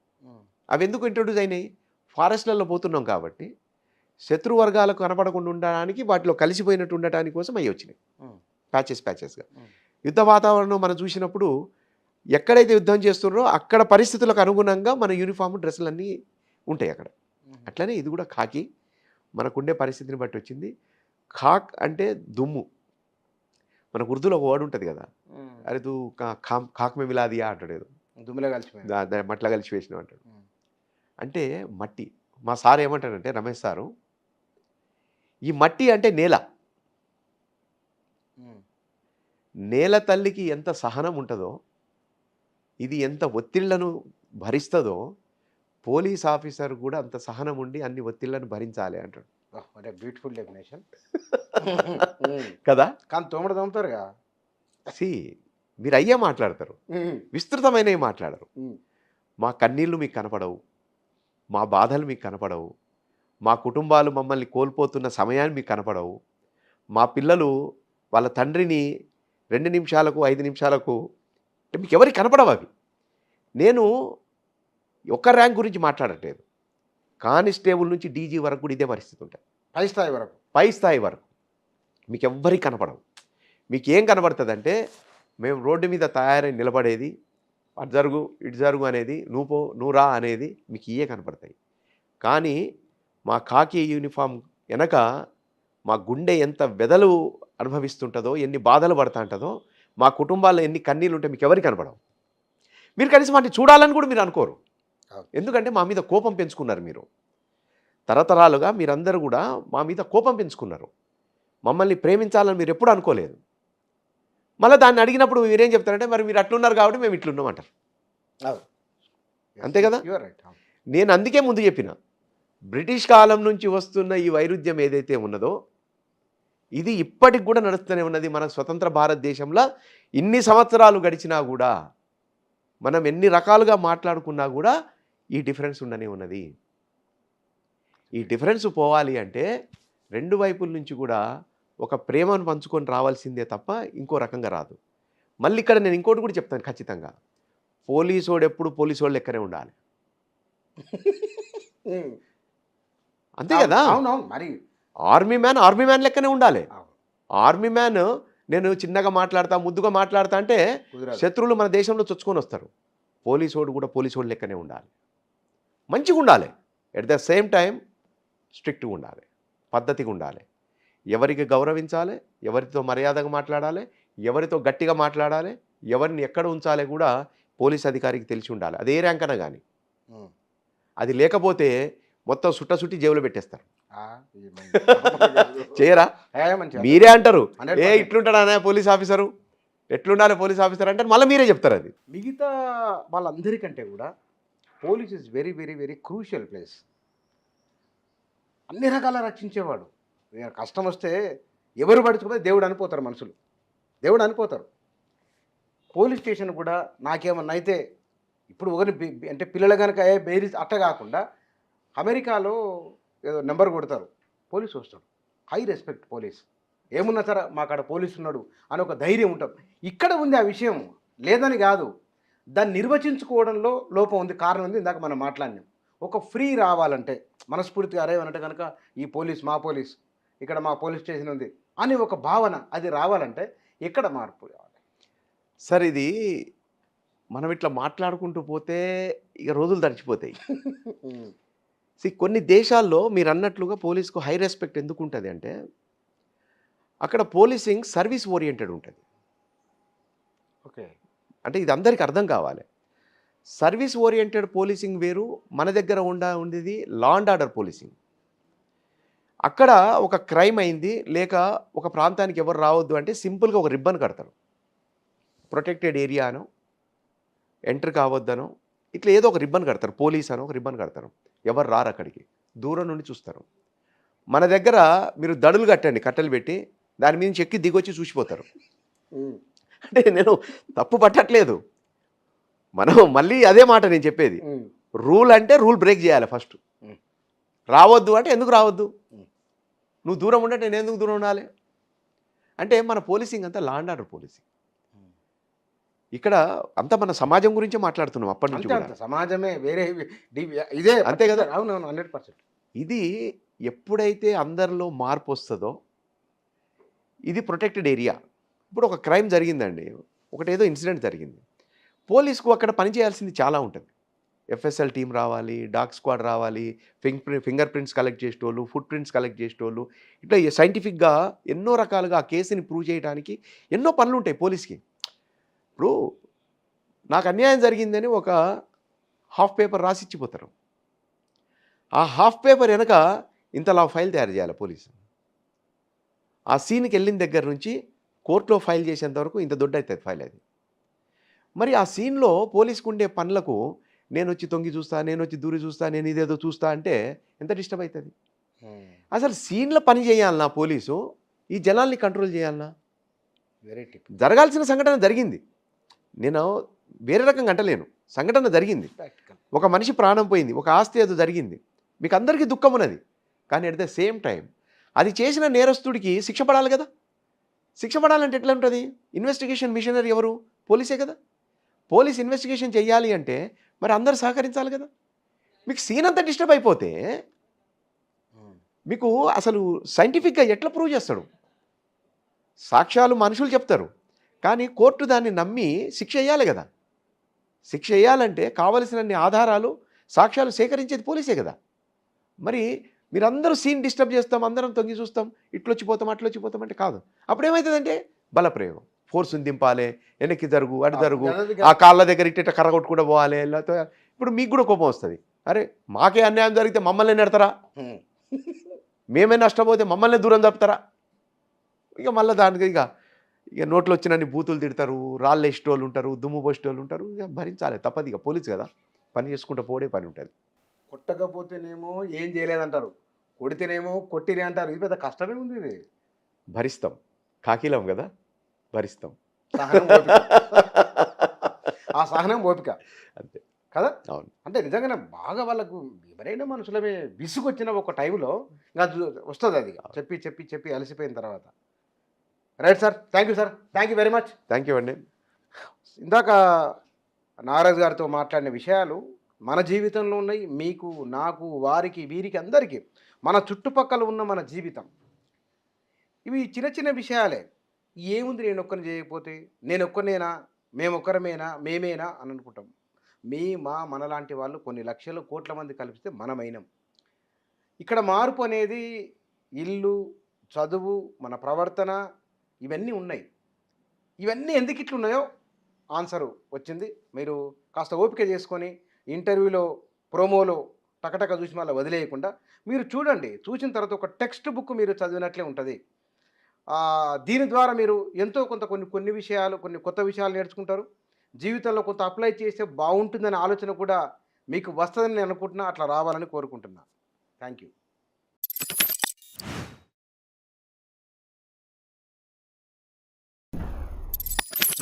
అవి ఎందుకు ఇంట్రొడ్యూస్ అయినాయి, ఫారెస్ట్లలో పోతున్నాం కాబట్టి శత్రు వర్గాలకు కనపడకుండా ఉండడానికి వాటిలో కలిసిపోయినట్టు ఉండటానికి కోసం అవి వచ్చినాయి ప్యాచెస్గా. యుద్ధ వాతావరణం మనం చూసినప్పుడు ఎక్కడైతే యుద్ధం చేస్తున్నారో అక్కడ పరిస్థితులకు అనుగుణంగా మన యూనిఫామ్ డ్రెస్సులన్నీ ఉంటాయి అక్కడ. అట్లనే ఇది కూడా ఖాకీ మనకుండే పరిస్థితిని బట్టి వచ్చింది. ఖాక్ అంటే దుమ్ము, మనకు ఉర్దూలో ఒక వర్డ్ ఉంటుంది కదా, అరే తూ ఖాక్ మే మిలా దియా అంటాడు, ఏదో దుమ్ములో కలిసి మట్లా కలిసి వేసినావు అంటాడు. అంటే మట్టి. మా సార్ ఏమంటాడంటే రమేష్ సారు, ఈ మట్టి అంటే నేల తల్లికి ఎంత సహనం ఉంటుందో, ఇది ఎంత ఒత్తిళ్లను భరిస్తుందో, పోలీస్ ఆఫీసర్ కూడా అంత సహనం ఉండి అన్ని ఒత్తిళ్లను భరించాలి అంటాడు. బ్యూటిఫుల్ డెఫినేషన్ కదా. కానీ తోమడు తోముతారుగా. సి మీరు అయ్యే మాట్లాడతారు, విస్తృతమైనవి మాట్లాడరు. మా కన్నీళ్ళు మీకు కనపడవు, మా బాధలు మీకు కనపడవు, మా కుటుంబాలు మమ్మల్ని కోల్పోతున్న సమయాన్ని మీకు కనపడవు, మా పిల్లలు వాళ్ళ తండ్రిని 2 నిమిషాలకు 5 నిమిషాలకు అంటే మీకు ఎవరికి కనపడవు అవి. నేను ఒక ర్యాంక్ గురించి మాట్లాడట్లేదు, కానిస్టేబుల్ నుంచి డీజీ వరకు కూడా ఇదే పరిస్థితి ఉంటుంది. పై స్థాయి వరకు పై స్థాయి వరకు మీకు ఎవ్వరికి కనపడవు. మీకు ఏం కనబడుతుందంటే మేము రోడ్డు మీద తయారై నిలబడేది, అటు జరుగు ఇటు జరుగు అనేది, నువ్వు రా అనేది మీకు ఇవే కనపడతాయి. కానీ మా కాకి యూనిఫామ్ వెనక మా గుండె ఎంత వెదలు అనుభవిస్తుంటుందో, ఎన్ని బాధలు పడతా ఉంటుందో, మా కుటుంబాల్లో ఎన్ని కన్నీళ్ళు ఉంటే మీకు ఎవరికి కనపడవు. మీరు కనీసం వాటిని చూడాలని కూడా మీరు అనుకోరు. ఎందుకంటే మా మీద కోపం పెంచుకున్నారు మీరు. తరతరాలుగా మీరందరూ కూడా మా మీద కోపం పెంచుకున్నారు. మమ్మల్ని ప్రేమించాలని మీరు ఎప్పుడు అనుకోలేదు. మళ్ళీ దాన్ని అడిగినప్పుడు మీరేం చెప్తారంటే మరి మీరు అట్లున్నారు కాబట్టి మేము ఇట్లున్నాం అంటారు. అంతే కదా. నేను అందుకే ముందు చెప్పిన, బ్రిటిష్ కాలం నుంచి వస్తున్న ఈ వైరుధ్యం ఏదైతే ఉన్నదో ఇది ఇప్పటికి కూడా నడుస్తూనే ఉన్నది. మన స్వతంత్ర భారతదేశంలో ఇన్ని సంవత్సరాలు గడిచినా కూడా, మనం ఎన్ని రకాలుగా మాట్లాడుకున్నా కూడా ఈ డిఫరెన్స్ ఉండనే ఉన్నది. ఈ డిఫరెన్స్ పోవాలి అంటే రెండు వైపుల నుంచి కూడా ఒక ప్రేమను పంచుకొని రావాల్సిందే తప్ప ఇంకో రకంగా రాదు. మళ్ళీ ఇక్కడ నేను ఇంకోటి కూడా చెప్తాను ఖచ్చితంగా, పోలీసోడు ఎప్పుడు పోలీసోడు లెక్కనే ఉండాలి. అంతే కదా. మరి ఆర్మీ మ్యాన్ లెక్కనే ఉండాలి. ఆర్మీ మ్యాన్ నేను చిన్నగా మాట్లాడతా, ముద్దుగా మాట్లాడతా అంటే శత్రువులు మన దేశంలో చొచ్చుకొని వస్తారు. పోలీసోడు కూడా పోలీసోడు లెక్కనే ఉండాలి, మంచిగా ఉండాలి. ఎట్ ద సేమ్ టైం స్ట్రిక్ట్గా ఉండాలి, పద్ధతిగా ఉండాలి. ఎవరికి గౌరవించాలి, ఎవరితో మర్యాదగా మాట్లాడాలి, ఎవరితో గట్టిగా మాట్లాడాలి, ఎవరిని ఎక్కడ ఉంచాలి కూడా పోలీస్ అధికారికి తెలిసి ఉండాలి. అది ఏ ర్యాంక్ అన్నా కానీ. అది లేకపోతే మొత్తం సుట్టి జేబులో పెట్టేస్తారు. చేయరా? మీరే అంటారు, ఏ ఇట్లుంటాడా పోలీస్ ఆఫీసరు, ఎట్లుండాలి పోలీస్ ఆఫీసర్ అంటే మళ్ళీ మీరే చెప్తారు. అది మిగతా వాళ్ళందరికంటే కూడా police is very very very crucial place. అన్ని రకాల రక్షించేవాడు. కష్టం వస్తే ఎవరు పడుచుకుంటే దేవుడు అనిపోతారు, మనుషులు దేవుడు అనిపోతారు. పోలీస్ స్టేషన్ కూడా నాకేమన్నా అయితే ఇప్పుడు ఒకరి అంటే పిల్లలు కనుక బెయిరీ అట్ట కాకుండా అమెరికాలో ఏదో నెంబర్ కొడతారు, పోలీసు వస్తాడు, హై రెస్పెక్ట్ పోలీస్. ఏమున్నా సరే మాకాడ పోలీసు ఉన్నాడు అని ఒక ధైర్యం ఉంటుంది. ఇక్కడ ఉంది ఆ విషయం, లేదని కాదు, దాన్ని నిర్వచించుకోవడంలో లోపం ఉంది. కారణం ఉంది, ఇందాక మనం మాట్లాడినాం. ఒక ఫ్రీ రావాలంటే మనస్ఫూర్తిగా అరే అన్నట్టు కనుక ఈ పోలీస్ మా పోలీస్, ఇక్కడ మా పోలీస్ స్టేషన్ ఉంది అని ఒక భావన అది రావాలంటే ఎక్కడ మార్పు కావాలి? సార్ ఇది మనం ఇట్లా మాట్లాడుకుంటూ పోతే ఇక రోజులు తడిచిపోతాయి. కొన్ని దేశాల్లో మీరు అన్నట్లుగా పోలీస్కు హై రెస్పెక్ట్ ఎందుకు ఉంటుంది అంటే అక్కడ పోలీసింగ్ సర్వీస్ ఓరియంటెడ్ ఉంటుంది. ఓకే, అంటే ఇది అందరికీ అర్థం కావాలి. సర్వీస్ ఓరియంటెడ్ పోలీసింగ్ వేరు, మన దగ్గర ఉండేది లా అండ్ ఆర్డర్ పోలీసింగ్. అక్కడ ఒక క్రైమ్ అయింది లేక ఒక ప్రాంతానికి ఎవరు రావద్దు అంటే సింపుల్గా ఒక రిబ్బన్ కడతారు, ప్రొటెక్టెడ్ ఏరియా అనో ఎంటర్ కావద్దనో ఇట్లా ఏదో ఒక రిబ్బన్ కడతారు, పోలీస్ అనో ఒక రిబ్బన్ కడతారు. ఎవరు రారు అక్కడికి, దూరం నుండి చూస్తారు. మన దగ్గర మీరు దడులు కట్టండి, కట్టెలు పెట్టి దాని మీద నుంచి ఎక్కి దిగొచ్చి చూసిపోతారు. అంటే నేను తప్పు పట్టట్లేదు, మనం మళ్ళీ అదే మాట నేను చెప్పేది. రూల్ అంటే రూల్ బ్రేక్ చేయాలి ఫస్ట్. రావద్దు అంటే ఎందుకు రావద్దు, నువ్వు దూరం ఉంటే నేను ఎందుకు దూరం ఉండాలి అంటే మన పోలీసింగ్ అంతా లా అండ్ ఆర్డర్ పోలీసింగ్. ఇక్కడ అంతా మన సమాజం గురించే మాట్లాడుతున్నాం అప్పటి నుంచి. సమాజమే వేరే ఇదే అంతే కదా. అవునవును, 100%. ఇది ఎప్పుడైతే అందరిలో మార్పు వస్తుందో, ఇది ప్రొటెక్టెడ్ ఏరియా. ఇప్పుడు ఒక క్రైమ్ జరిగిందండి, ఒకటేదో ఇన్సిడెంట్ జరిగింది, పోలీస్కు అక్కడ పనిచేయాల్సింది చాలా ఉంటుంది. ఎఫ్ఎస్ఎల్ టీం రావాలి, డాగ్ స్క్వాడ్ రావాలి, ఫింగర్ ప్రింట్స్ కలెక్ట్ చేసేటోళ్ళు, ఫుట్ ప్రింట్స్ కలెక్ట్ చేసేటోళ్ళు, ఇట్లా సైంటిఫిక్గా ఎన్నో రకాలుగా ఆ కేసుని ప్రూవ్ చేయడానికి ఎన్నో పనులు ఉంటాయి పోలీస్కి. ఇప్పుడు నాకు అన్యాయం జరిగిందని ఒక హాఫ్ పేపర్ రాసి ఇచ్చిపోతారు, ఆ హాఫ్ పేపర్ వెనక ఇంతలా ఫైల్ తయారు చేయాలి పోలీసు. ఆ సీన్కి వెళ్ళిన దగ్గర నుంచి కోర్టులో ఫైల్ చేసేంత వరకు ఇంత దొడ్డ అవుతుంది ఫైల్. అది మరి ఆ సీన్లో పోలీసుకు ఉండే పనులకు నేను వచ్చి తొంగి చూస్తా, నేను వచ్చి దూరి చూస్తా, నేను ఇదేదో చూస్తా అంటే ఎంత డిస్టర్బ్ అవుతుంది. అసలు సీన్లో పని చేయాలన్నా పోలీసు, ఈ జనాల్ని కంట్రోల్ చేయాలన్నా. వెరీ జరగాల్సిన సంఘటన జరిగింది, నేను వేరే రకంగా అంటలేను, సంఘటన జరిగింది, ప్రాక్టికల్. ఒక మనిషి ప్రాణం పోయింది, ఒక ఆస్తి అది జరిగింది, మీకు అందరికీ దుఃఖం ఉన్నది. కానీ అట్ ద సేమ్ టైం అది చేసిన నేరస్తుడికి శిక్ష పడాలి కదా. శిక్ష పడాలంటే ఎట్లా ఉంటుంది? ఇన్వెస్టిగేషన్ మిషనరీ ఎవరు? పోలీసే కదా. పోలీస్ ఇన్వెస్టిగేషన్ చేయాలి అంటే మరి అందరూ సహకరించాలి కదా. మీకు సీన్ అంతా డిస్టర్బ్ అయిపోతే మీకు అసలు సైంటిఫిక్గా ఎట్లా ప్రూవ్ చేస్తాడు? సాక్ష్యాలు మనుషులు చెప్తారు, కానీ కోర్టు దాన్ని నమ్మి శిక్ష వేయాలి కదా. శిక్ష వేయాలంటే కావలసినన్ని ఆధారాలు సాక్ష్యాలు సేకరించేది పోలీసే కదా. మరి మీరందరూ సీన్ డిస్టర్బ్ చేస్తాం, అందరం తొంగి చూస్తాం, ఇట్లొచ్చిపోతాం అట్లొచ్చిపోతాం అంటే కాదు. అప్పుడు ఏమవుతుందంటే బలప్రయోగం, ఫోర్స్ని దింపాలి, వెనక్కి జరుగు అటు జరుగు, ఆ కాళ్ళ దగ్గర ఇట్ట కర్రగొట్టుకుండా పోవాలి. లేకపోతే ఇప్పుడు మీకు కూడా కోపం వస్తుంది, అరే మాకే అన్యాయం జరిగితే మమ్మల్ని నెడతారా, మేమే నష్టపోతే మమ్మల్ని దూరం తప్పుతారా. ఇక మళ్ళీ దానికి ఇక నోట్లో వచ్చినన్ని బూతులు తిడతారు, రాళ్ళు వేసేటోళ్ళు ఉంటారు, దుమ్ము పోసేటోళ్ళు ఉంటారు. ఇక భరించాలి, తప్పదు. ఇక పోలీసు కదా, పని చేసుకుంటూ పోడే పని ఉంటుంది. కొట్టకపోతేనేమో ఏం చేయలేదంటారు, కొడితేనేమో కొట్టిరే అంటారు. ఇది పెద్ద కష్టమే ఉంది. ఇది భరిస్తాం, కాకిలం కదా, భరిస్తాం. సహనం ఓపిక. ఆ సహనం ఓపిక అంతే కదా. అవును. అంటే నిజంగానే బాగా వాళ్ళకు ఎవరైనా మనుషులమే విసుగొచ్చిన ఒక టైంలో ఇంకా వస్తుంది అది, చెప్పి చెప్పి చెప్పి అలసిపోయిన తర్వాత. Right sir, thank you sir, thank you very much. Thank you అండి. ఇందాక నాగరాజు గారితో మాట్లాడిన విషయాలు మన జీవితంలో ఉన్నాయి, మీకు నాకు వారికి వీరికి అందరికీ, మన చుట్టుపక్కల ఉన్న మన జీవితం. ఇవి చిన్న చిన్న విషయాలే. ఏముంది నేను ఒక్కరిని చేయకపోతే, నేను ఒక్కనేనా, మేమొక్కరమేనా, మేమేనా అని అనుకుంటాం. మనలాంటి వాళ్ళు కొన్ని లక్షల కోట్ల మంది కలిపితే మనమైనం. ఇక్కడ మార్పు అనేది ఇల్లు, చదువు, మన ప్రవర్తన, ఇవన్నీ ఉన్నాయి. ఇవన్నీ ఎందుకు ఇట్లున్నాయో ఆన్సరు వచ్చింది. మీరు కాస్త ఓపిక చేసుకొని ఇంటర్వ్యూలో, ప్రోమోలో టకటక చూసి మళ్ళీ వదిలేయకుండా మీరు చూడండి. చూసిన తర్వాత ఒక టెక్స్ట్ బుక్ మీరు చదివినట్లే ఉంటుంది. దీని ద్వారా మీరు ఎంతో కొంత కొన్ని విషయాలు, కొన్ని కొత్త విషయాలు నేర్చుకుంటారు. జీవితంలో కొంత అప్లై చేస్తే బాగుంటుందనే ఆలోచన కూడా మీకు వస్తుందని నేను అనుకుంటున్నా. అట్లా రావాలని కోరుకుంటున్నా. Thank you.